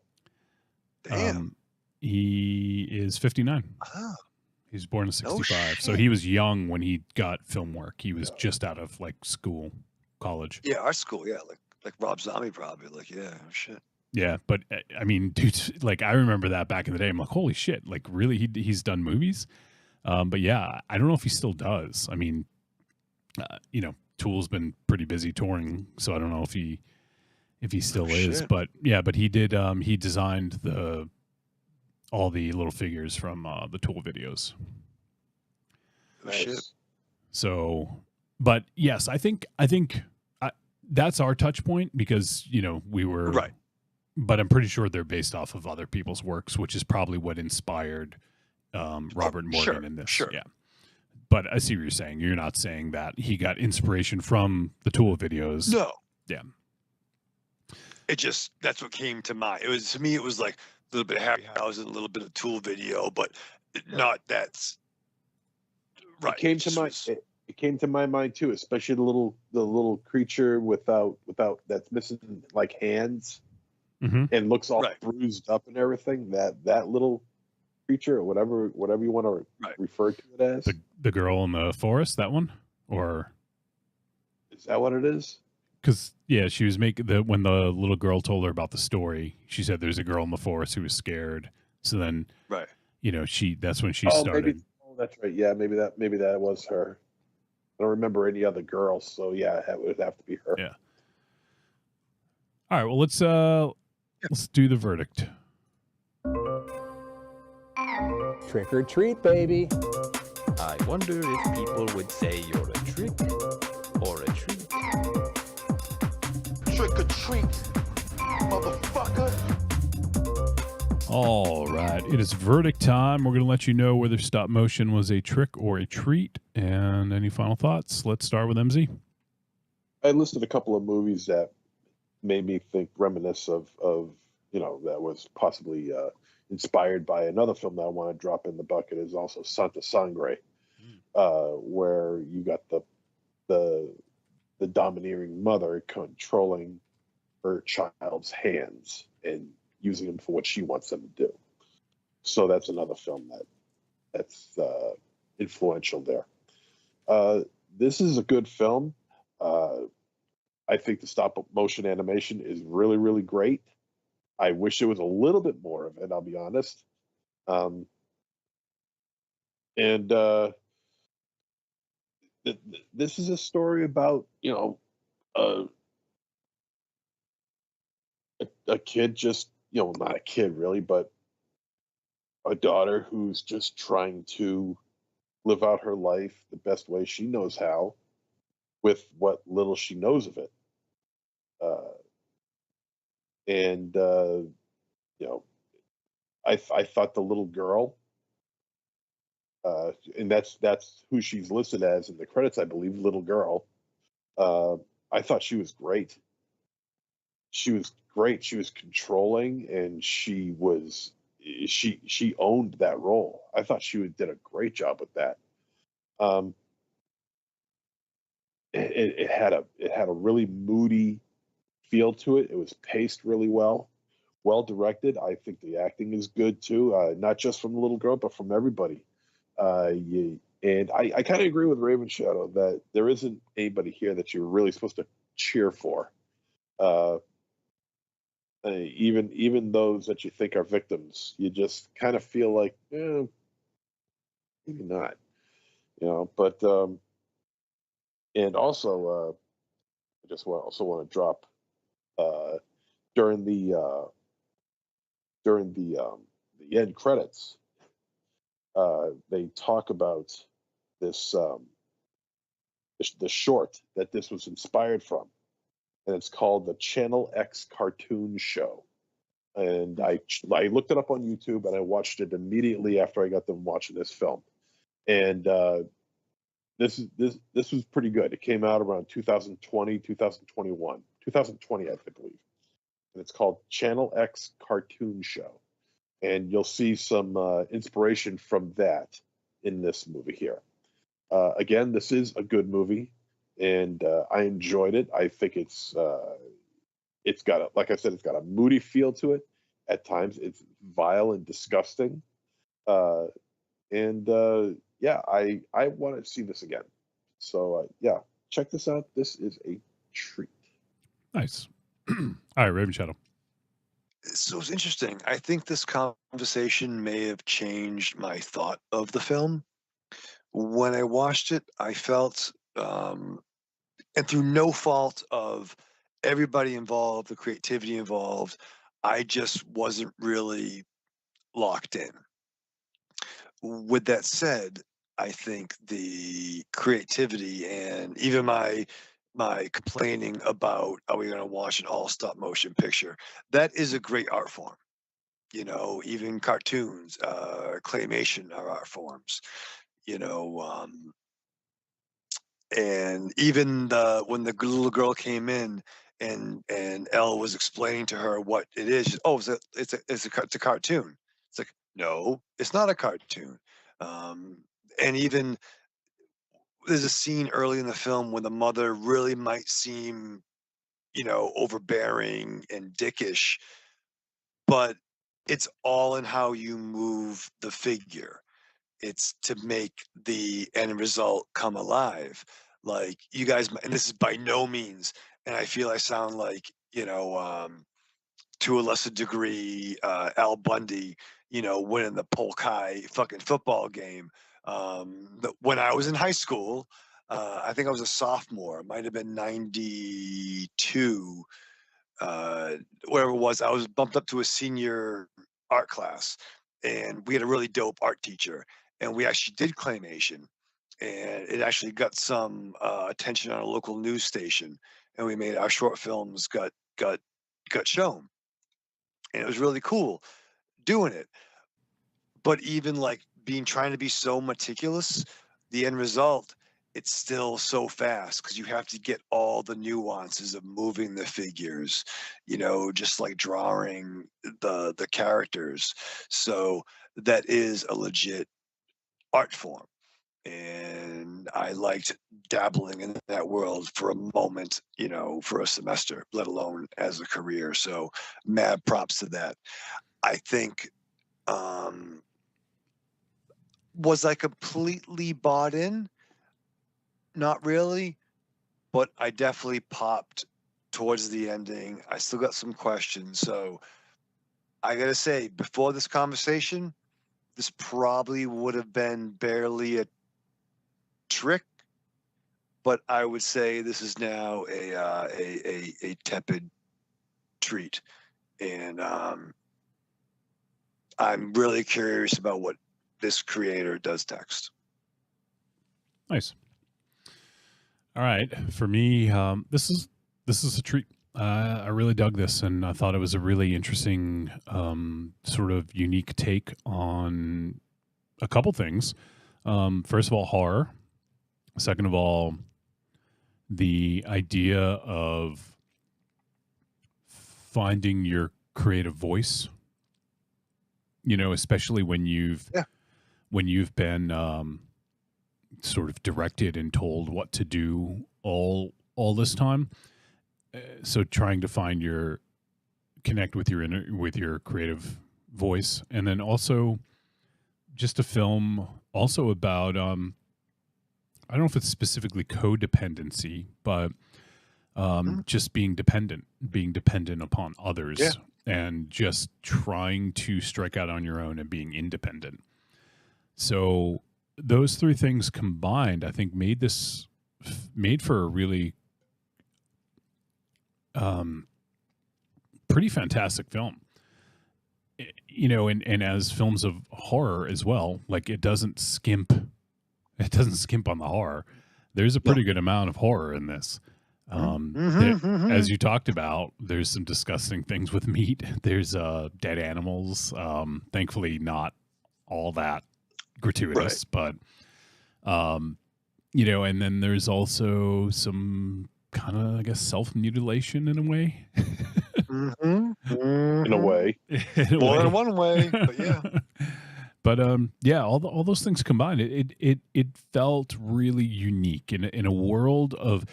Damn. He is 59. Oh. He was born in 65. So he was young when he got film work. He was just out of like school, college. Yeah, our school, yeah. Like Rob Zombie probably. Like, yeah, shit. Yeah, but I mean, dude, like I remember that back in the day. I'm like, holy shit! Like, really, he's done movies. But yeah, I don't know if he still does. I mean, Tool's been pretty busy touring, so I don't know if he still is. Shit. But yeah, but he did. He designed all the little figures from the Tool videos. Oh, shit. So, but yes, I think that's our touch point because we were right. But I'm pretty sure they're based off of other people's works, which is probably what inspired Robert Morgan in this. Sure. Yeah. But I see what you're saying. You're not saying that he got inspiration from the Tool videos. No. Yeah. That's what came to mind. To me, it was like a little bit of Harryhausen, a little bit of Tool video, but not that's right. It came to my mind too, especially the little creature without that's missing like hands. Mm-hmm. And looks all bruised up and everything. That little creature, or whatever you want to refer to it as. The girl in the forest, that one, or is that what it is? Because yeah, she was when the little girl told her about the story. She said there's a girl in the forest who was scared. So then, that's when she started. That's right. Yeah, maybe that was her. I don't remember any other girls, so yeah, it would have to be her. Yeah. All right. Well, let's do the verdict. Trick or treat, baby. I wonder if people would say you're a trick or a treat. Trick or treat, motherfucker. All right. It is verdict time. We're going to let you know whether stop motion was a trick or a treat. And any final thoughts? Let's start with MZ. I listed a couple of movies that made me reminisce of that was possibly inspired by another film that I want to drop in the bucket is also Santa Sangre, where you got the domineering mother controlling her child's hands and using them for what she wants them to do. So that's another film that's influential there. This is a good film. I think the stop motion animation is really, really great. I wish there was a little bit more of it, I'll be honest. This is a story about, a kid just, not a kid really, but a daughter who's just trying to live out her life the best way she knows how with what little she knows of it. And you know, I thought the little girl, and that's who she's listed as in the credits, I believe, little girl. I thought she was great. She was great. She was controlling, and she owned that role. I thought she did a great job with that. It had a really moody feel to it. It was paced really well directed. I think the acting is good too, not just from the little girl, but from everybody. And I kind of agree with Raven Shadow that there isn't anybody here that you're really supposed to cheer for. Even those that you think are victims, you just kind of feel like, maybe not, But and also, I just also want to drop during the end credits, they talk about this the short that this was inspired from, and it's called the Channel X Cartoon Show. And I looked it up on YouTube, and I watched it immediately after I got done watching this film. And this was pretty good. It came out around 2020, 2021, 2020, I believe. And it's called Channel X Cartoon Show. And you'll see some inspiration from that in this movie here. Again, this is a good movie, and I enjoyed it. I think it's got like I said, it's got a moody feel to it. At times, it's vile and disgusting. Yeah, I want to see this again. So yeah, check this out. This is a treat. Nice. All right, Raven Shadow. So it's interesting. I think this conversation may have changed my thought of the film. When I watched it, I felt, and through no fault of everybody involved, the creativity involved, I just wasn't really locked in. With that said, I think the creativity and even my complaining about, are we going to watch an all stop motion picture? That is a great art form. Even cartoons, claymation are art forms. And even when the little girl came in and Elle was explaining to her what it is, it's a cartoon. It's like, no, it's not a cartoon. And even there's a scene early in the film when the mother really might seem, overbearing and dickish, but it's all in how you move the figure. It's to make the end result come alive. Like you guys, and this is by no means, and I feel I sound like, to a lesser degree, Al Bundy, winning the Polk High fucking football game. When I was in high school, I think I was a sophomore. It might have been 92, whatever it was. I was bumped up to a senior art class, and we had a really dope art teacher, and we actually did claymation, and it actually got some attention on a local news station, and we made our short films got shown, and it was really cool doing it. But even like trying to be so meticulous, the end result, it's still so fast because you have to get all the nuances of moving the figures, just like drawing the characters. So that is a legit art form. And I liked dabbling in that world for a moment, for a semester, let alone as a career. So mad props to that. I think, was I completely bought in? Not really, but I definitely popped towards the ending. I still got some questions. So I got to say, before this conversation, this probably would have been barely a trick, but I would say this is now a tepid treat. And I'm really curious about what this creator does next. Nice. All right, for me, this is a treat. I really dug this, and I thought it was a really interesting, sort of unique take on a couple things. First of all, horror. Second of all, the idea of finding your creative voice. You know, especially when you've been sort of directed and told what to do all this time. So trying to find connect with your creative voice, and then also just a film also about I don't know if it's specifically codependency, but just being dependent upon others, and just trying to strike out on your own and being independent. So those three things combined, I think, made for a really pretty fantastic film. You know, and as films of horror as well, like it doesn't skimp on the horror. There's a pretty good amount of horror in this. As you talked about, there's some disgusting things with meat. There's dead animals. Thankfully, not all that gratuitous, but you know, and then there's also some kind of, I guess, self-mutilation in a way. In a way. More than one way, but yeah. But yeah, all those things combined, it felt really unique in a world of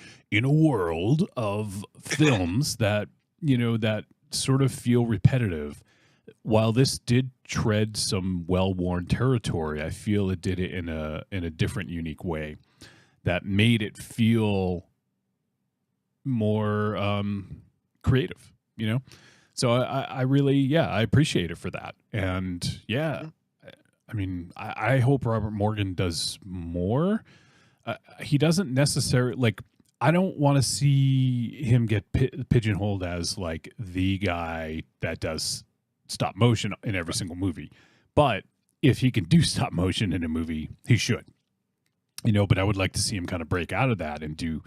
films that, you know, that sort of feel repetitive. While this did tread some well-worn territory, I feel it did it in a different, unique way that made it feel more creative, you know? So I really, I appreciate it for that. And yeah, I mean, I hope Robert Morgan does more. He doesn't necessarily, like, I don't want to see him get pigeonholed as like the guy that does stop motion in every single movie. But if he can do stop motion in a movie, he should. You know, but I would like to see him kind of break out of that and do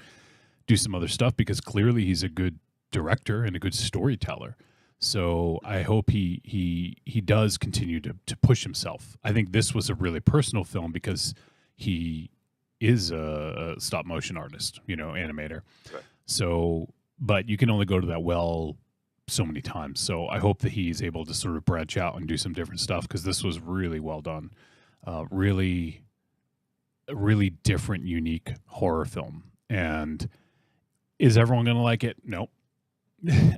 some other stuff, because clearly he's a good director and a good storyteller. So I hope he does continue to push himself. I think this was a really personal film because he is a stop motion artist, you know, animator. Right. So, but you can only go to that well so many times. So I hope that he's able to sort of branch out and do some different stuff, because this was really well done. Really different, unique horror film. And is everyone going to like it? Nope.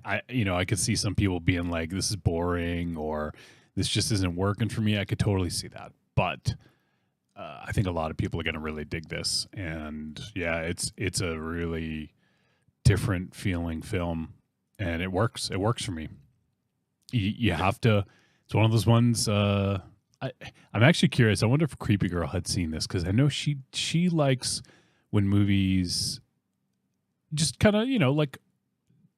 I could see some people being like, this is boring, or this just isn't working for me. I could totally see that. But I think a lot of people are going to really dig this. And yeah, it's a really different feeling film, and it works. It works for me. You have to, it's one of those ones, I'm actually curious. I wonder if Creepy Girl had seen this, because I know she likes when movies just kind of, you know, like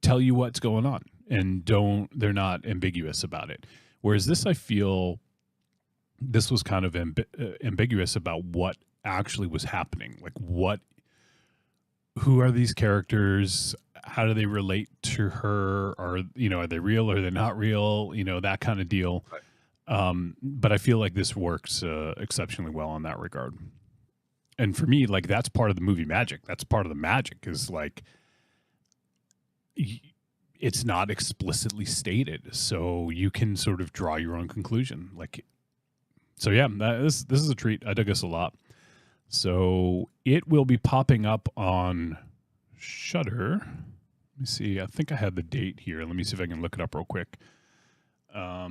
tell you what's going on and they're not ambiguous about it. Whereas this, I feel this was kind of ambiguous about what actually was happening. Like who are these characters? How do they relate to her? Or, you know, are they real or are they not real? You know, that kind of deal. Right. But I feel like this works exceptionally well in that regard. And for me, like, that's part of the movie magic. That's part of the magic, is like, it's not explicitly stated, so you can sort of draw your own conclusion. Like, so yeah, this is a treat. I dug this a lot. So it will be popping up on Shudder. Let me see. I think I have the date here. Let me see if I can look it up real quick. I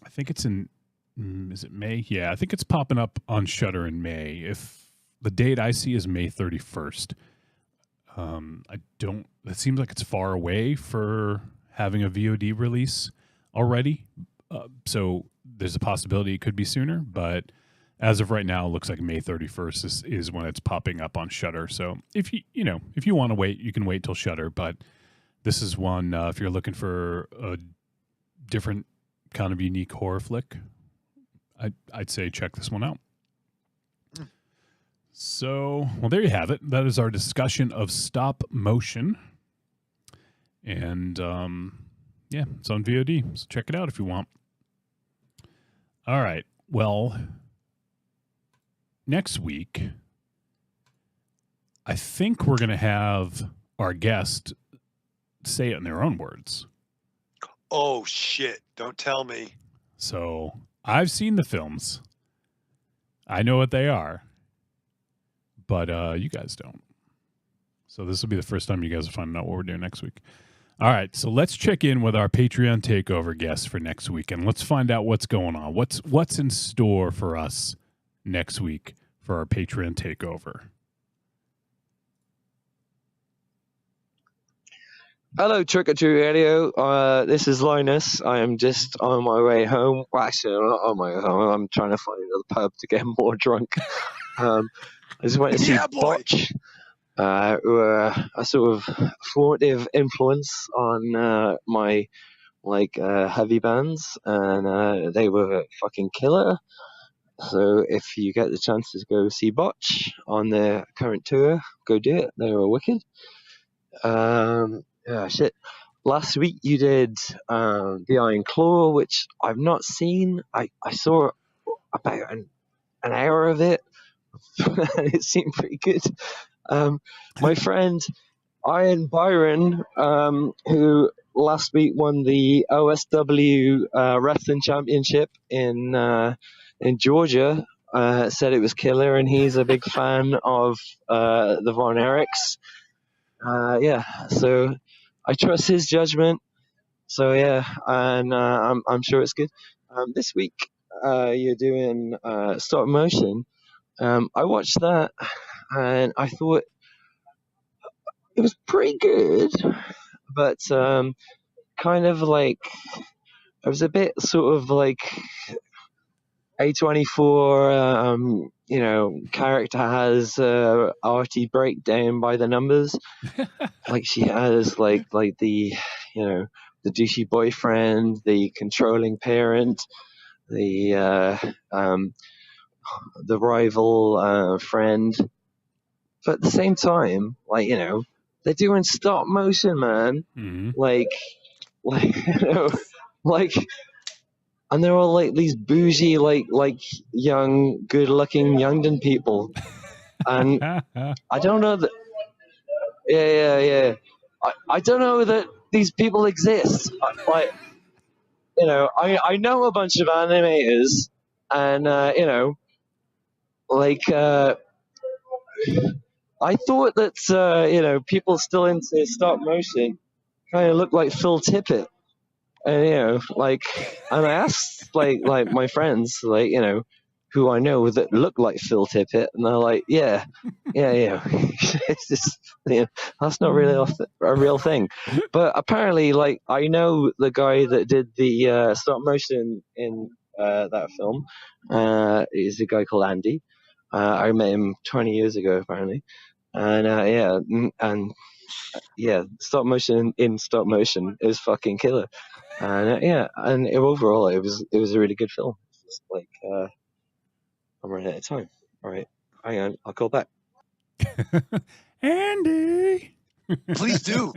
think it's in, is it May? Yeah, I think it's popping up on Shudder in May. If the date I see is May 31st. It seems like it's far away for having a VOD release already. So there's a possibility it could be sooner, but as of right now, it looks like May 31st is when it's popping up on Shudder. So if you want to wait, you can wait till Shudder, but this is one, if you're looking for a different kind of unique horror flick, I'd say check this one out. So, well, there you have it. That is our discussion of stop motion. And yeah, it's on VOD, so check it out if you want. All right. Well, next week, I think we're going to have our guest say it in their own words. Oh, shit. Don't tell me. So I've seen the films. I know what they are, but you guys don't. So this will be the first time you guys will find out what we're doing next week. All right, so let's check in with our Patreon takeover guests for next week, and let's find out what's going on. What's in store for us next week for our Patreon takeover. Hello, Trick or Treat Radio. This is Linus. I am just on my way home. Well, actually, I'm not on my way home. I'm trying to find another pub to get more drunk. I just went to see Botch. Were a sort of formative influence on my heavy bands, and they were fucking killer. So if you get the chance to go see Botch on their current tour, go do it. They were wicked. Yeah, shit. Last week you did the Iron Claw, which I've not seen. I saw about an hour of it, and it seemed pretty good. My friend Iron Byron, who last week won the OSW Wrestling Championship in Georgia, said it was killer, and he's a big fan of the Von Erichs. Yeah, so I trust his judgment. So yeah, and I'm sure it's good. This week you're doing stop motion. I watched that, and I thought it was pretty good, but kind of like it was a bit sort of like A24, character has arty breakdown by the numbers. Like she has like the the douchey boyfriend, the controlling parent, the rival friend. But at the same time, they're doing stop motion, man. Mm-hmm. And they're all like these bougie, young, good-looking Youngdon people. And I don't know that. Yeah. I don't know that these people exist. I know a bunch of animators, and I thought that people still into stop motion kind of look like Phil Tippett. And and I asked my friends who I know that look like Phil Tippett, and they're like, yeah, it's just that's not really a real thing. But apparently, I know the guy that did the stop motion in that film is a guy called Andy. I met him 20 years ago, apparently, and stop motion in stop motion is fucking killer. And and overall it was a really good film. It's I'm running out of time. All right, hang on, I'll call back. Andy, please do.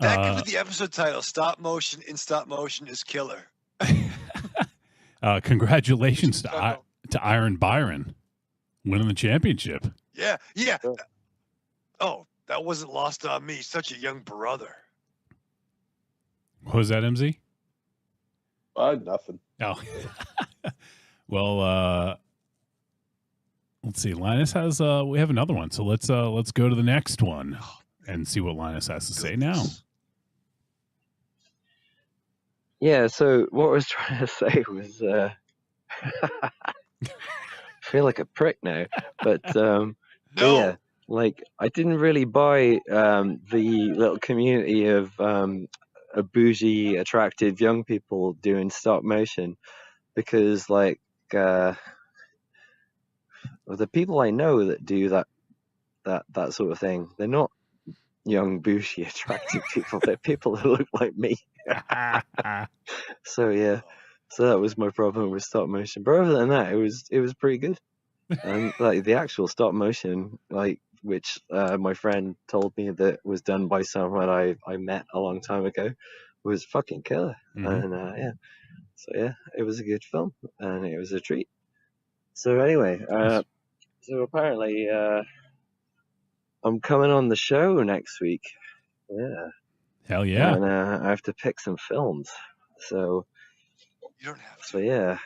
That could be the episode title. Stop motion in stop motion is killer. Congratulations to Iron Byron winning the championship. Yeah. Oh, that wasn't lost on me. Such a young brother. What was that, MZ? Nothing. Oh. Well, let's see. Linus has we have another one. So let's go to the next one and see what Linus has to say now. Yeah, so what I was trying to say was I feel like a prick now, but no. Yeah, I didn't really buy the little community of bougie, attractive young people doing stop motion, because the people I know that do that sort of thing, they're not young, bougie, attractive people. They're people that look like me. So that was my problem with stop motion. But other than that, it was pretty good. And the actual stop motion, which my friend told me that was done by someone I met a long time ago, was fucking killer. And yeah, it was a good film and it was a treat. So anyway, so apparently I'm coming on the show next week. Yeah. Hell yeah. And I have to pick some films. So you don't have to. So yeah.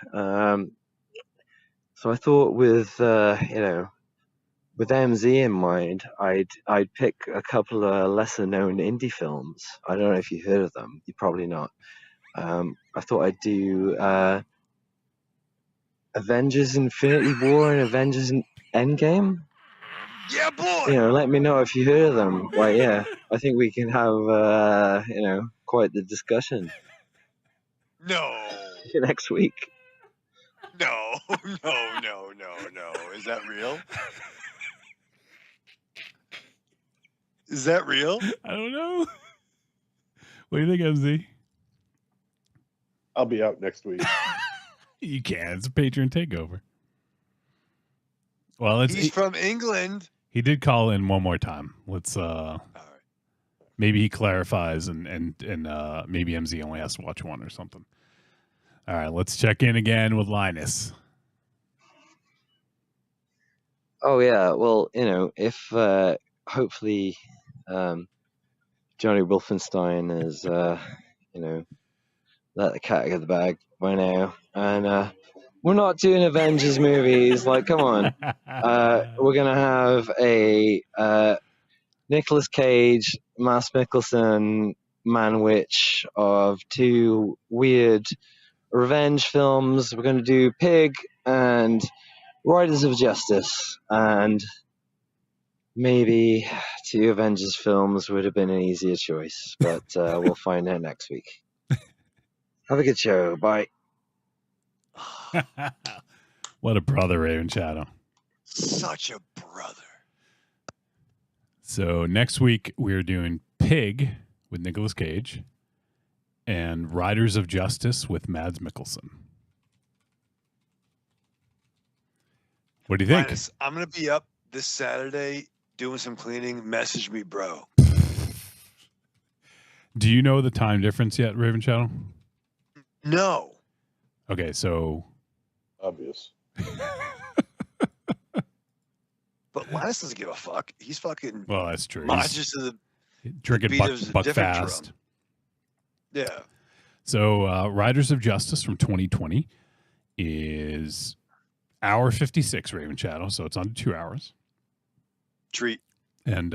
So I thought with with MZ in mind, I'd pick a couple of lesser known indie films. I don't know if you heard of them. You probably not. I thought I'd do Avengers Infinity War and Avengers Endgame. Yeah, boy. Let me know if you heard of them. Well, yeah, I think we can have quite the discussion. No. Next week. No. Is that real? Is that real? I don't know. What do you think, MZ? I'll be out next week. You can. It's a Patreon takeover. Well, he's from England. He did call in one more time. Let's maybe he clarifies and maybe MZ only has to watch one or something. All right, let's check in again with Linus. Oh yeah, well, if hopefully Johnny Wolfenstein is let the cat out of the bag by now, and we're not doing Avengers movies. Like, come on, we're gonna have a Nicolas Cage, Mads Mikkelsen, Man-Witch of two weird revenge films. We're gonna do Pig and Riders of Justice, and maybe two Avengers films would have been an easier choice, but we'll find out next week. Have a good show. Bye. What a brother, Raven Shadow. Such a brother. So next week we're doing Pig with Nicolas Cage and Riders of Justice with Mads Mikkelsen. What do you think? Linus, I'm going to be up this Saturday doing some cleaning. Message me, bro. Do you know the time difference yet, Raven Shadow? No. Okay, so obvious. But Linus doesn't give a fuck. He's fucking. Well, that's true. Marches to the drinking buck fast. Drum. Yeah. So, Riders of Justice from 2020 is hour 56, Raven Shadow. So it's under 2 hours. Treat. And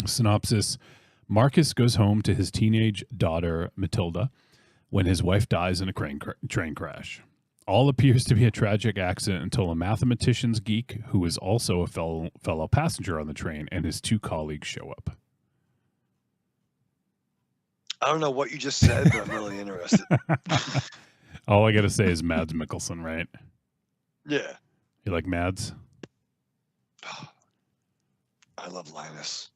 synopsis: Marcus goes home to his teenage daughter Matilda when his wife dies in a train crash. All appears to be a tragic accident until a mathematician's geek, who is also a fellow passenger on the train, and his two colleagues show up. I don't know what you just said, but I'm really interested. All I got to say is Mads Mikkelsen, right? Yeah. You like Mads? I love Linus.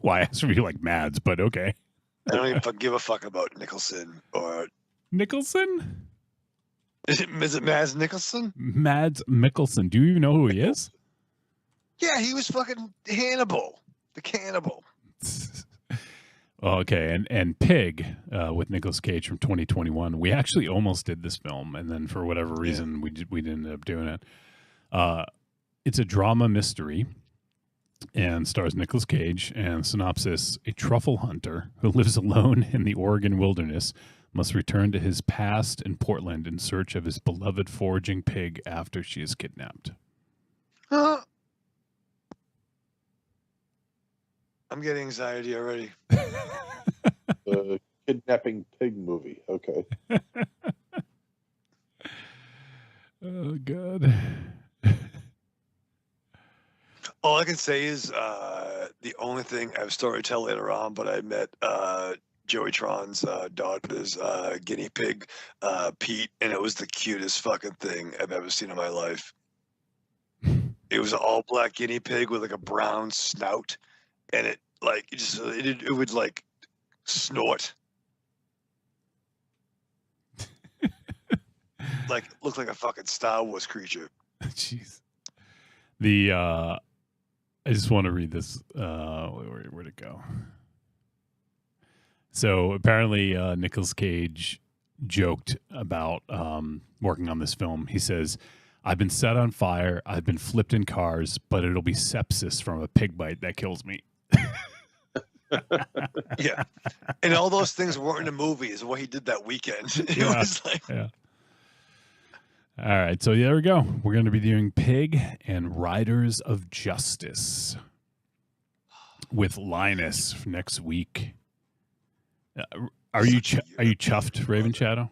Well, I asked if you like Mads, but okay. I don't even give a fuck about Nicholson or... Nicholson? Is it Mads Nicholson? Mads Mikkelsen. Do you even know who he is? Yeah, he was fucking Hannibal. The cannibal. Okay, and Pig with Nicolas Cage from 2021. We actually almost did this film, and then for whatever reason, we didn't end up doing it. It's a drama mystery and stars Nicolas Cage. And synopsis: a truffle hunter who lives alone in the Oregon wilderness must return to his past in Portland in search of his beloved foraging pig after she is kidnapped. I'm getting anxiety already. The kidnapping pig movie. Okay. Oh, God. All I can say is the only thing I have a story to tell later on, but I met Joey Tron's daughter's guinea pig, Pete, and it was the cutest fucking thing I've ever seen in my life. It was an all black guinea pig with like a brown snout, and it like it would like snort, like looked like a fucking Star Wars creature. Jeez. I just want to read this. Where'd it go? So apparently, Nicolas Cage joked about working on this film. He says, "I've been set on fire. I've been flipped in cars, but it'll be sepsis from a pig bite that kills me." Yeah, and all those things weren't in the movie. Is what he did that weekend. It Yeah. was like, Yeah. All right, so there we go. We're going to be doing Pig and Riders of Justice with Linus next week. Are you chuffed, Raven Shadow?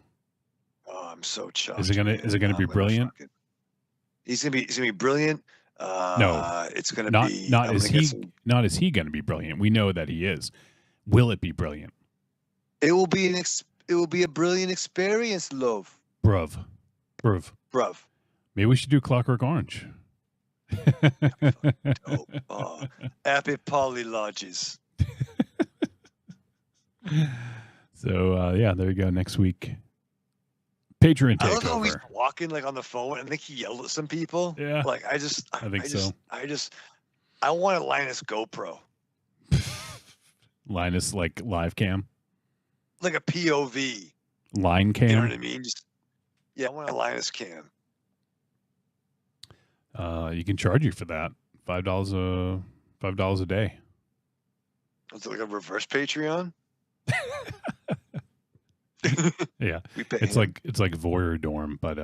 oh, I'm so chuffed. Is it gonna be brilliant? He's gonna be brilliant. No, it's gonna not be not I'm is gonna get he some- not is he going to be brilliant? We know that he is. Will it be brilliant, It will be it will be a brilliant experience, love. bruv? Bruv. Maybe we should do Clockwork Orange. Happy Polly Lodges. So yeah, there you go. Next week, Patreon I love how he's takeover. walking like on the phone. I think he yelled at some people. Yeah. Like I think so. I want a Linus GoPro. Linus like live cam, Like a POV. line You know cam. what I mean? Yeah, I want a Linus cam. You can charge you for that. $5 a day. Is it like a reverse Patreon? Yeah, We pay it's him. like Voyeur Dorm, but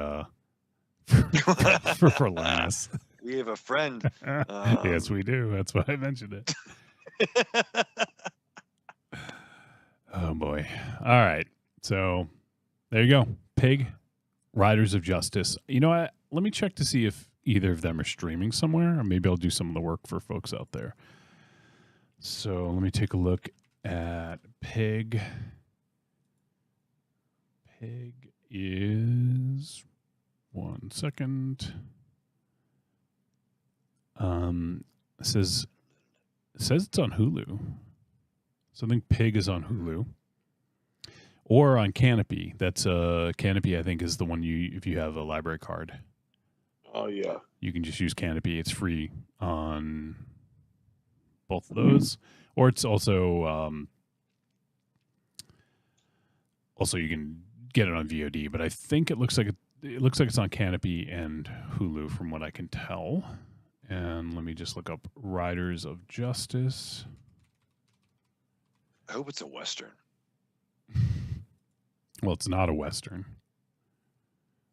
for Linus. We have a friend. Yes, we do. That's why I mentioned it. Oh boy! All right, so there you go. Pig, Riders of Justice. You know what? Let me check to see if either of them are streaming somewhere, or maybe I'll do some of the work for folks out there. So let me take a look at Pig. Pig is 1 second. Says it's on Hulu. So I think Pig is on Hulu or on Canopy. That's Canopy. I think is the one if you have a library card. Oh yeah. You can just use Canopy. It's free on both of those, or it's also you can get it on VOD. But I think it looks like it's on Canopy and Hulu from what I can tell. And let me just look up Riders of Justice. I hope it's a Western. Well, it's not a Western.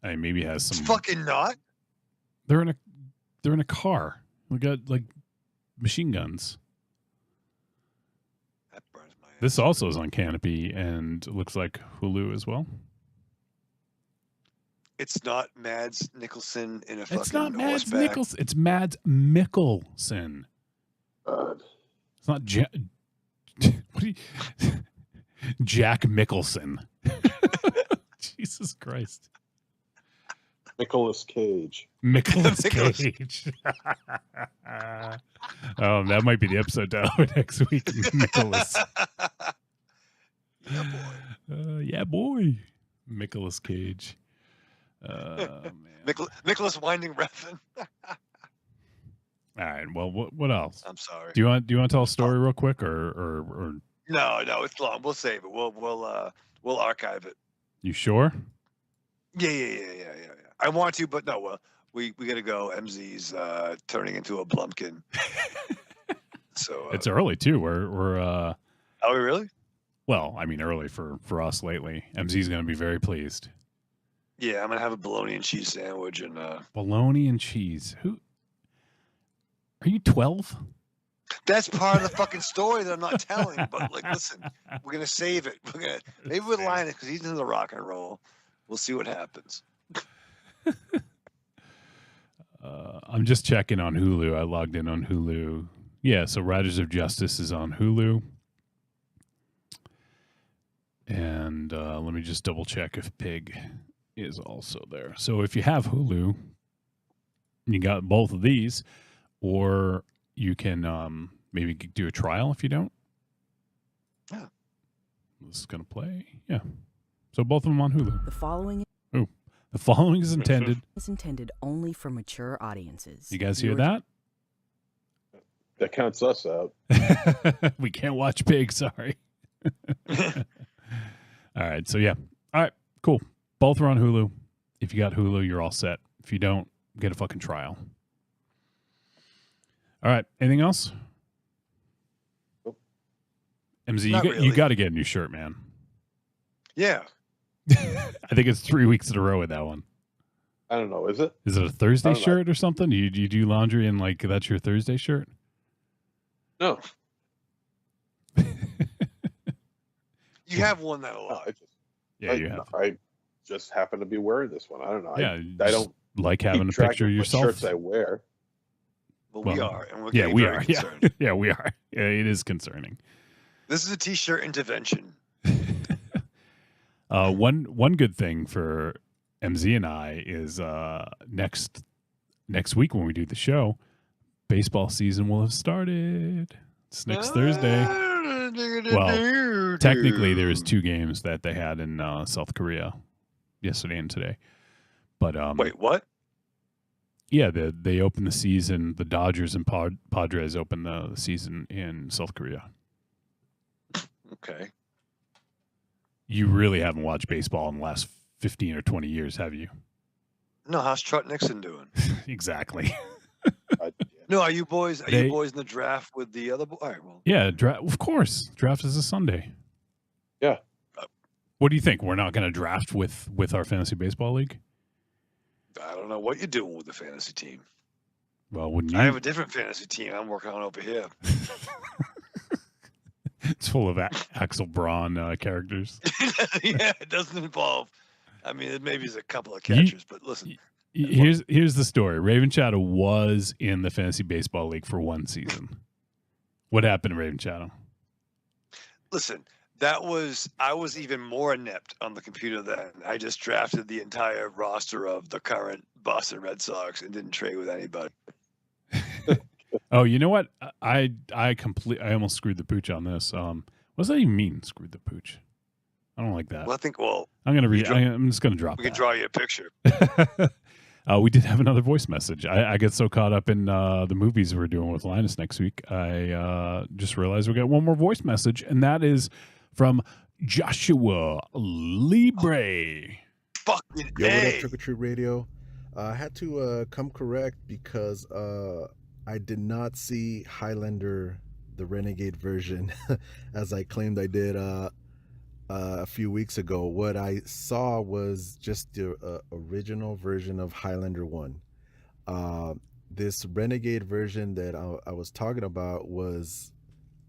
I mean, maybe it has some. It's fucking not. They're in a car. We got like machine guns. That burns my ass. This also is on Canopy and looks like Hulu as well. It's not Mads Nicholson in a fucking It's not Mads horseback. Nicholson. It's Mads Mikkelsen. It's not what do you Jack Mickelson. Jesus Christ. Nicolas Cage. Nicolas Cage. That might be the episode title next week. Nicholas. Yeah, boy. Yeah, boy. Nicolas Cage. Man. Nicholas Winding Refn. All right. Well, what else? I'm sorry. Do you want to tell a story real quick, or No, it's long. We'll save it. We'll archive it. you sure? Yeah. I want to, but no. Well, we got to go. MZ's turning into a Blumpkin. So It's early too. We're are we really? well, I mean, early for us lately. MZ's going to be very pleased. Yeah, I'm gonna have a bologna and cheese sandwich and Bologna and cheese. Who? Are you 12? that's part of the fucking story that I'm not telling. But like, listen, we're gonna save it. Maybe with Linus because he's into the rock and roll. We'll see what happens. I'm just checking on Hulu. I logged in on Hulu. Yeah, so Riders of Justice is on Hulu. And let me just double check if Pig is also there. So if you have Hulu, you got both of these, or you can maybe do a trial if you don't. Yeah. This is going to play. Yeah. So both of them on Hulu. The following. Ooh. The following is intended. Is intended only for mature audiences. You guys hear that? That counts us out. We can't watch Pig. Sorry. All right. So yeah. All right. Cool. Both are on Hulu. If you got Hulu, you're all set. If you don't, get a fucking trial. All right. Anything else? Nope. MZ, you got to get a new shirt, man. Yeah. I think it's 3 weeks in a row with that one. I don't know. Is it? Is it a Thursday shirt or something? Do you do laundry and like that's your Thursday shirt? No. You have worn that a lot. You have. I just happen to be wearing this one. I don't know. Yeah, I don't like having a picture of yourself. Shirts I wear. Well, we are, and we're yeah, getting we very are. concerned. Yeah, we are. Yeah, it is concerning. This is a T-shirt intervention. One good thing for MZ and I is next week when we do the show, baseball season will have started. It's next Thursday. Well, technically there is 2 games that they had in South Korea yesterday and today. But wait, what? Yeah, they opened the season. The Dodgers and Padres opened the season in South Korea. Okay. You really haven't watched baseball in the last 15 or 20 years, have you? No, how's Trot Nixon doing? Exactly. No, are you boys in the draft with the other boy? All right, well. Yeah, of course. Draft is a Sunday. Yeah. What do you think? We're not going to draft with our fantasy baseball league? I don't know what you're doing with the fantasy team. Well, wouldn't you? I have a different fantasy team I'm working on over here. It's full of Axel Braun characters. Yeah, it doesn't involve. I mean, it maybe is a couple of catchers, but listen. Here's the story. Raven Shadow was in the fantasy baseball league for 1 season. What happened to Raven Shadow? Listen, I was even more inept on the computer then. I just drafted the entire roster of the current Boston Red Sox and didn't trade with anybody. Oh, you know what? I almost screwed the pooch on this. What does that even mean? Screwed the pooch. I don't like that. Well, I think. Well, I'm gonna read. I'm just gonna drop. We can draw you a picture. We did have another voice message. I get so caught up in the movies we're doing with Linus next week. I just realized we got one more voice message, and that is from Joshua Libre. Fucking Yo, what up, Trick or Treat Radio? I had to come correct because I did not see Highlander, the Renegade version, as I claimed I did a few weeks ago. What I saw was just the original version of Highlander 1. This Renegade version that I was talking about was,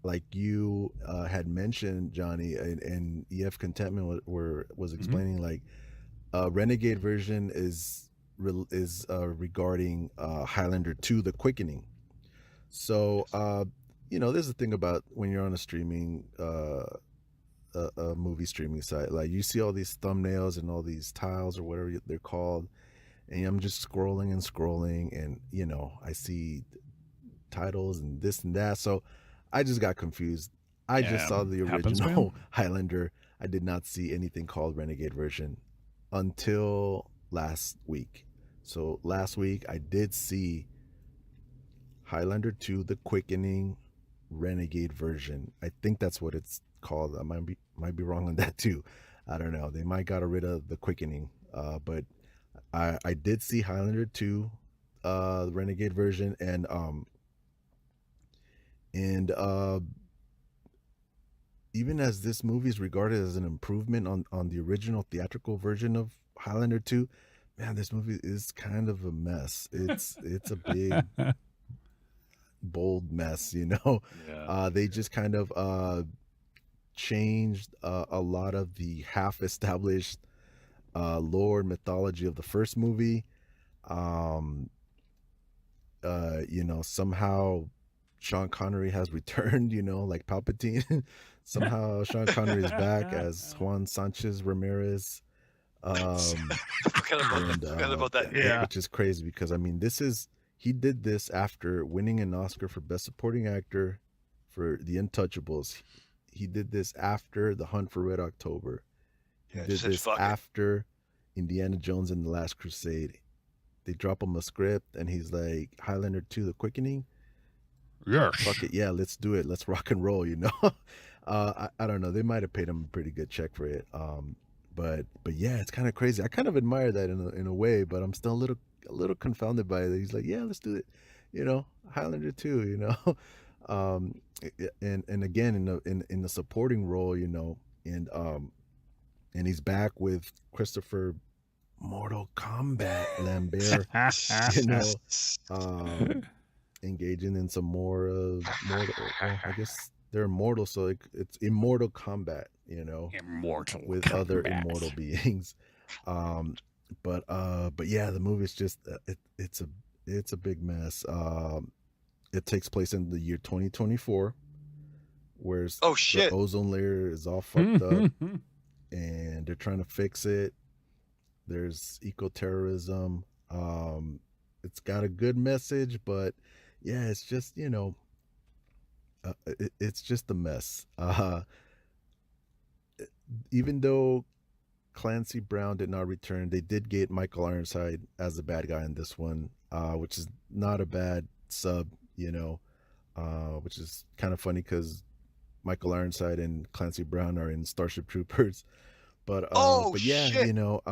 like you had mentioned, Johnny, and EF Contentment was explaining, like Renegade version is regarding Highlander 2, The Quickening. So, there's a thing about when you're on a streaming a movie streaming site, like you see all these thumbnails and all these tiles or whatever they're called, and I'm just scrolling and I see titles and this and that, so I just got confused. I just saw the original Highlander. I did not see anything called Renegade version until last week. So last week I did see Highlander 2, The Quickening Renegade version. I think that's what it's called. I might be wrong on that too. I don't know. They might got rid of The Quickening. But I did see Highlander 2, the Renegade version, and even as this movie is regarded as an improvement on the original theatrical version of Highlander 2, man, this movie is kind of a mess. It's a big bold mess, Yeah. They just kind of changed a lot of the half-established lore and mythology of the first movie. Somehow Sean Connery has returned, like Palpatine. Somehow Sean Connery is back as Juan Sanchez Ramirez. Forget about that. Yeah. Which is crazy because, he did this after winning an Oscar for Best Supporting Actor for The Untouchables. He did this after The Hunt for Red October. He did this after Indiana Jones and the Last Crusade. They drop him a script, and he's like, Highlander 2, The Quickening. Yes. Fuck it, yeah, let's do it. Let's rock and roll, you know. I don't know. They might have paid him a pretty good check for it. But yeah, it's kind of crazy. I kind of admire that in a way, but I'm still a little confounded by it. He's like, yeah, let's do it. You know, Highlander 2, you know. And again in the supporting role, you know, and he's back with Christopher Mortal Kombat Lambert, you know, engaging in some more mortal. Well, I guess they're immortal, so it's immortal combat, you know, with other immortal beings. But yeah, the movie's just it's a big mess. It takes place in the year 2024, where the ozone layer is all fucked up, and they're trying to fix it. There's eco-terrorism. It's got a good message, but yeah, it's just, you know, it's just a mess. Even though Clancy Brown did not return, they did get Michael Ironside as the bad guy in this one, which is not a bad sub, you know, which is kind of funny because Michael Ironside and Clancy Brown are in Starship Troopers. But yeah, you know,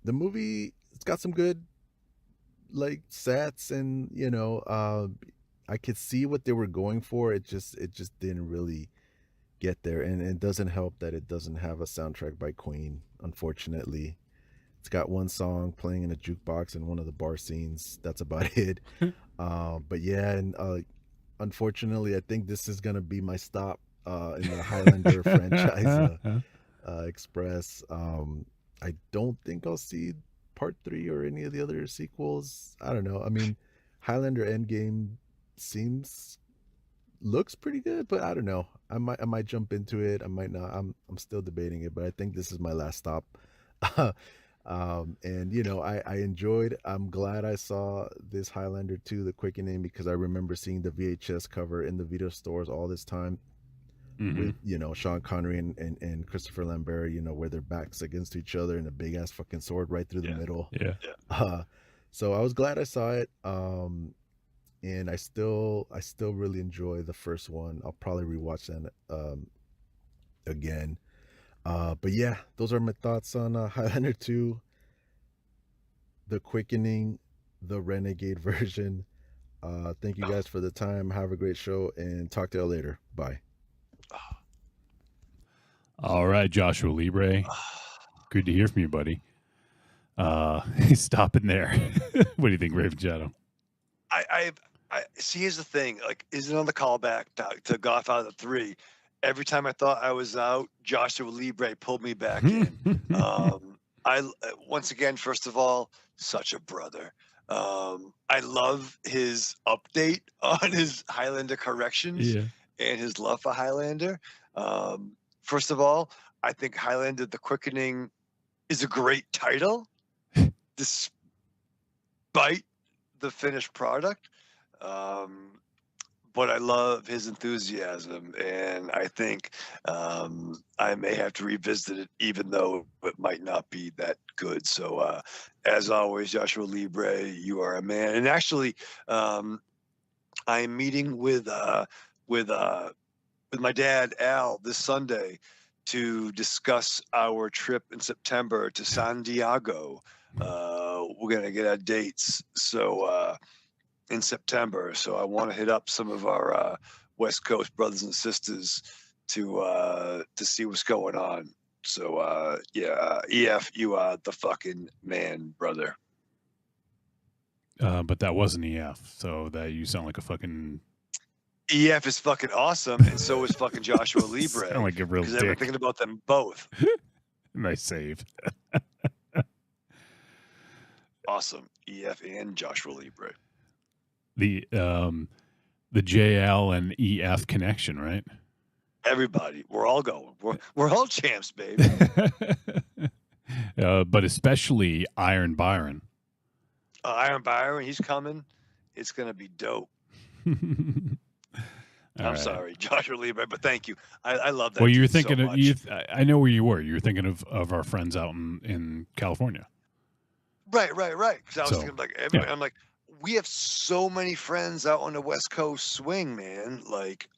the movie, it's got some good like sets, and you know, I could see what they were going for. It just didn't really get there, and it doesn't help that it doesn't have a soundtrack by Queen, unfortunately. It's got one song playing in a jukebox in one of the bar scenes. That's about it. But yeah, and unfortunately, I think this is gonna be my stop in the Highlander franchise express. I don't think I'll see part 3 or any of the other sequels. I don't know. I mean, Highlander Endgame looks pretty good, but I don't know. I might jump into it. I might not. I'm still debating it, but I think this is my last stop. And you know, I enjoyed. I'm glad I saw this Highlander 2, The Quickening, because I remember seeing the VHS cover in the video stores all this time. With, you know, Sean Connery and Christopher Lambert, you know, where their backs against each other and a big ass fucking sword right through the middle. Yeah. So I was glad I saw it. And I still really enjoy the first one. I'll probably rewatch that again. But yeah, those are my thoughts on Highlander 2, The Quickening, the Renegade version. Thank you guys for the time. Have a great show, and talk to y'all later. Bye. All right, Joshua Libre. Good to hear from you, buddy. He's stopping there. What do you think, Raven Shadow? I see. Here's the thing. Like, is it on the callback to Godfather 3? Every time I thought I was out, Joshua Libre pulled me back in. Once again, first of all, such a brother. I love his update on his Highlander corrections and his love for Highlander. First of all, I think Highlander The Quickening is a great title, despite the finished product. But I love his enthusiasm, and I think I may have to revisit it, even though it might not be that good. So, as always, Joshua Libre, you are a man. And actually, I'm meeting with my dad Al this Sunday to discuss our trip in September to San Diego. We're gonna get our dates. So. In September, so I want to hit up some of our West Coast brothers and sisters to see what's going on. So yeah, EF, you are the fucking man, brother. But that wasn't EF, so that you sound like a fucking. EF is fucking awesome, and so is fucking Joshua Libre. Sound like a real dick. I've been thinking about them both. Nice save. Awesome, EF and Joshua Libre. The JL and EF connection, right? Everybody, we're all going. We're all champs, baby. But especially Iron Byron. Iron Byron, he's coming. It's gonna be dope. I'm sorry, Joshua Libre, but thank you. I love that. Well, you were dude thinking so of much. I know where you were. You were thinking of our friends out in California. Right. Because I was So, thinking like, yeah. I'm like, we have so many friends out on the West Coast swing, man. Like,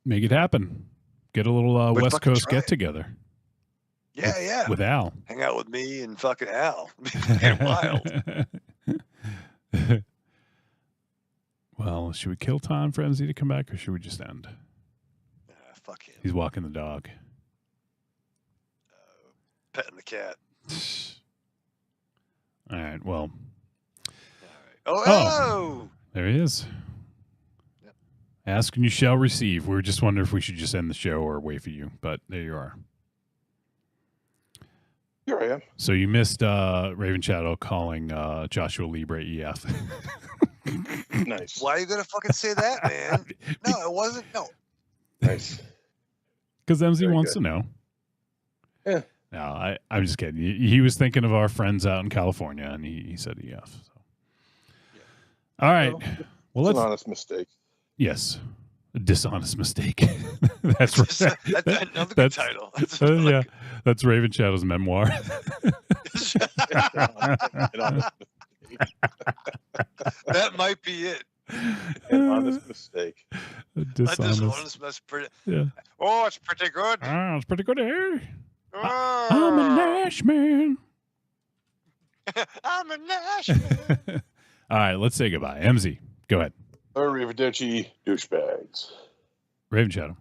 Make it happen. Get a little But West fucking Coast try get it. together. yeah, With Al. hang out with me and fucking Al. Get wild. Well, should we kill Tom for MZ to come back, or should we just end? Fuck him. He's walking the dog. Petting the cat. All right. Well. Oh, there he is. Ask and you shall receive. We were just wondering if we should just end the show or wait for you, but there you are. Here I am. So you missed Raven Shadow calling Joshua Libre EF. Nice. Why are you gonna fucking say that, man? No, it wasn't. No. Nice. Because MZ Very wants good. to know. Yeah. No, I'm just kidding. He was thinking of our friends out in California, and he said EF. So. Yeah. All right. Well, It's let's. an honest mistake. Yes. A dishonest mistake. That's right. That's another good title. That's Yeah. That's Raven Shadow's memoir. That might be it. An honest mistake. Dishonest. That's pretty. Yeah. Oh, it's pretty good. It's pretty good, eh? Oh, I'm a Nash man. I'm a Nash man. All right, let's say goodbye. MZ, go ahead. Arrivederci, douchebags. Raven Shadow.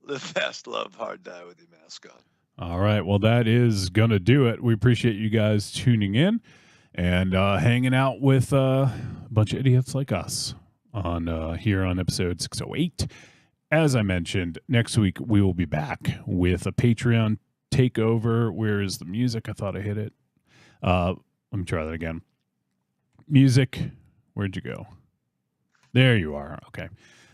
Live fast, love hard, die with your mask on. All right, well, that is going to do it. We appreciate you guys tuning in and hanging out with a bunch of idiots like us on here on episode 608. As I mentioned, next week we will be back with a Patreon takeover. Where is the music? I thought I hit it. Let me try that again. Music. Where'd you go? There you are. Okay.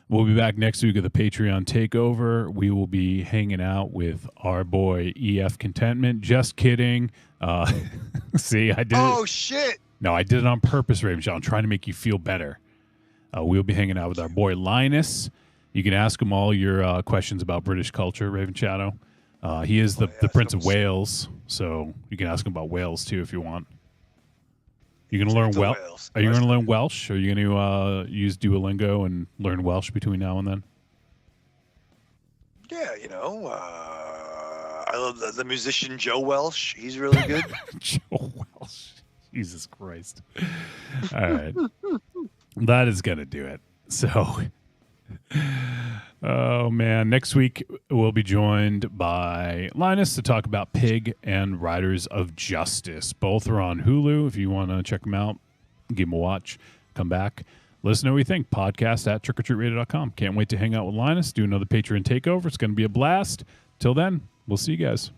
We'll be back next week with a Patreon takeover. We will be hanging out with our boy EF Contentment. Just kidding. See, I did it. Oh, shit. No, I did it on purpose, Raven Shadow. I'm trying to make you feel better. We'll be hanging out with our boy Linus. You can ask him all your questions about British culture, Raven Shadow. He is the Prince of Wales, so you can ask him about Wales too if you want. You going to learn Welsh? Are you going to learn Welsh? Are you going to use Duolingo and learn Welsh between now and then? Yeah, you know, I love the musician Joe Welsh. He's really good. Joe Welsh. Jesus Christ. All right. That is going to do it. So, oh, man. Next week, we'll be joined by Linus to talk about Pig and Riders of Justice. Both are on Hulu. If you want to check them out, give them a watch. Come back. Let us know what you think. Podcast at trickortreatradio.com. Can't wait to hang out with Linus, do another Patreon takeover. It's going to be a blast. Till then, we'll see you guys.